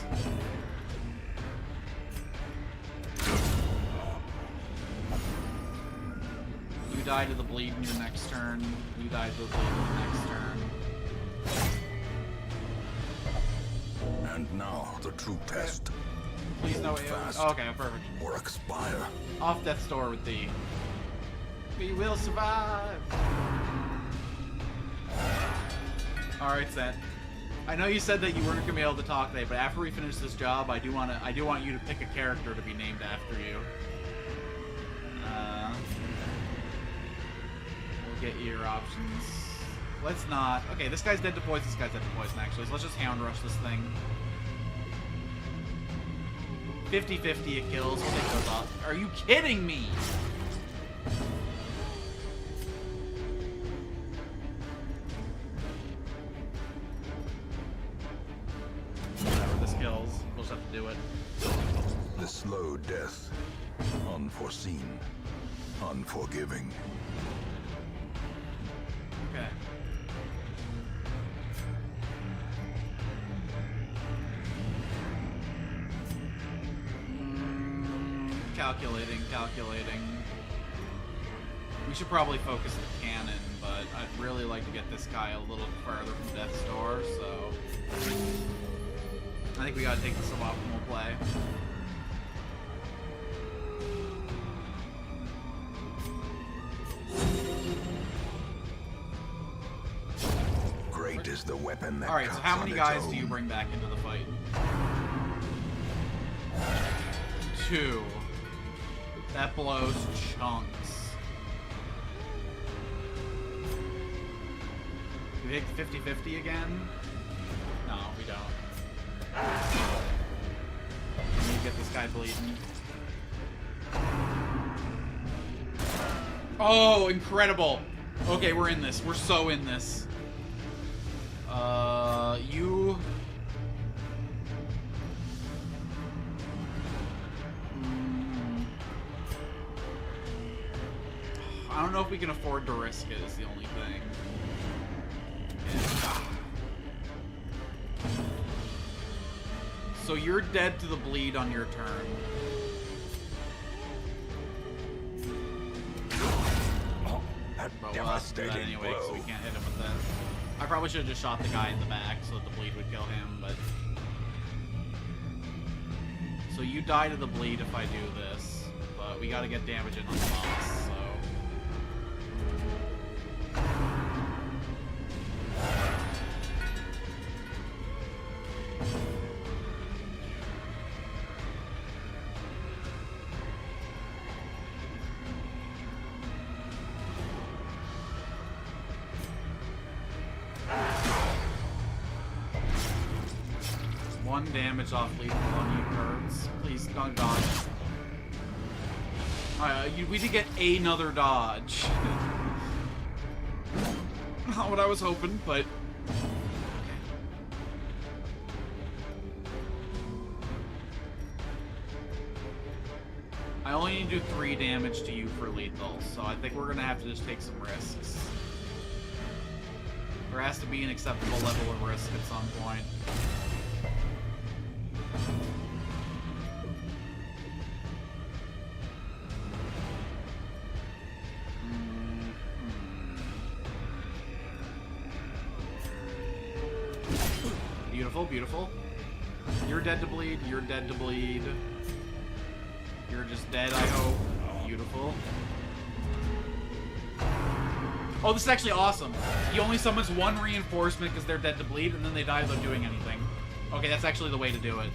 You die to the bleed in your next turn. You die to the bleed in your next turn. And now, the true test. Please no AoE. Fast. Oh, okay, perfect. Or expire. Off death's door with thee. We will survive. Alright, Seth. I know you said that you weren't gonna be able to talk today, but after we finish this job, I do want you to pick a character to be named after you. We'll get you your options. Let's not. Okay, this guy's dead to poison. This guy's dead to poison, actually. So let's just hound rush this thing. 50-50 it kills. We'll take those off. Are you kidding me? Whatever, this kills. We'll just have to do it. The slow death. Unforeseen. Unforgiving. Okay. Calculating. We should probably focus the cannon, but I'd really like to get this guy a little further from death's door, so I think we gotta take the suboptimal play. Great is the weapon that Alright, so cuts how on many its guys own. do you bring back into the fight? 2. That blows chunks. Do we hit 50-50 again? No, we don't. We need to get this guy bleeding. Oh, incredible! Okay, we're in this. We're so in this. You... I don't know if we can afford to risk it, is the only thing. Yeah. So you're dead to the bleed on your turn. That But we'll have to do that devastating anyway, so blow. we can't hit him with that. I probably should have just shot the guy in the back so that the bleed would kill him, but... So you die to the bleed if I do this, but we gotta get damage in on the boss, so... One damage off lethal on you, Kurtz. Please, don't dodge. Alright, we did get another dodge. Not what I was hoping, but... I only need to do 3 damage to you for lethal, so I think we're gonna have to just take some risks. There has to be an acceptable level of risk at some point. Beautiful, beautiful. You're dead to bleed. You're dead to bleed. You're just dead, I hope. Beautiful. Oh, this is actually awesome. He only summons one reinforcement because they're dead to bleed, and then they die without doing anything. Okay, that's actually the way to do it.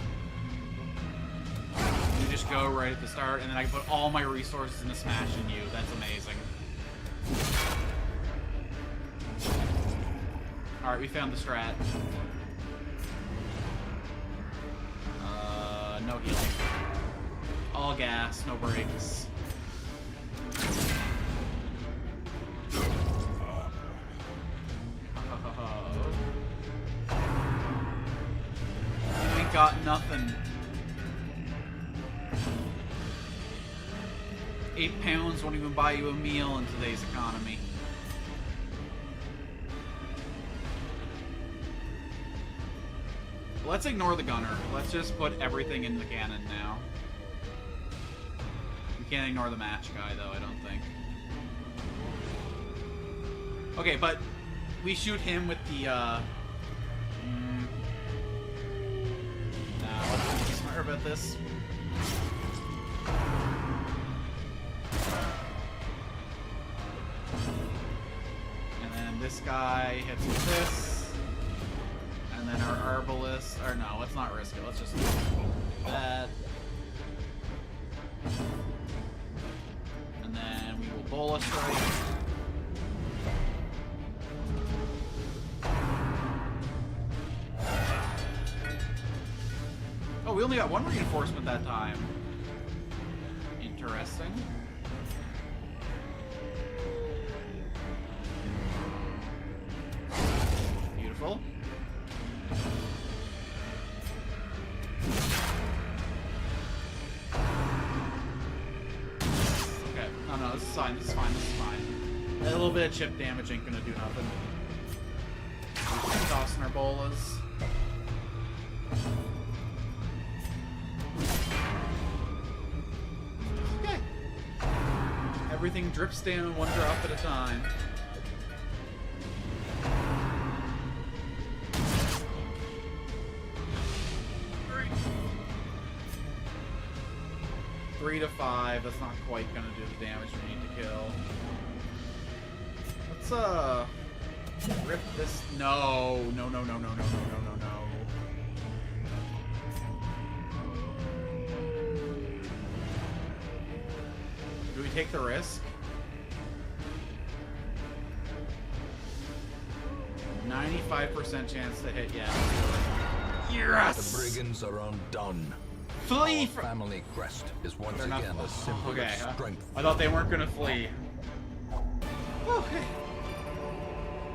You just go right at the start, and then I can put all my resources into smashing you. That's amazing. Alright, we found the strat. No healing. All gas, no brakes. We got nothing. 8 pounds won't even buy you a meal in today's economy. Let's ignore the gunner. Let's just put everything in the cannon now. We can't ignore the match guy, though, I don't think. Okay, but we shoot him with the, Nah, let's be smart about this. And then this guy hits with this. And then our Arbalest, or no, let's not risk it. Let's just do that. And then we will Bola Strike. Oh, we only got one reinforcement that time. Interesting. Beautiful. Okay, no, this is fine, this is fine, this is fine. A little bit of chip damage ain't gonna do nothing. Tossing our bolas. Okay. Everything drips down one drop at a time. Three to 5, that's not quite gonna do the damage we need to kill. Let's rip this. No, no, no, no, no, no, no, no, no, no. Do we take the risk? 95% chance to hit, yeah. Yes! The brigands are undone. Flee Our from. family crest is once They're not- again a symbol Okay, of strength. I thought they weren't gonna flee. Okay.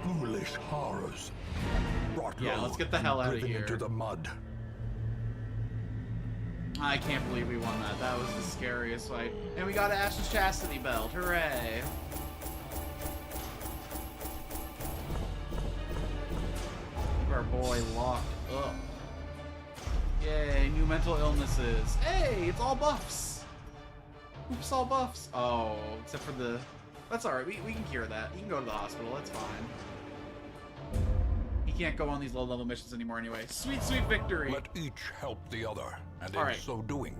Foolish horrors. Brought Yeah, low let's get the and hell outta driven here. into the mud. I can't believe we won that. That was the scariest fight. And we got Ash's Chastity Belt. Hooray. Keep our boy locked up. Yay, new mental illnesses. Hey, it's all buffs. Oops, all buffs. Oh, except for the... That's alright, we can cure that. He can go to the hospital, that's fine. He can't go on these low-level missions anymore anyway. Sweet, sweet victory. Let each help the other, and All in right. so doing,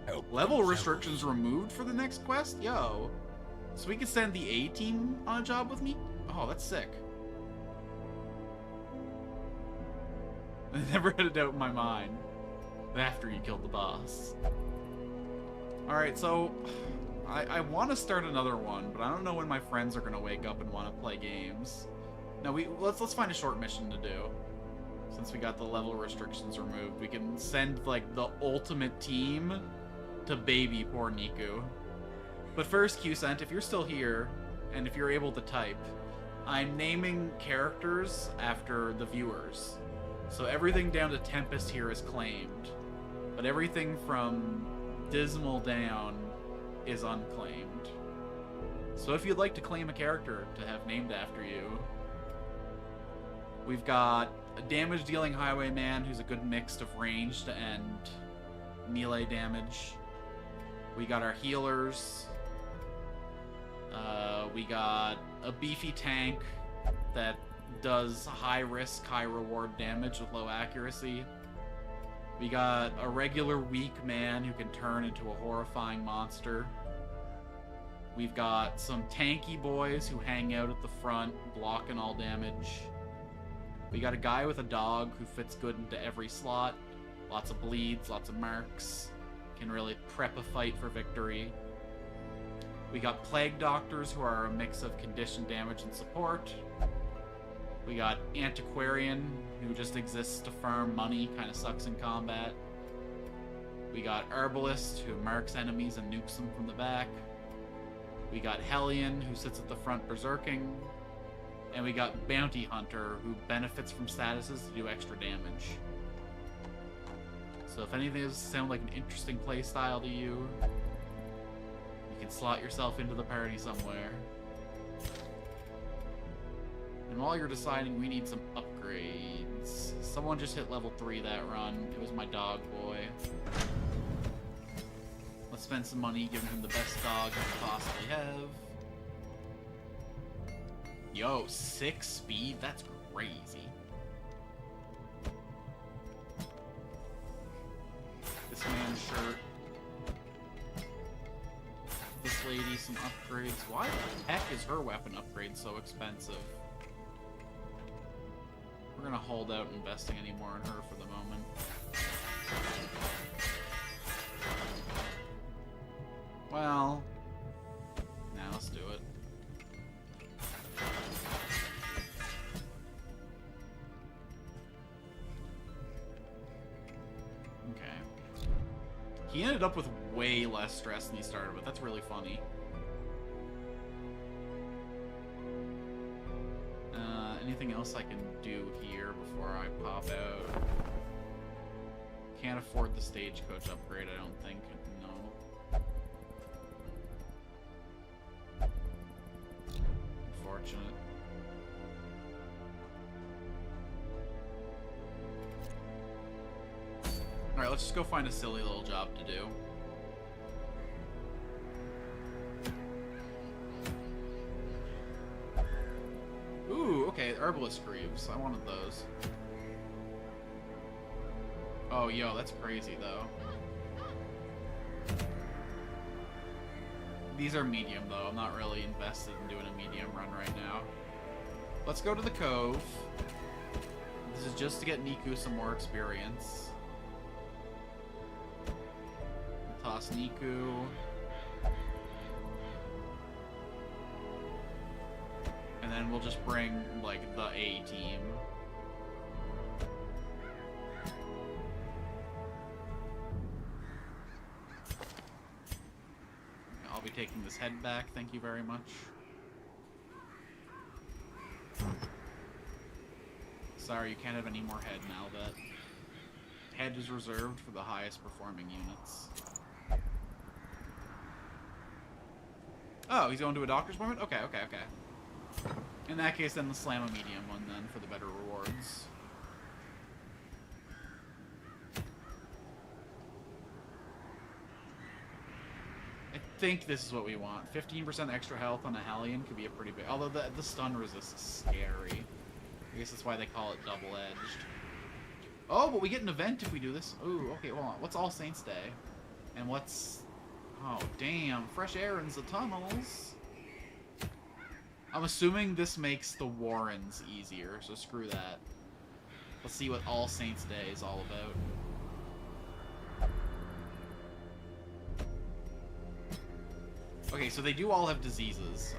help Level themselves. restrictions removed for the next quest? Yo. So we can send the A-team on a job with me? Oh, that's sick. I never had a doubt in my mind. After you killed the boss. Alright, so... I want to start another one, but I don't know when my friends are going to wake up and want to play games. No, let's find a short mission to do. Since we got the level restrictions removed, we can send, like, the ultimate team to baby poor Niku. But first, Qcent, if you're still here, and if you're able to type, I'm naming characters after the viewers. So everything down to Tempest here is claimed. But everything from Dismal down is unclaimed. So if you'd like to claim a character to have named after you, we've got a damage-dealing Highwayman who's a good mix of ranged and melee damage. We got our healers. We got a beefy tank that does high risk, high reward damage with low accuracy. We got a regular weak man who can turn into a horrifying monster. We've got some tanky boys who hang out at the front, blocking all damage. We got a guy with a dog who fits good into every slot. Lots of bleeds, lots of marks. Can really prep a fight for victory. We got plague doctors who are a mix of condition damage and support. We got antiquarian who just exists to farm money, kind of sucks in combat. We got herbalist who marks enemies and nukes them from the back. We got Hellion, who sits at the front berserking. And we got Bounty Hunter, who benefits from statuses to do extra damage. So if any of these sound like an interesting playstyle to you, you can slot yourself into the party somewhere. And while you're deciding, we need some upgrades. Someone just hit level 3 that run. It was my dog boy. Let's spend some money giving him the best dog we could possibly have. Yo, 6 speed? That's crazy. This man's shirt. This lady some upgrades. Why the heck is her weapon upgrade so expensive? We're gonna hold out investing any more in her for the moment. Well, now let's do it. Okay. He ended up with way less stress than he started with. That's really funny. Anything else I can do here before I pop out? Can't afford the stagecoach upgrade, I don't think. No. Unfortunate. Alright, let's just go find a silly little job to do. Ooh, okay, Herbalist Greaves. I wanted those. Oh, yo, that's crazy, though. These are medium, though. I'm not really invested in doing a medium run right now. Let's go to the Cove. This is just to get Niku some more experience. Toss Niku. And then we'll just bring, like, the A team. I'll be taking this head back, thank you very much. Sorry, you can't have any more head now. That head is reserved for the highest performing units. Oh, he's going to a doctor's appointment? Okay. In that case, then the slam a medium one then for the better rewards. I think this is what we want. 15% extra health on a Hellion could be a pretty big... Although the stun resist is scary. I guess that's why they call it double-edged. Oh, but we get an event if we do this. Ooh, okay, hold on. What's All Saints Day? And what's... Oh, damn. Fresh air in the tunnels. I'm assuming this makes the Warrens easier, so screw that. Let's see what All Saints Day is all about. Okay, so they do all have diseases.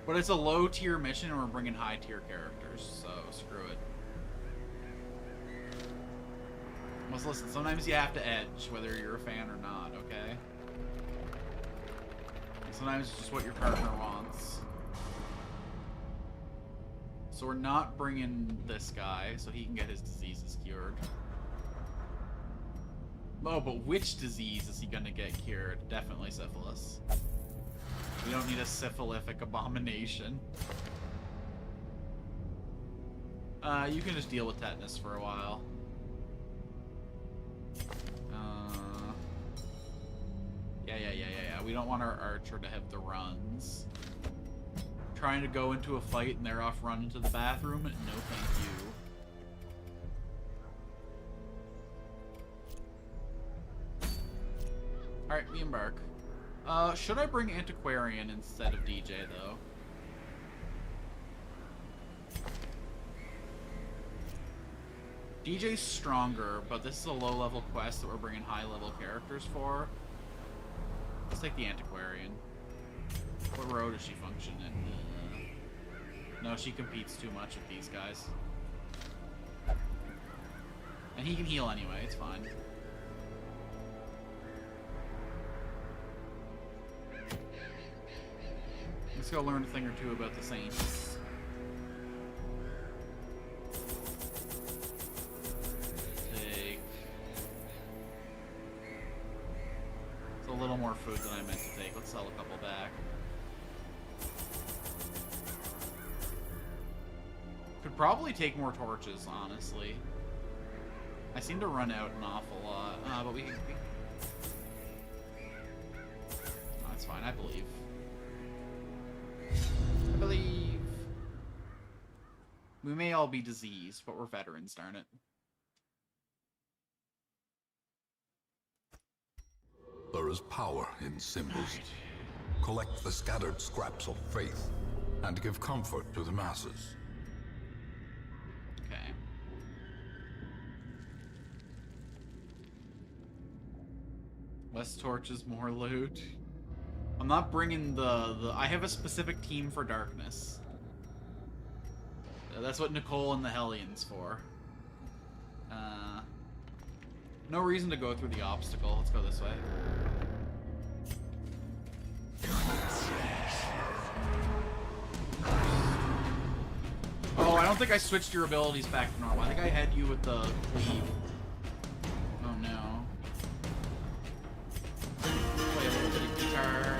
But it's a low-tier mission, and we're bringing high-tier characters, so screw it. Well, listen, sometimes you have to edge, whether you're a fan or not, okay? Sometimes it's just what your partner wants. So we're not bringing this guy, so he can get his diseases cured. Oh, but which disease is he gonna get cured? Definitely syphilis. We don't need a syphilific abomination. You can just deal with tetanus for a while. Yeah. We don't want our archer to have the runs. trying to go into a fight and they're off running to the bathroom. No, thank you. Alright, we embark. Should I bring Antiquarian instead of DJ, though? DJ's stronger, but this is a low-level quest that we're bringing high-level characters for. Let's take the Antiquarian. What row does she function in? No, she competes too much with these guys. And he can heal anyway, it's fine. Let's go learn a thing or two about the Saints. Take... It's a little more food than I meant to take. Let's sell a couple back. Could probably take more torches, honestly. I seem to run out an awful lot. But we... Oh, that's fine, I believe. I believe. We may all be diseased, but we're veterans, darn it. There is power in symbols. Collect the scattered scraps of faith and give comfort to the masses. Okay. Less torches, more loot. I'm not bringing the I have a specific team for darkness. That's what Nicole and the Hellions for. No reason to go through the obstacle. Let's go this way. Oh, I don't think I switched your abilities back to normal. I think I had you with the cleave. Oh no. Play a little bit of guitar.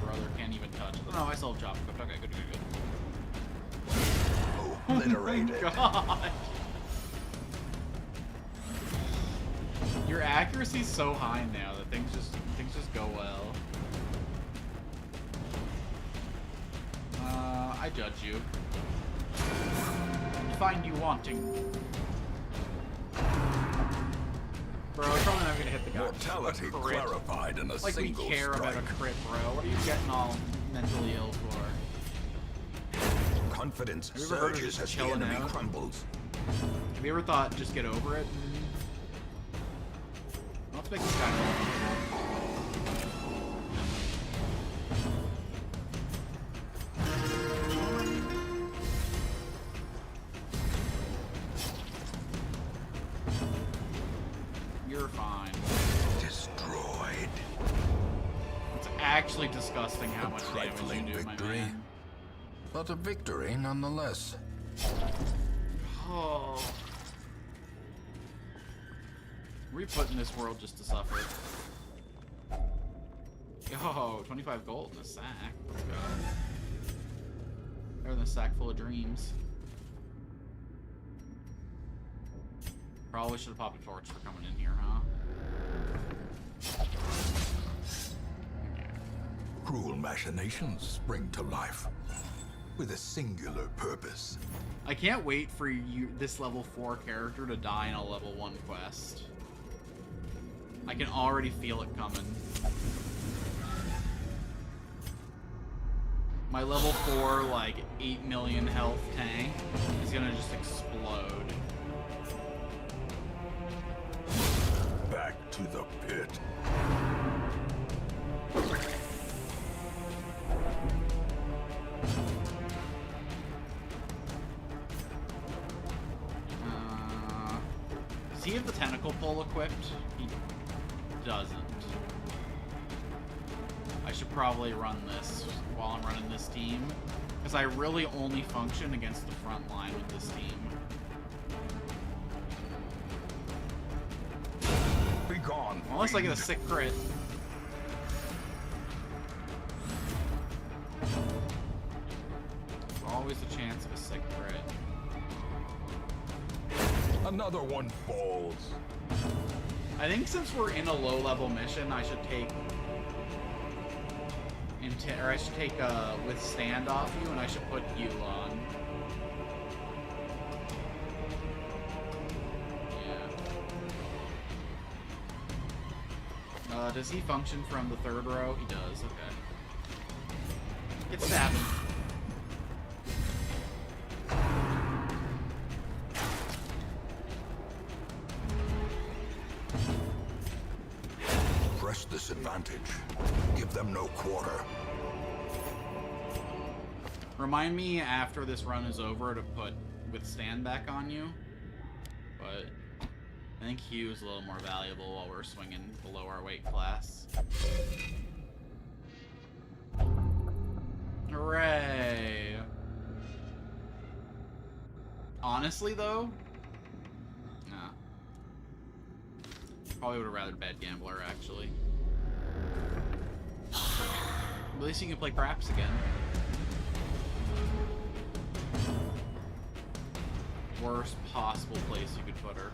Brother can't even touch. Oh no, I still have chop equipped. Okay, good. Obliterated. Oh God. Your accuracy's so high now that things just go well. I judge you. Find you wanting. Bro, I'm probably not gonna hit the guy. Mortality clarified in a Like we single care strike. about a crit, bro. What are you getting all mentally ill for? Confidence Have you ever heard of surges just as the chilling enemy out? crumbles. Have you ever thought, just get over it? Let's make this guy vulnerable. You're fine. Destroyed. It's actually disgusting how much damage you Trifling do, my victory, man. but a victory nonetheless. Oh. Are we put in this world just to suffer? Yo, 25 gold in a sack. Let's go. Better than a sack full of dreams. Probably should have popped a torch for coming in here, huh? Cruel machinations spring to life with a singular purpose. I can't wait for you, this level 4 character to die in a level 1 quest. I can already feel it coming. My level 4, like, 8 million health tank is gonna just explode. Back to the pit. Does he have the tentacle pole equipped? He doesn't. I should probably run this while I'm running this team, because I really only function against the front line with this team. Be gone. Unless I get a fiend. sick crit. There's always a chance of a sick crit. Another one falls. I think since we're in a low-level mission, I should take withstand off you, and I should put you on. Yeah. Does he function from the third row? He does. Okay. It's stabbing. Press this advantage. Give them no quarter. Remind me after this run is over to put withstand back on you, but I think Hugh is a little more valuable while we're swinging below our weight class. Hooray! Honestly, though, nah. Probably would have rather Bad Gambler, actually. At least you can play craps again. Worst possible place you could put her.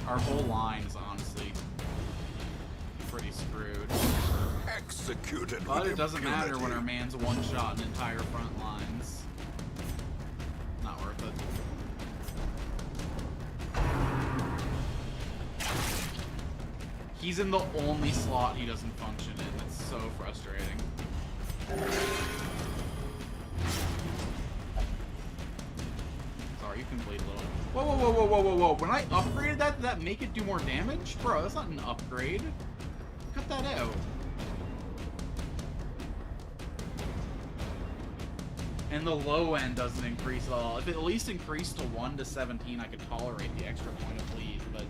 Our whole line is honestly pretty screwed. Executed. But it doesn't matter when our man's one-shot an entire front lines. Not worth it. He's in the only slot he doesn't function in. It's so frustrating. Sorry, you can bleed a little. Whoa, whoa, whoa, whoa, whoa, whoa, whoa. When I upgraded that, did that make it do more damage? Bro, that's not an upgrade. Cut that out. And the low end doesn't increase at all. If it at least increased to 1 to 17, I could tolerate the extra point of bleed, but...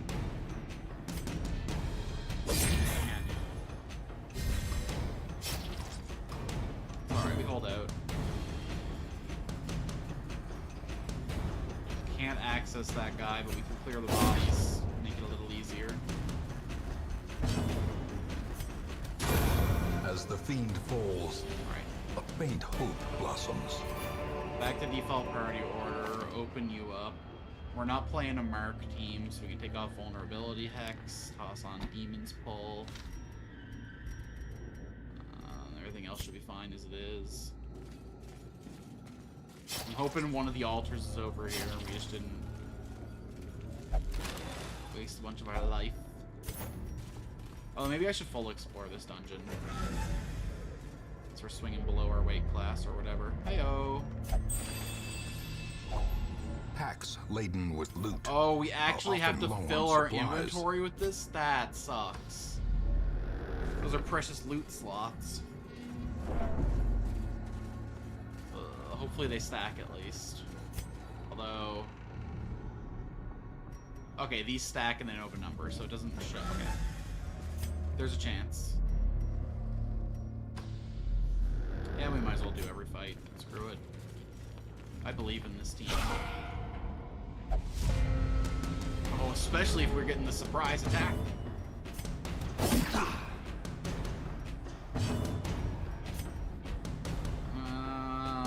Alright, we hold out. Can't access that guy, but we can clear the bodies. Make it a little easier. As the fiend falls, Alright. a faint hope blossoms. Back to default priority order. Open you up. We're not playing a Mark team, so we can take off Vulnerability Hex, toss on Demon's Pull. Everything else should be fine as it is. I'm hoping one of the altars is over here and we just didn't waste a bunch of our life. Oh, maybe I should full explore this dungeon. Since we're swinging below our weight class or whatever. Heyo! Packs laden with loot. Oh, we actually have to often low on fill our supplies. inventory with this? That sucks. Those are precious loot slots. Hopefully they stack at least. Although... Okay, these stack and then open number, so it doesn't show. Okay. There's a chance. Yeah, we might as well do every fight. Screw it. I believe in this team. Oh, especially if we're getting the surprise attack.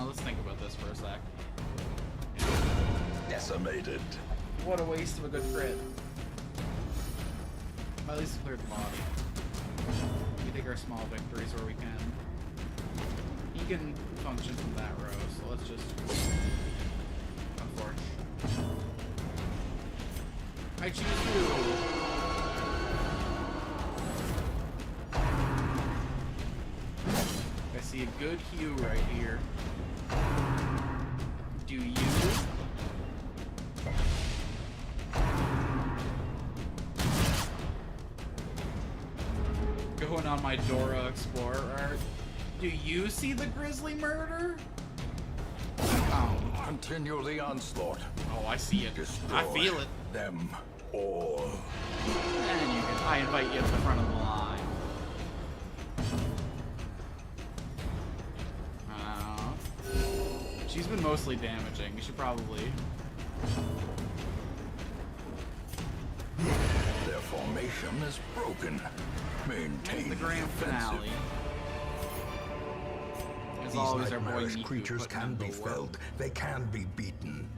Let's think about this for a sec. Decimated. What a waste of a good crit. At least it cleared the body. We take our small victories where we can. He can function from that row, so let's just... Unfortunate. I choose you! I see a good hue right here. Do you? Going on my Dora Explorer art. Do you see the grisly murder? Oh. Continue the onslaught. Oh, I see it. Destroy I feel it. them all. And you can. I invite you to the front of the line. She's been mostly damaging. We should probably. Their formation is broken. Maintain The grand offensive. finale. As These always, our boy nightmarish Miku creatures putting can in the be work. felled. They can be beaten.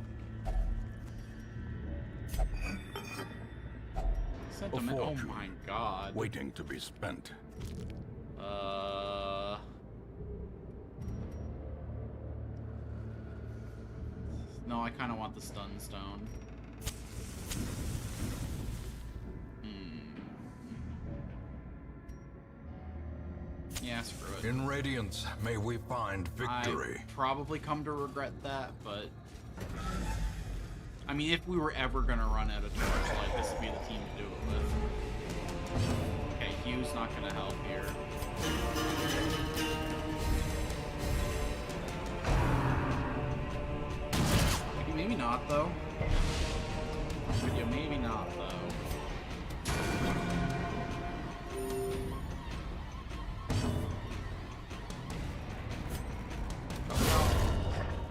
Sentiment. Oh fortune my god. waiting to be spent. No, I kind of want the stun stone. Yeah, screw it. In Radiance, may we find victory. I probably come to regret that, but I mean, if we were ever gonna run out of Torchlight, this would be the team to do it with. Okay, Hugh's not gonna help here. Maybe not, though. Yeah, maybe not, though.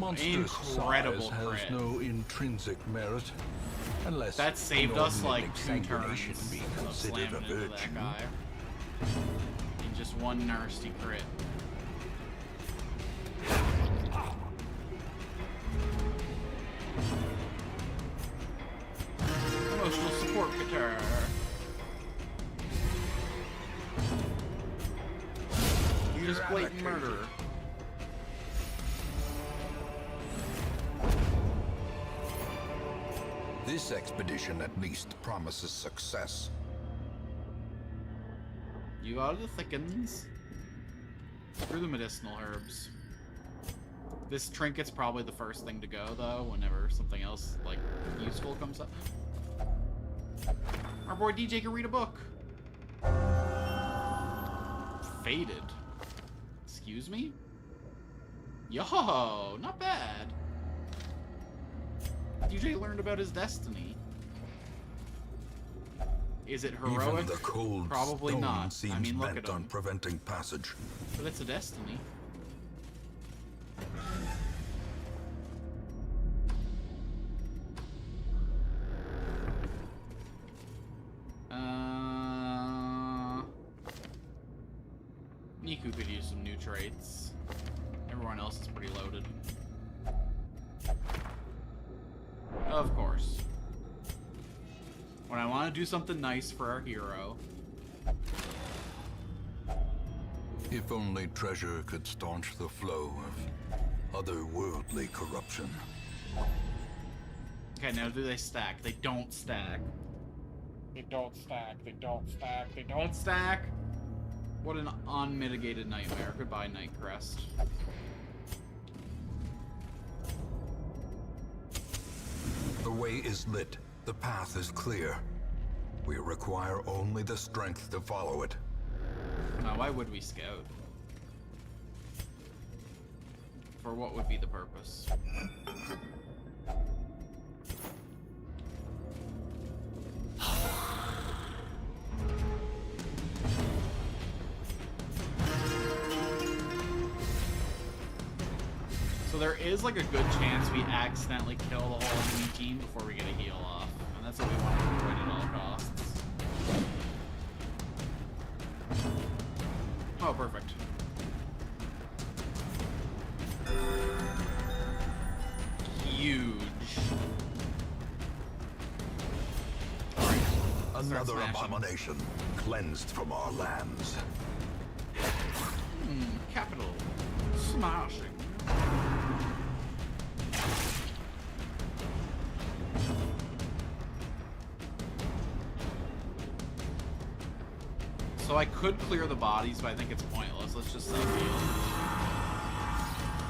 Monstrous Incredible size has crit. no intrinsic merit, unless That saved us like inordinate 2 turns exsanguination be of considered slamming a into virtue. that guy. In just one nasty crit. Emotional support guitar. You just blatant murderer. This expedition at least promises success. You are the thickens. Screw the medicinal herbs. This trinket's probably the first thing to go, though, whenever something else, like, useful comes up. Our boy DJ can read a book. Faded. Excuse me? Yo, not bad. DJ learned about his destiny. Is it heroic? Even the cold Probably stone not. seems I mean, look bent at on him. preventing passage. But it's a destiny. Niku could use some new traits. Everyone else is pretty loaded. Of course. When I want to do something nice for our hero. If only treasure could staunch the flow of otherworldly corruption. Okay, now do they stack? They don't stack. They don't stack. They don't stack. They don't stack. What an unmitigated nightmare. Goodbye, Nightcrest. The way is lit. The path is clear. We require only the strength to follow it. Now, why would we scout? For what would be the purpose? So there is like a good chance we accidentally kill the whole enemy team before we get a heal off. And that's what we want to avoid at all costs. Oh, perfect. Huge. Another smashing. abomination cleansed from our lands. Capital. Smashing. So I could clear the bodies, but I think it's pointless. Let's just save heal.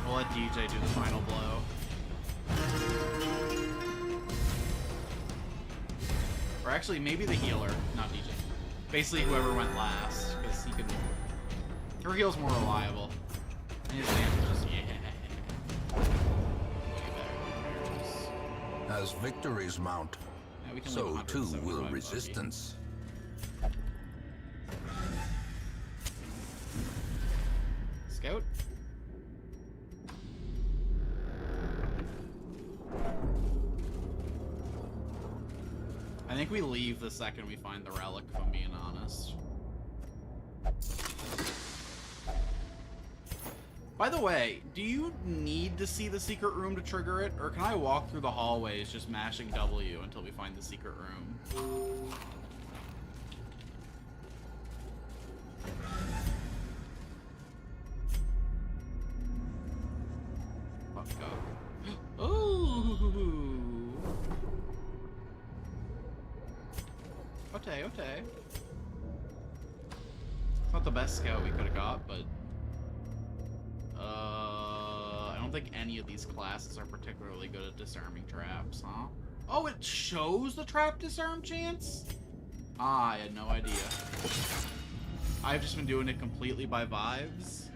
We'll let DJ do the final blow. Or actually, maybe the healer, not DJ. Basically, whoever went last, because he could. Her heal's more reliable. And his damage is yeah. Way better than hers. As victories mount, Yeah, we can leave so too 175 will buggy. resistance. Scout? I think we leave the second we find the relic, if I'm being honest. By the way, do you need to see the secret room to trigger it? Or can I walk through the hallways just mashing W until we find the secret room? Okay, okay. It's not the best scout we could have got, but... I don't think any of these classes are particularly good at disarming traps, huh? Oh, it shows the trap disarm chance? Ah, I had no idea. I've just been doing it completely by vibes.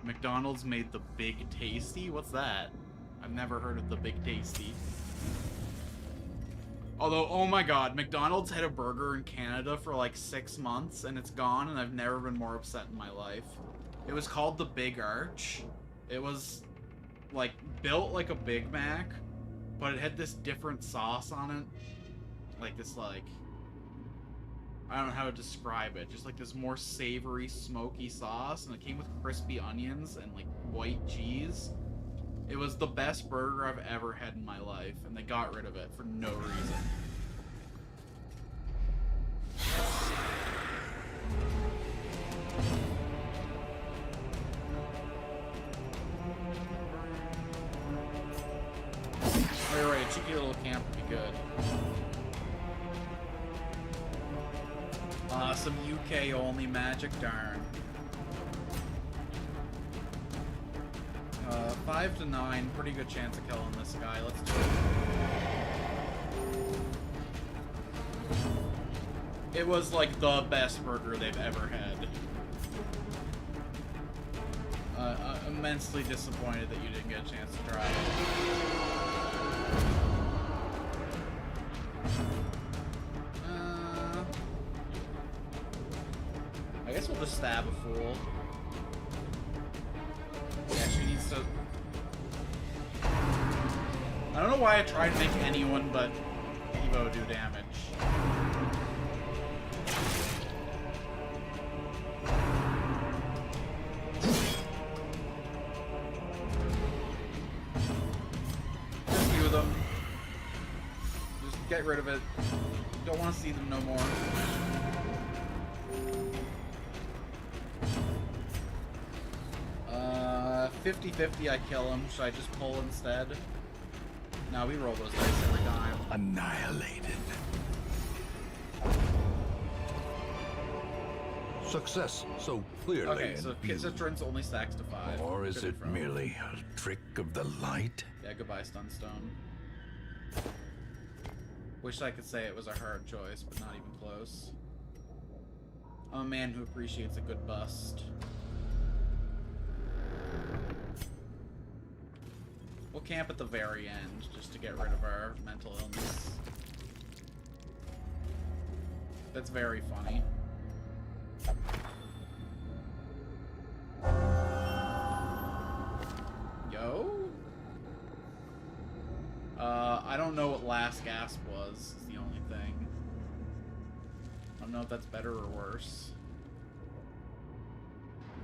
McDonald's made the Big Tasty? What's that? I've never heard of the Big Tasty. Although, oh my god, McDonald's had a burger in Canada for like 6 months and it's gone, and I've never been more upset in my life. It was called the Big Arch. It was like built like a Big Mac, but it had this different sauce on it. Like this, like, I don't know how to describe it. Just like this more savory, smoky sauce, and it came with crispy onions and like white cheese. It was the best burger I've ever had in my life, and they got rid of it for no reason. Oh, you're right, a cheeky little camp would be good. Some UK only magic, darn. 5 to 9, pretty good chance of killing this guy. Let's do it. It was like the best burger they've ever had. Immensely disappointed that you didn't get a chance to try it. I guess we'll just stab a fool. Yeah, she needs to... I don't know why I tried to make anyone but Evo do damage. Just few of them. Just get rid of it. Don't want to see them no more. 50-50, I kill him. Should I just pull instead? No, we roll those dice every time. Annihilated. Success so clearly. Okay, so Citron's only stacks to 5. Or is Good it from. merely a trick of the light? Yeah, goodbye, Stunstone. Wish I could say it was a hard choice, but not even close. I'm a man who appreciates a good bust. We'll camp at the very end, just to get rid of our mental illness. That's very funny. Yo? I don't know what Last Gasp was, is the only thing. I don't know if that's better or worse.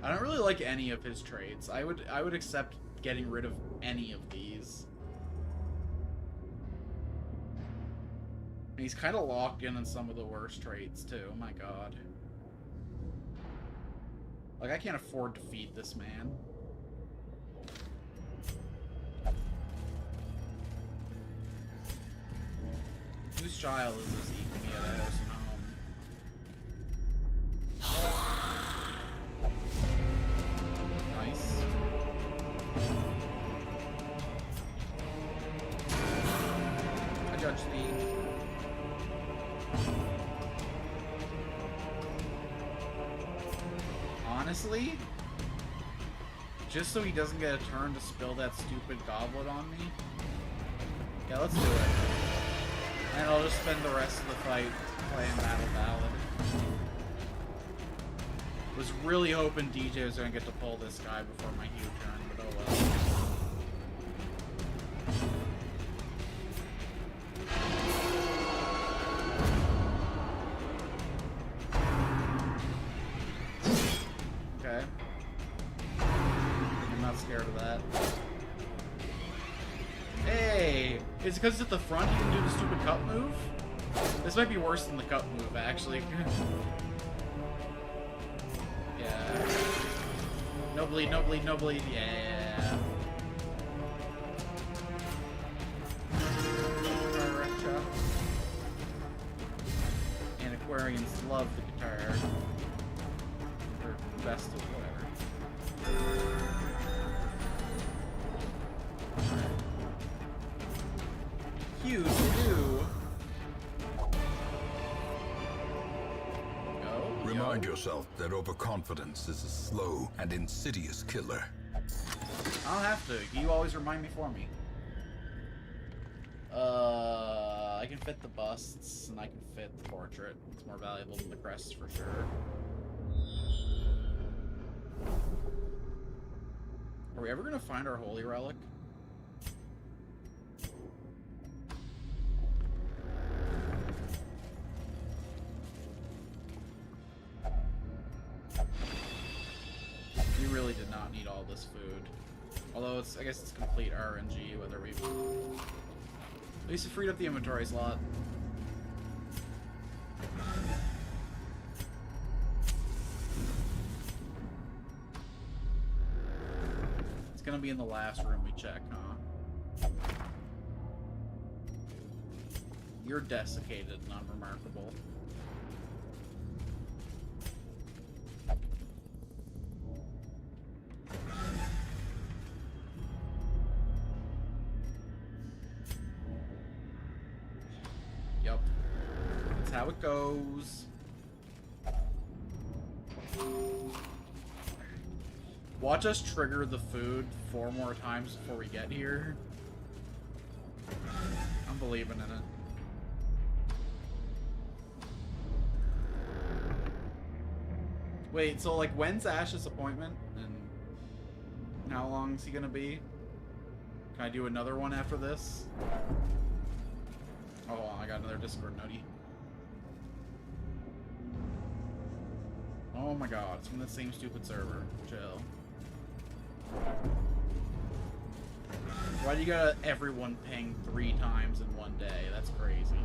I don't really like any of his traits. I would accept getting rid of any of these. And he's kind of locked in on some of the worst traits too. Oh my god. Like, I can't afford to feed this man. Whose child is this eating me at a house and home? Nice. I judge speed. Honestly, just so he doesn't get a turn to spill that stupid goblet on me. Yeah, let's do it. And I'll just spend the rest of the fight playing Battle Ballad. Was really hoping DJ was gonna get to pull this guy before my Hugh turn, but oh well. Okay. I'm not scared of that. Hey! Is it because at the front you can do the stupid cup move? This might be worse than the cup move, actually. Yeah. No bleed, no bleed, no bleed. Yeah. Antiquarians love the guitar. Or best of whatever. Huge do. Remind yourself that overconfidence is a slow and insidious killer. I don't have to. You always remind me for me. I can fit the busts, and I can fit the portrait. It's more valuable than the crest for sure. Are we ever gonna find our holy relic? We really did not need all this food. Although it's, I guess it's complete RNG whether we... At least it freed up the inventory slot. It's gonna be in the last room we check, huh? You're desiccated and unremarkable. Yep. That's how it goes. Watch us trigger the food 4 more times before we get here. I'm believing in it. Wait, so like when's Ash's appointment? And how long is he gonna be? Can I do another one after this? Oh, hold on, I got another Discord noti. Oh my god, it's from the same stupid server. Chill. Why do you got everyone ping 3 times in one day? That's crazy.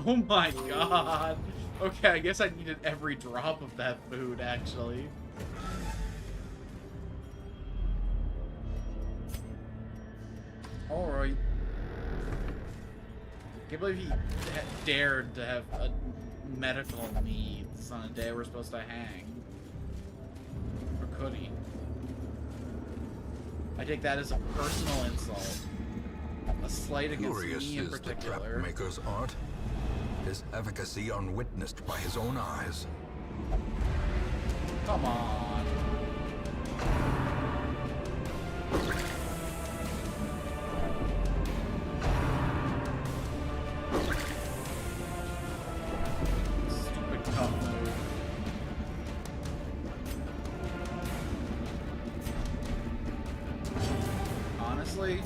Oh my god. Okay, I guess I needed every drop of that food, actually. Alright. Can't believe he dared to have a medical needs on a day we're supposed to hang. Or could he? I take that as a personal insult. A slight against Curious me in is the particular. trapmaker's art. His efficacy unwitnessed by his own eyes. Come on. Stupid cup move. Honestly,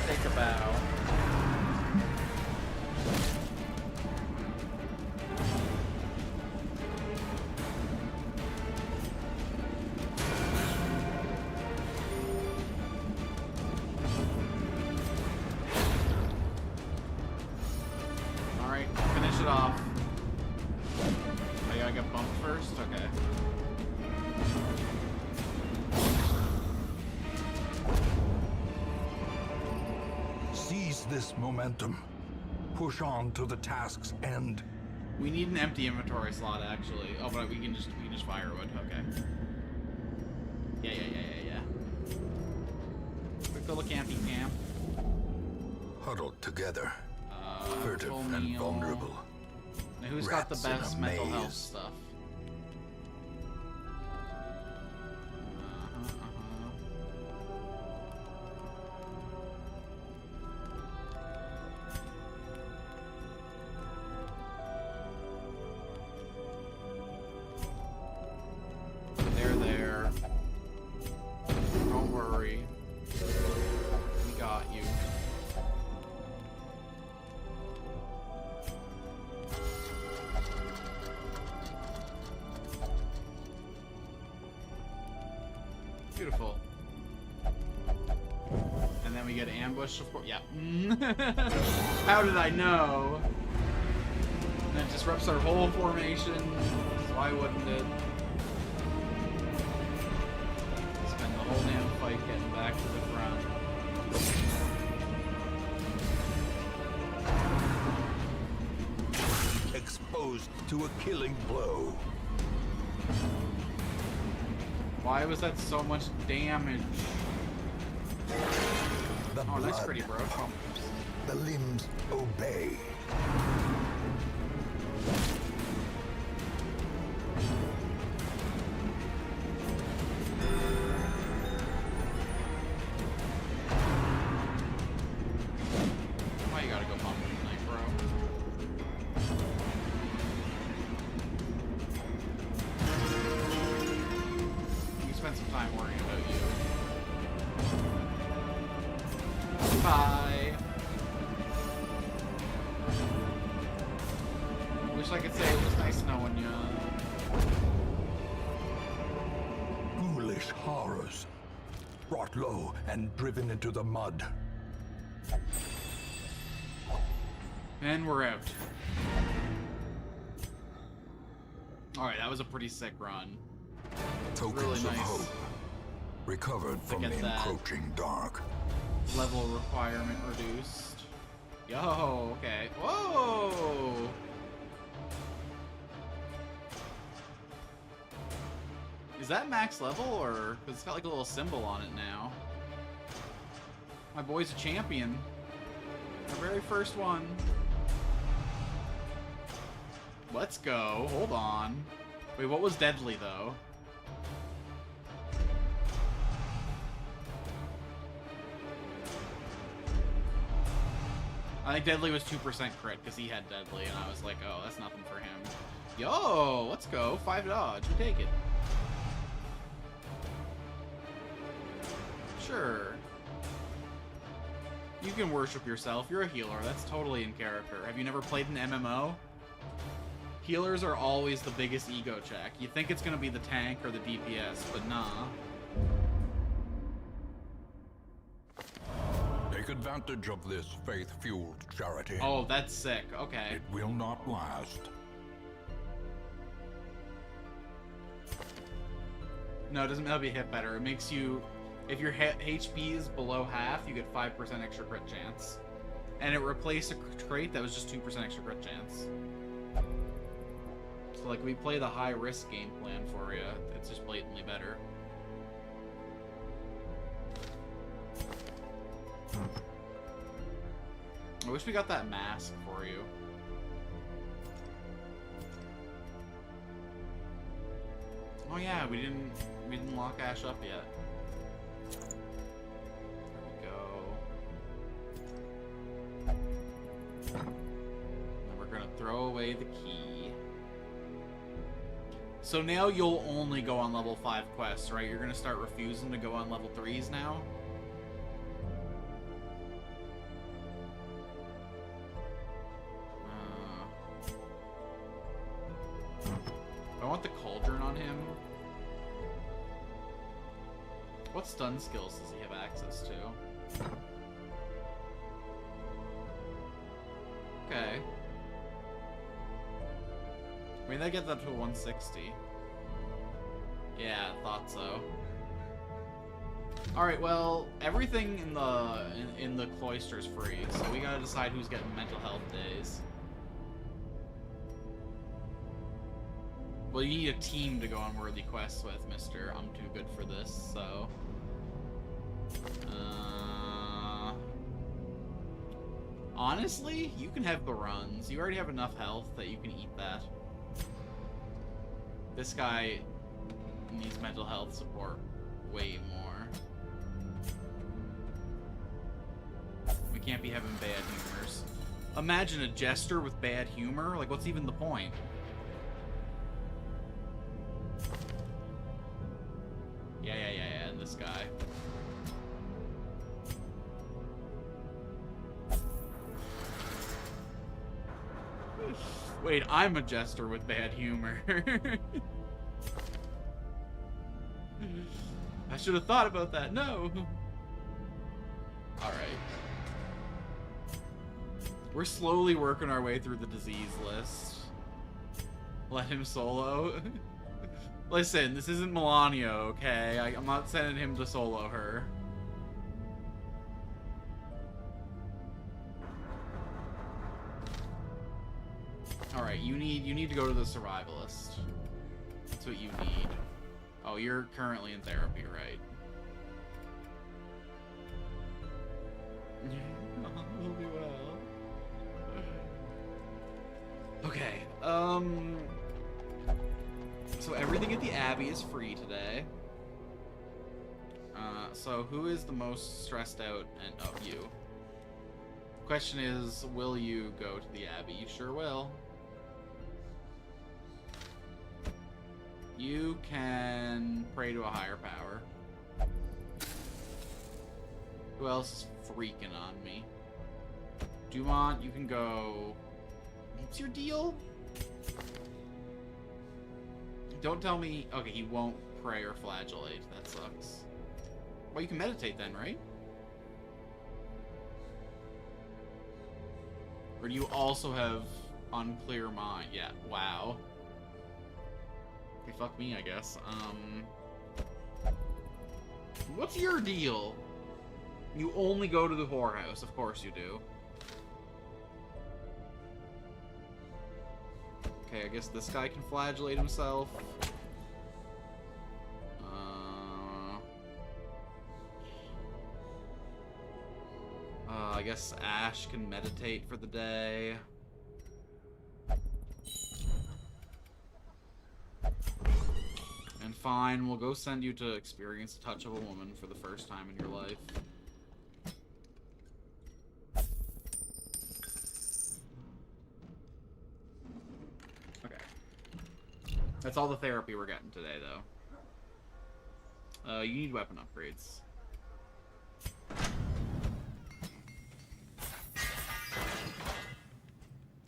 take a bow. Alright, finish it off. I gotta get bumped first? Okay. Seize this momentum. Push on to the task's end. We need an empty inventory slot, actually. Oh, but we can just firewood. Okay. Yeah. Quick little campy camp. Huddled together, furtive full and meal. vulnerable. Now, who's got the Rats in a best mental health maze. stuff? They're there. Don't worry. We got you. Beautiful. And then we get ambushed, of course. Yeah. How did I know? And it disrupts our whole formation. So why wouldn't it? Spend the whole damn fight getting back to the front. Exposed to a killing blow. Why was that so much damage? The Oh, nice blood pretty, bro. pumps. The limbs obey. Why you gotta go pump tonight, bro? We spent some time worrying about you. Bye. Wish I could say it was nice knowing you. Ghoulish horrors. Brought low and driven into the mud. And we're out. Alright, that was a pretty sick run. Tokens Really of nice. hope. Recovered from the get that. encroaching dark. Level requirement reduced. Yo, okay. Whoa! Is that max level, or... Because it's got like a little symbol on it now. My boy's a champion. Our very first one. Let's go. Hold on. Wait, what was deadly, though? I think deadly was 2% crit, because he had deadly, and I was like, oh, that's nothing for him. Yo, let's go. 5 dodge. We take it. Sure. You can worship yourself. You're a healer. That's totally in character. Have you never played an MMO? Healers are always the biggest ego check. You think it's gonna be the tank or the DPS, but nah. Take advantage of this faith-fueled charity. Oh, that's sick. Okay. It will not last. No, it doesn't help you hit better. It makes you... If your HP is below half, you get 5% extra crit chance. And it replaced a trait that was just 2% extra crit chance. So, like, we play the high-risk game plan for you. It's just blatantly better. I wish we got that mask for you. Oh yeah, we didn't lock Ash up yet. There we go. And we're gonna throw away the key. So now you'll only go on level 5 quests, right? You're gonna start refusing to go on level 3s now? I want the cauldron on him. What stun skills does he have access to? Okay. I mean, that gets up to 160. Yeah, thought so. Alright, well, everything in the cloister's free, so we gotta decide who's getting mental health days. Well, you need a team to go on worthy quests with, mister. I'm too good for this, so... Honestly, you can have the runs. You already have enough health that you can eat that. This guy needs mental health support way more. We can't be having bad humors. Imagine a jester with bad humor. Like, what's even the point? Yeah, and this guy. Wait, I'm a jester with bad humor. I should have thought about that. No. All right. We're slowly working our way through the disease list. Let him solo. Listen, this isn't Melania, okay? I'm not sending him to solo her. Alright, you need to go to the survivalist. That's what you need. Oh, you're currently in therapy, right? We'll do well. Okay, so everything at the Abbey is free today. So who is the most stressed out of you? Question is, will you go to the Abbey? You sure will. You can pray to a higher power. Who else is freaking on me? Dumont, you can go... What's your deal? Don't tell me... Okay, he won't pray or flagellate. That sucks. Well, you can meditate then, right? Or do you also have unclear mind? Yeah, wow. Okay, fuck me, I guess. What's your deal? You only go to the whorehouse. Of course you do. Okay, I guess this guy can flagellate himself. I guess Ash can meditate for the day. And fine, we'll go send you to experience the touch of a woman for the first time in your life. Okay. That's all the therapy we're getting today, though. You need weapon upgrades.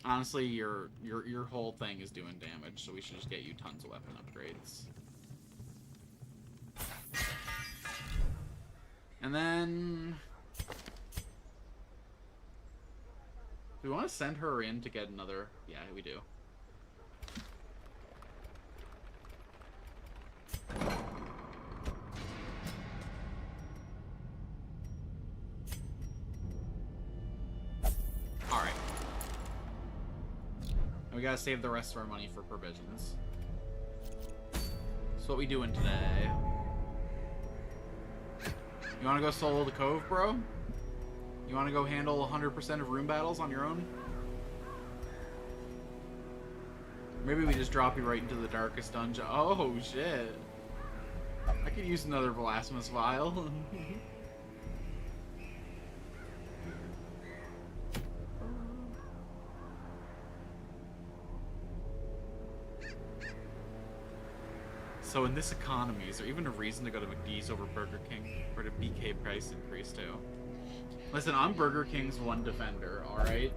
Honestly, your whole thing is doing damage, so we should just get you tons of weapon upgrades. And then... do we want to send her in to get another... Yeah, we do. Alright. We gotta save the rest of our money for provisions. So what we doing today? You wanna go solo the Cove, bro? You wanna go handle 100% of room battles on your own? Maybe we just drop you right into the darkest dungeon. Oh, shit. I could use another Blasphemous Vial. So in this economy, is there even a reason to go to McDee's over Burger King? Or to BK price increase too? Listen, I'm Burger King's one defender, alright?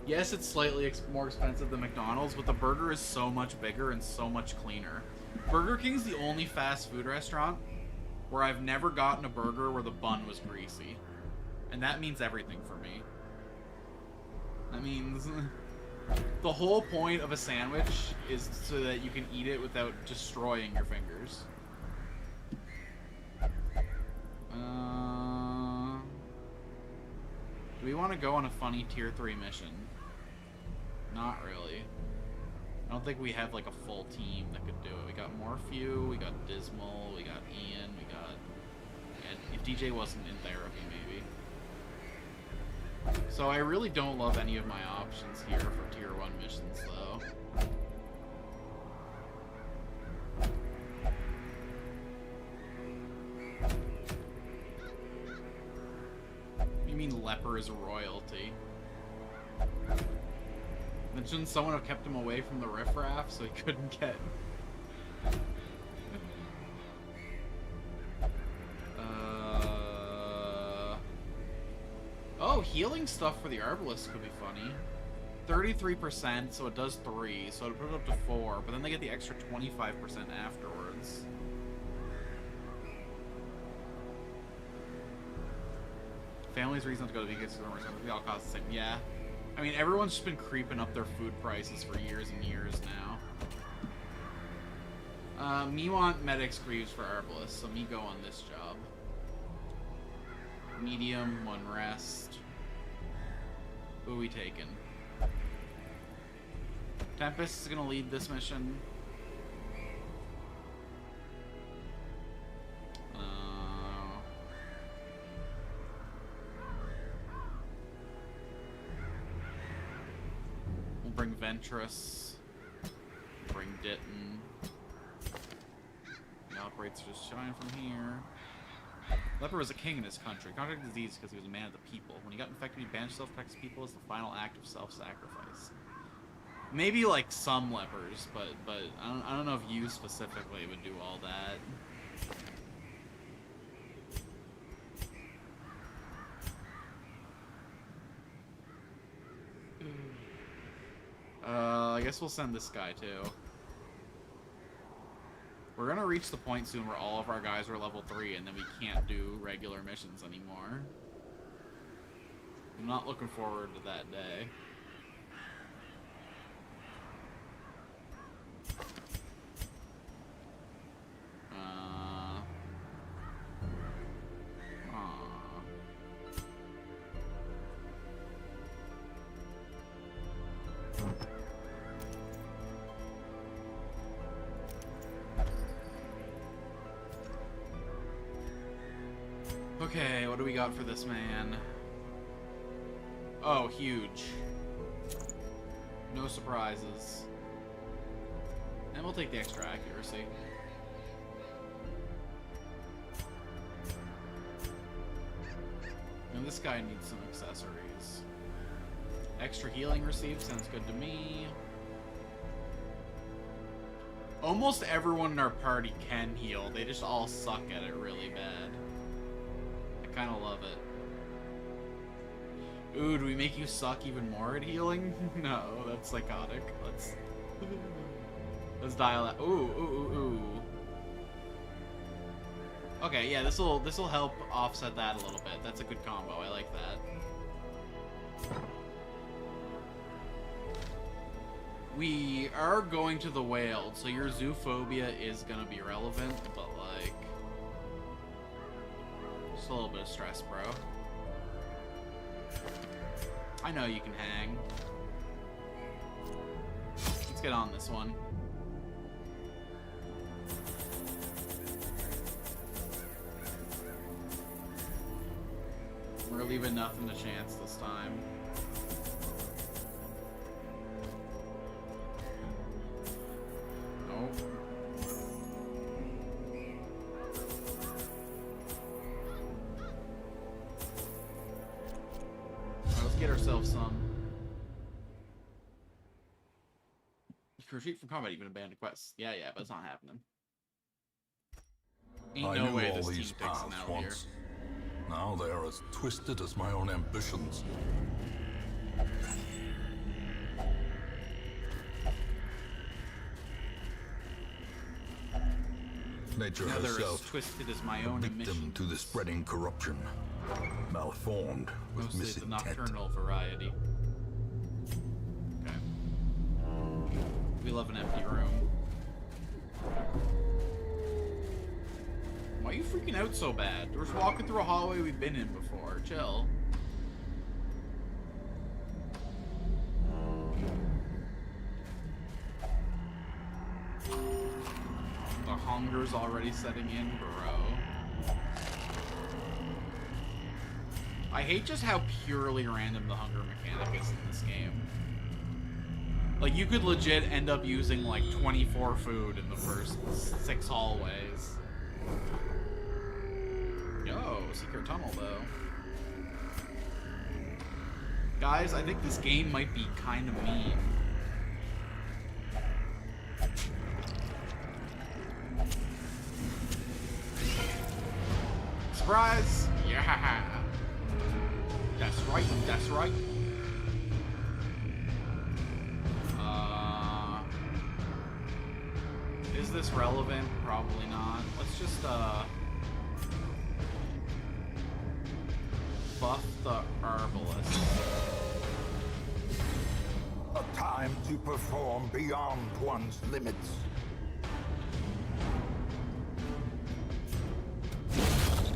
Yes, it's slightly more expensive than McDonald's, but the burger is so much bigger and so much cleaner. Burger King's the only fast food restaurant where I've never gotten a burger where the bun was greasy. And that means everything for me. That means... the whole point of a sandwich is so that you can eat it without destroying your fingers. Do we want to go on a funny tier 3 mission? Not really. I don't think we have like a full team that could do it. We got Morphew, we got Dismal, we got Ian, we got... And if DJ wasn't in therapy, maybe. So I really don't love any of my options here for tier 1 missions, though. You mean leper is royalty? Then shouldn't someone have kept him away from the riffraff so he couldn't get... Oh, healing stuff for the Arbalest could be funny. 33%, so it does 3, so it'll put it up to 4, but then they get the extra 25% afterwards. Families' reason to go to vegan supermarkets. We all cost the same. Yeah. I mean, everyone's just been creeping up their food prices for years and years now. Me want medics Greaves for Herbalist, so me go on this job. Medium, 1 rest. Who are we taking? Tempest is gonna lead this mission. We'll bring Ventress. Bring Ditton. He operates just shine from here. Leper was a king in his country. Contracted disease because he was a man of the people. When he got infected, he banished self-practice people as the final act of self-sacrifice. Maybe like some lepers, but I don't know if you specifically would do all that. I guess we'll send this guy too. We're gonna reach the point soon where all of our guys are level 3 and then we can't do regular missions anymore. I'm not looking forward to that day. Okay, what do we got for this man? Oh, huge. No surprises. And we'll take the extra accuracy. And this guy needs some accessories. Extra healing received sounds good to me. Almost everyone in our party can heal. They just all suck at it really bad. I kind of love it. Ooh, do we make you suck even more at healing? No, that's psychotic. Let's dial that. Ooh. Okay, yeah, this'll help offset that a little bit. That's a good combo. I like that. We are going to the whale, so your zoophobia is gonna be relevant, but like, just a little bit of stress, bro. I know you can hang. Let's get on this one. We're leaving nothing to chance this time. Nope. Alright, let's get ourselves some. You can retreat from combat even abandoned quests. Yeah, but it's not happening. Ain't no way this team takes an L here. Now they are as twisted as my own ambitions. Nature Now they're herself, as twisted as my own a victim emissions. to the spreading corruption, malformed with Mostly the misintent. nocturnal variety. Okay. We love an empty room. Why are you freaking out so bad? We're just walking through a hallway we've been in before. Chill. The hunger's already setting in, bro. I hate just how purely random the hunger mechanic is in this game. Like, you could legit end up using, like, 24 food in the first 6 hallways. Yo, secret tunnel, though. Guys, I think this game might be kind of mean. Surprise! Yeah! That's right, that's right. Is this relevant? Probably not. Let's just, buff the Arbalest. A time to perform beyond one's limits.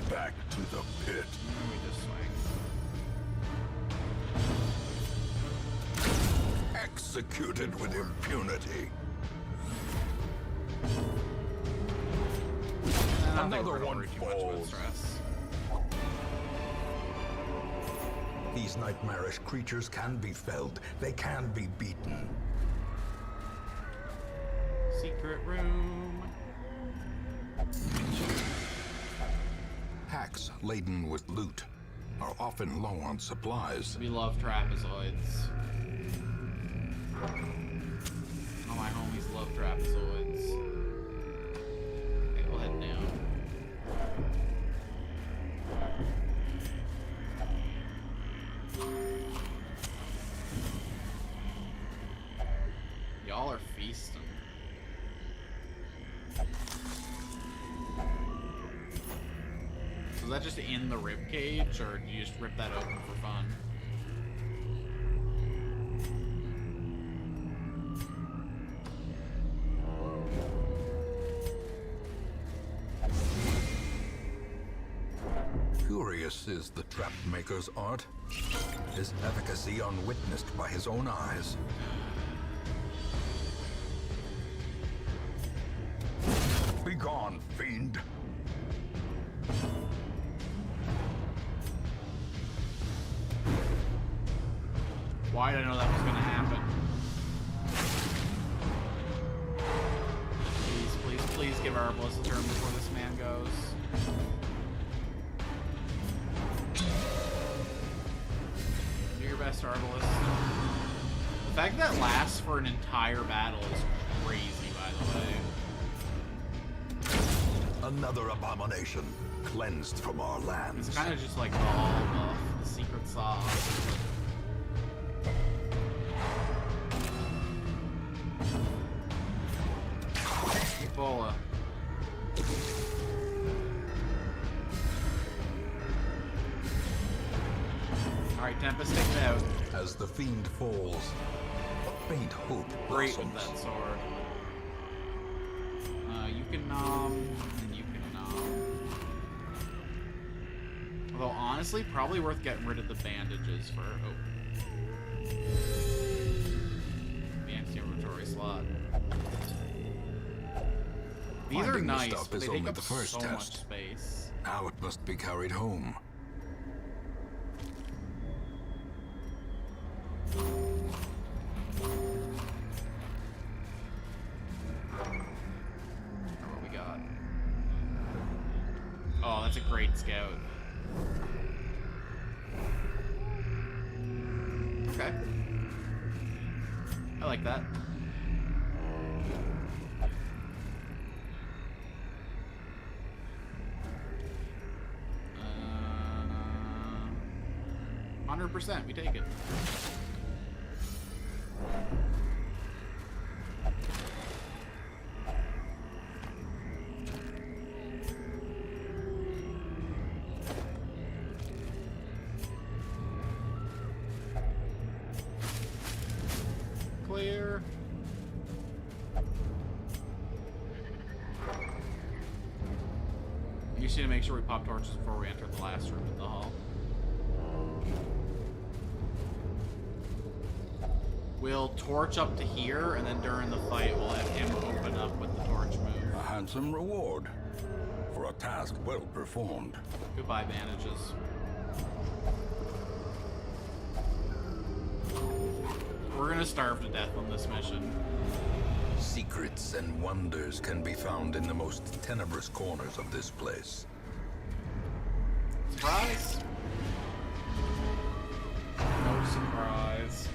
Back to the pit. We just swing. Executed with impunity. I don't think Another we're gonna one worry too much about falls. stress. These nightmarish creatures can be felled. They can be beaten. Secret room. Hacks laden with loot are often low on supplies. We love trapezoids. All my homies love trapezoids. Okay, we'll head down. Y'all are feasting. So is that just in the rib cage, or do you just rip that open for fun? Curious is the trap maker's art, his efficacy unwitnessed by his own eyes. Begone, fiend. Why did I know that was gonna happen? Please, please, please give Arbalest a turn before this man goes. Do your best, Arbalest. The fact that lasts for an entire battle is crazy, by the way. Another abomination cleansed from our lands. It's kind of just like the all buff, the secret sauce. Ebola. Alright, Tempest, take it out. As the fiend falls, a faint hope Great with blossoms. that sword. You can nom, and you can nom. Although, honestly, probably worth getting rid of the bandages for... Oh. The anti-inventory slot. These are Finding the nice, stuff but is they take only up the first so test. much space. Now it must be carried home. What we got? Oh, that's a great scout. Okay. I like that. Uh, 100%, we take it. Clear. You just need to make sure we pop torches before we enter the last room in the hall. We'll torch up to here, and then during the fight, we'll have him open up with the torch move. A handsome reward for a task well performed. Goodbye, bandages. We're gonna starve to death on this mission. Secrets and wonders can be found in the most tenebrous corners of this place. Surprise! No surprise.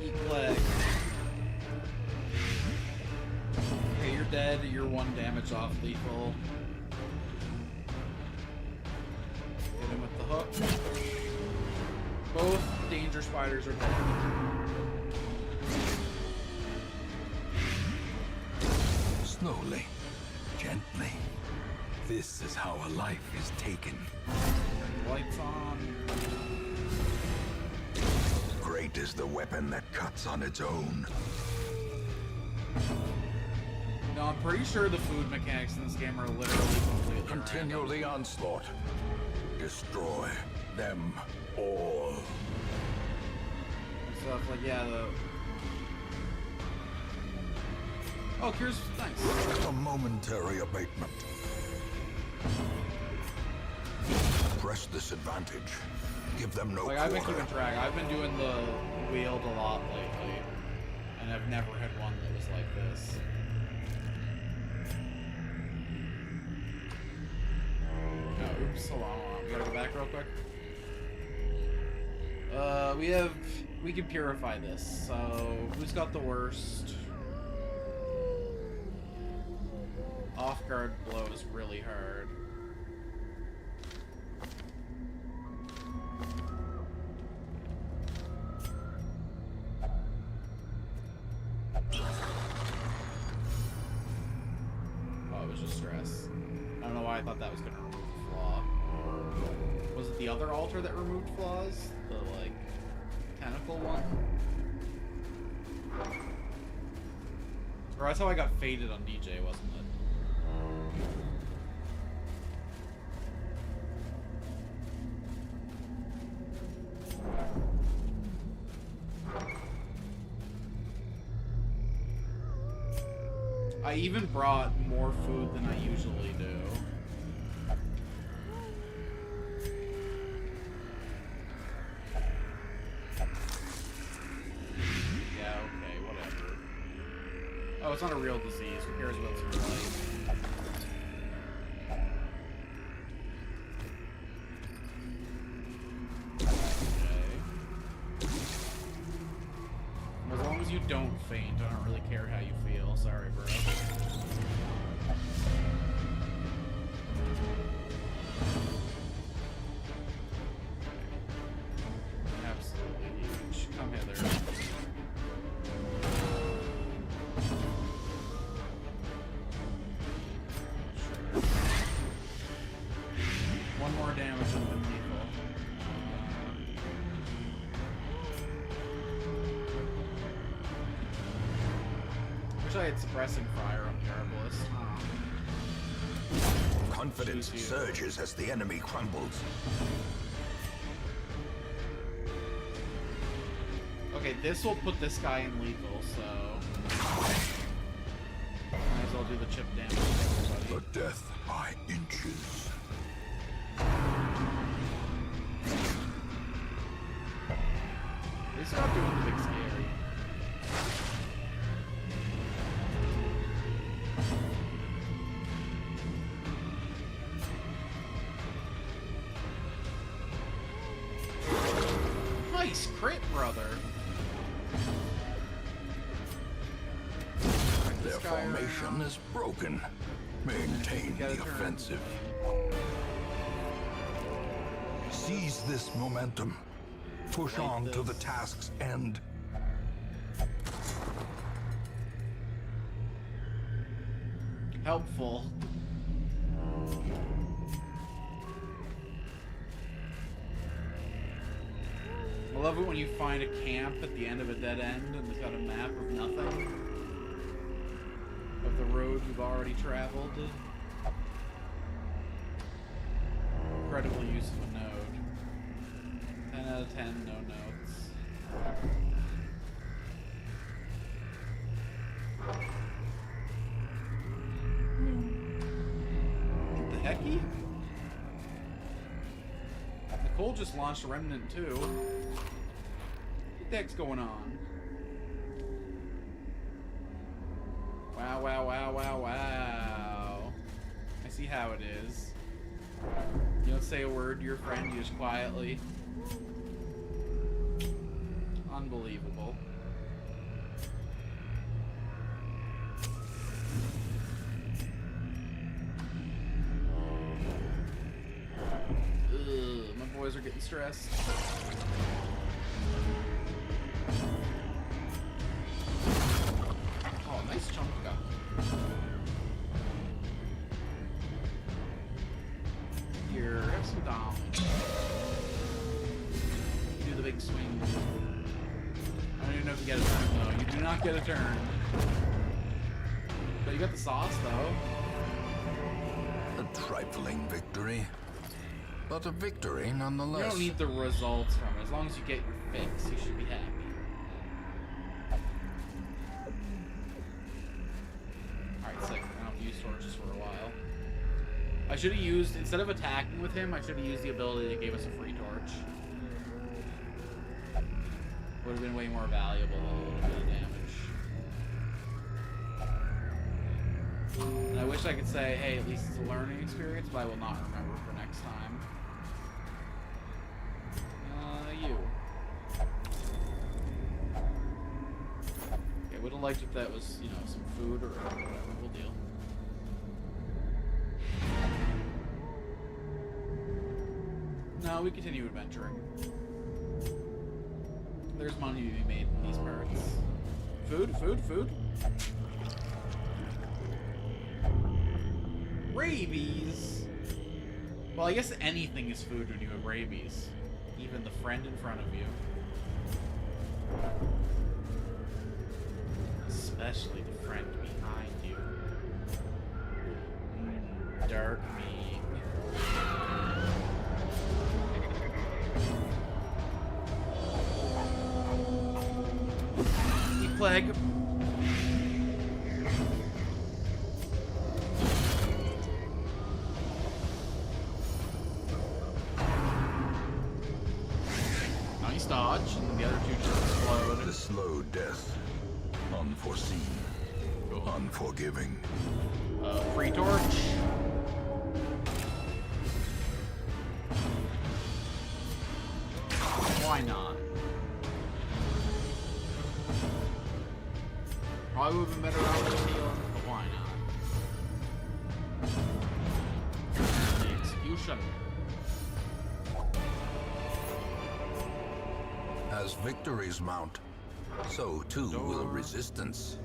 Eat leg. Okay, you're dead. You're 1 damage off lethal. Hit him with the hook. Both danger spiders are dead. Slowly, gently. This is how a life is taken. Lights on. Great is the weapon that cuts on its own. No, I'm pretty sure the food mechanics in this game are literally completely Continue random. the onslaught. Destroy them all. Stuff like, yeah, the... Oh, here's... Nice. A momentary abatement. Press this advantage. Give them no Like, I've been quarter. keeping track. I've been doing the wield a lot lately. And I've never had one that was like this. Oh, oops, hold on. We gotta go back real quick. We can purify this, so who's got the worst? Off guard blow is really hard. Oh, it was just stress. I don't know why I thought that was gonna remove the flaw. Was it the other altar that removed flaws? The, like, tentacle one? Or that's how I got faded on DJ, wasn't it? I even brought more food than I usually do. Yeah, okay, whatever. Oh, it's not a real disease. Who cares about it's real life? Okay. As long as you don't faint, I don't really care how you feel. Sorry, bro. Absolutely huge. Come hither. Sure. One more damage and then lethal. Wish I had suppressing fire on the Arbalest. Confidence Choose you. surges as the enemy crumbles. Okay, this will put this guy in lethal, so might as well do the chip damage to everybody. But death by inches. At least they're not doing the big scary. Nice crit, brother. Their This guy formation around. is broken. Maintain Gotta the turn. offensive. Seize this momentum. Push Like on to the this. task's end. Helpful. I love it when you find a camp at the end of a dead end and it's got a map of nothing. Of the road you've already traveled. Incredible use of a node. 10 out of 10, no notes. What the hecky? Nicole just launched a Remnant too. What the heck's going on? Wow, wow, wow, wow, wow. I see how it is. You don't say a word to your friend, you just quietly. Unbelievable. Ugh, my boys are getting stressed. Oh, nice chunk guy. get a turn. But you got the sauce, though. A trifling victory, but a victory You nonetheless. don't need the results from it. As long as you get your fix, you should be happy. Alright, sick. I don't have to use torches for a while. I should have used, instead of attacking with him, I should have used the ability that gave us a free torch. Would have been way more valuable than a little bit of damage. And I wish I could say, hey, at least it's a learning experience, but I will not remember for next time. You. Okay, would have liked if that was, you know, some food or whatever. We'll deal. No, we continue adventuring. There's money to be made in these parts. Food, food, food. Rabies. Well, I guess anything is food when you have rabies. Even the friend in front of you. Especially the friend behind you. Dark meat. Plague. Nice dodge, and the other two just explode. The slow death, unforeseen, unforgiving. Free torch. Why not? Probably would have been better out with the heal, but why not? The execution. As victories mount, so too will resistance.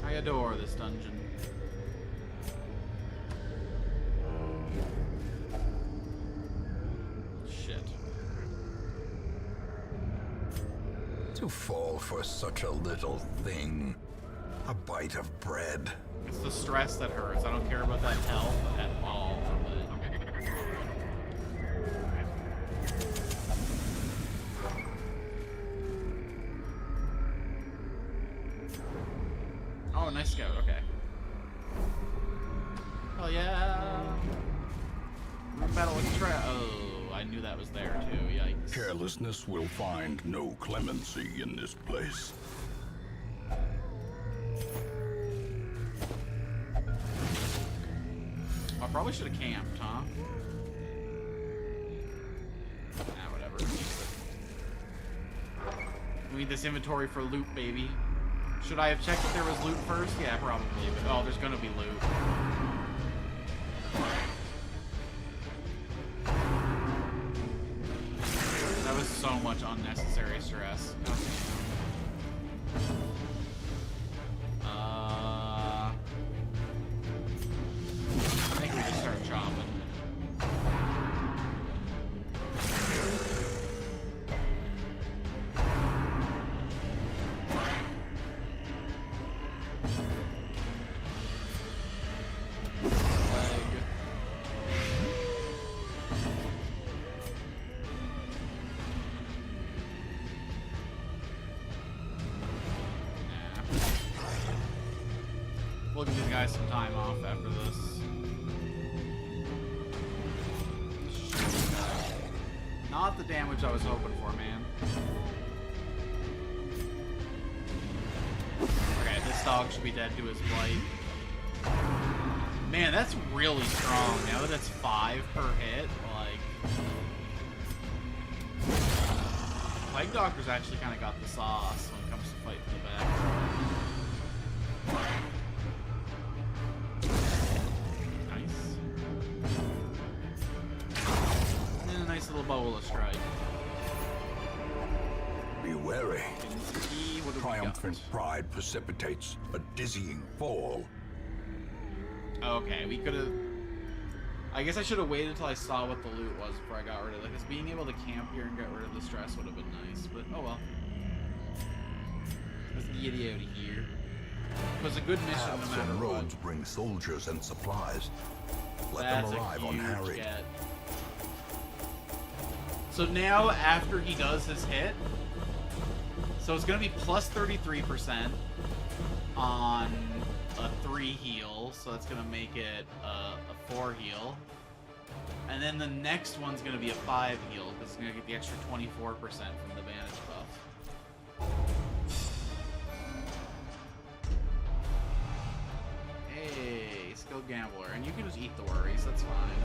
I adore this dungeon. Shit. To fall for such a little thing. A bite of bread. It's the stress that hurts. I don't care about that health at all. Oh, nice scout. Okay. Oh yeah. Battle with Trap. Oh, I knew that was there too. Yikes. Carelessness will find no clemency in this place. I probably should have camped, huh? Nah, whatever. We need this inventory for loot, baby. Should I have checked if there was loot first? Yeah, probably. But, oh, there's gonna be loot. That was so much unnecessary stress. I think we just start chopping. We'll give these guys some time off after this. Not the damage I was hoping for, man. Okay, this dog should be dead to his blight. Man, that's really strong. Now that it's 5 per hit, like... Plague Doctor's actually kind of got the sauce when it comes to fighting the back. Nice little bowl of strike. Be wary. What have we Triumphant pride precipitates a dizzying fall. got? Okay, we could have. I guess I should have waited until I saw what the loot was before I got rid of it. Because being able to camp here and get rid of the stress would have been nice. But oh well. Let's get out of here. It was a good mission no Paths matter and what. roads bring soldiers and supplies. Let That's them arrive a huge unharried. get. So now, after he does his hit, so it's going to be plus 33% on a 3 heal, so that's going to make it a 4 heal. And then the next one's going to be a 5 heal, because it's going to get the extra 24% from the Vantage buff. Hey, skilled gambler, and you can just eat the worries, that's fine.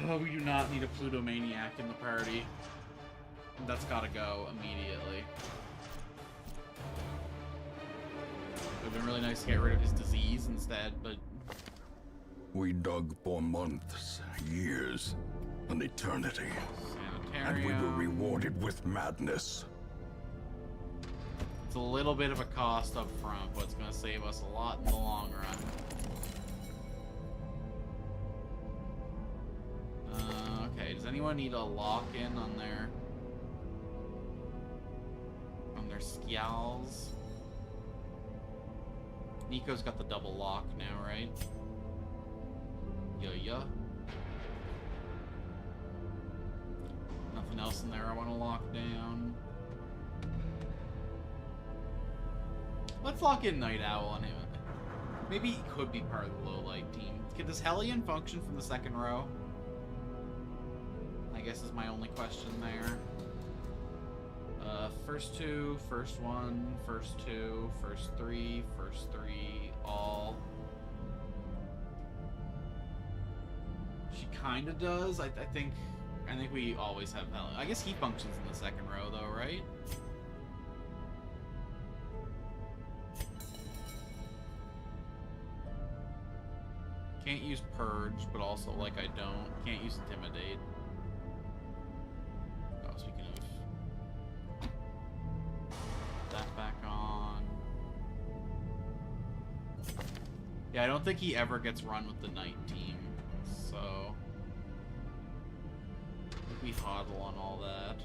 Oh, we do not need a Plutomaniac in the party. That's gotta go immediately. It would have been really nice to get rid of his disease instead, but... We dug for months, years, an eternity. And we were Sanitarium. rewarded with madness. It's a little bit of a cost up front, but it's gonna save us a lot in the long run. Okay, does anyone need a lock-in on their Skjalls? Nico's got the double lock now, right? Yeah. Nothing else in there I want to lock down. Let's lock in Night Owl on him. Maybe he could be part of the low light team. Does Hellion function from the second row? I guess is my only question there. First 2, first 1, first 2, first 3, all. She kinda does. I think we always have Hellion. I guess he functions in the second row though, right? Can't use Purge, but also like I don't. Can't use Intimidate. Oh, speaking of that back on. Yeah, I don't think he ever gets run with the night team, so I think we hodl on all that.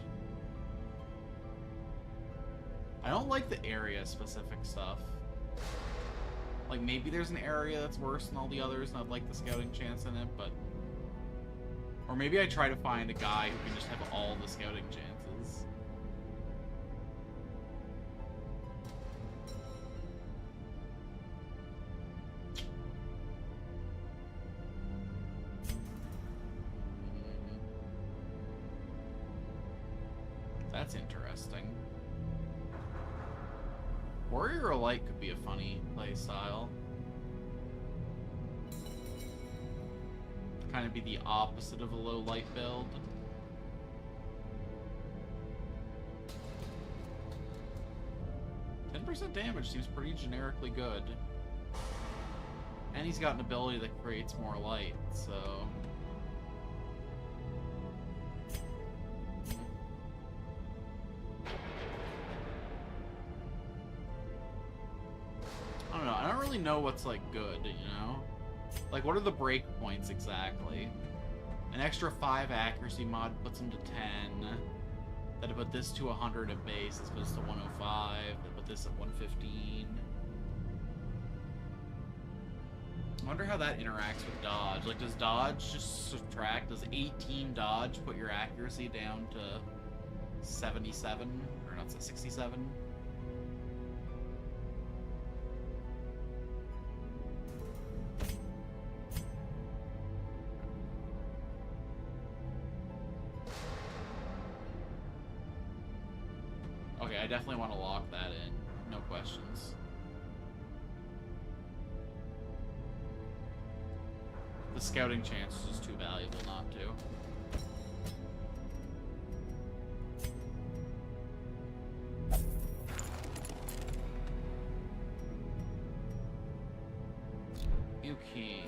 I don't like the area specific stuff. Like, maybe there's an area that's worse than all the others, and I'd like the scouting chance in it, but... Or maybe I try to find a guy who can just have all the scouting chances. That's interesting. Warrior of Light could be a funny playstyle. Kind of be the opposite of a low light build. %10 damage seems pretty generically good. And he's got an ability that creates more light, so... I don't know. I don't really know what's, like, good, you know? Like, what are the break points exactly? An extra 5 accuracy mod puts him to 10. That'd put this to 100 at base. This puts to 105. That'd put this at 115. I wonder how that interacts with dodge. Like, does dodge just subtract? Does 18 dodge put your accuracy down to 77? Or not, 67? Okay, I definitely want to lock that in. No questions. The scouting chance is just too valuable not to. Okay.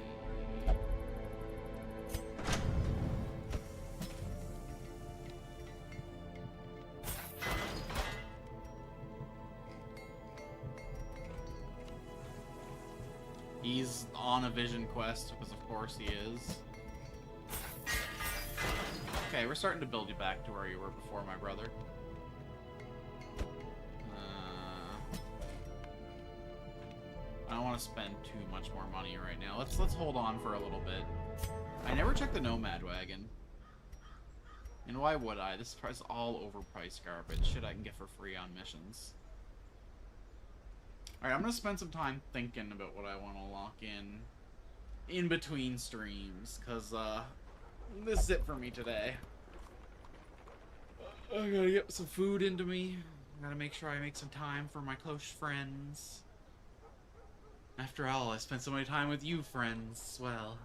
He's on a vision quest, because of course he is. Okay, we're starting to build you back to where you were before, my brother. want to spend too much more money right now. Let's hold on for a little bit. I never checked the Nomad Wagon. And why would I? This is all overpriced garbage. Shit I can get for free on missions. Alright, I'm gonna spend some time thinking about what I want to lock in between streams, because this is it for me today. I gotta get some food into me. I gotta make sure I make some time for my close friends. After all, I spent so much time with you friends as well.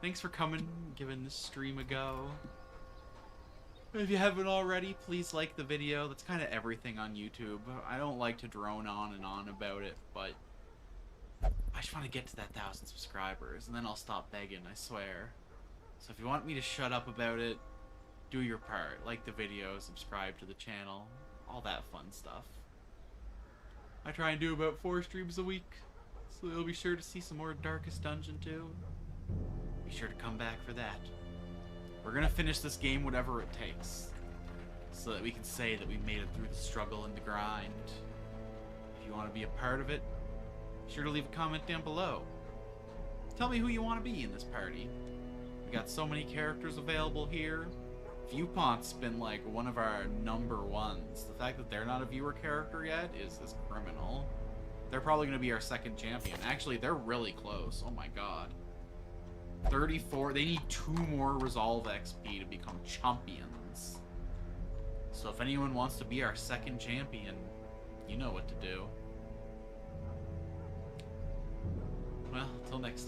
Thanks for coming, giving this stream a go. If you haven't already, please like the video. That's kind of everything on YouTube. I don't like to drone on and on about it, but I just want to get to that 1,000 subscribers, and then I'll stop begging, I swear. So if you want me to shut up about it, do your part. Like the video, subscribe to the channel, all that fun stuff. I try and do about 4 streams a week, so you'll be sure to see some more Darkest Dungeon too. Be sure to come back for that. We're gonna finish this game whatever it takes, so that we can say that we made it through the struggle and the grind. If you want to be a part of it, be sure to leave a comment down below. Tell me who you want to be in this party. We got so many characters available here. Viewpont's been like one of our #1s. The fact that they're not a viewer character yet is criminal. They're probably gonna be our 2nd champion. Actually, they're really close. Oh my god. 34. They need 2 more Resolve XP to become champions. So if anyone wants to be our 2nd champion, you know what to do. Well, until next time.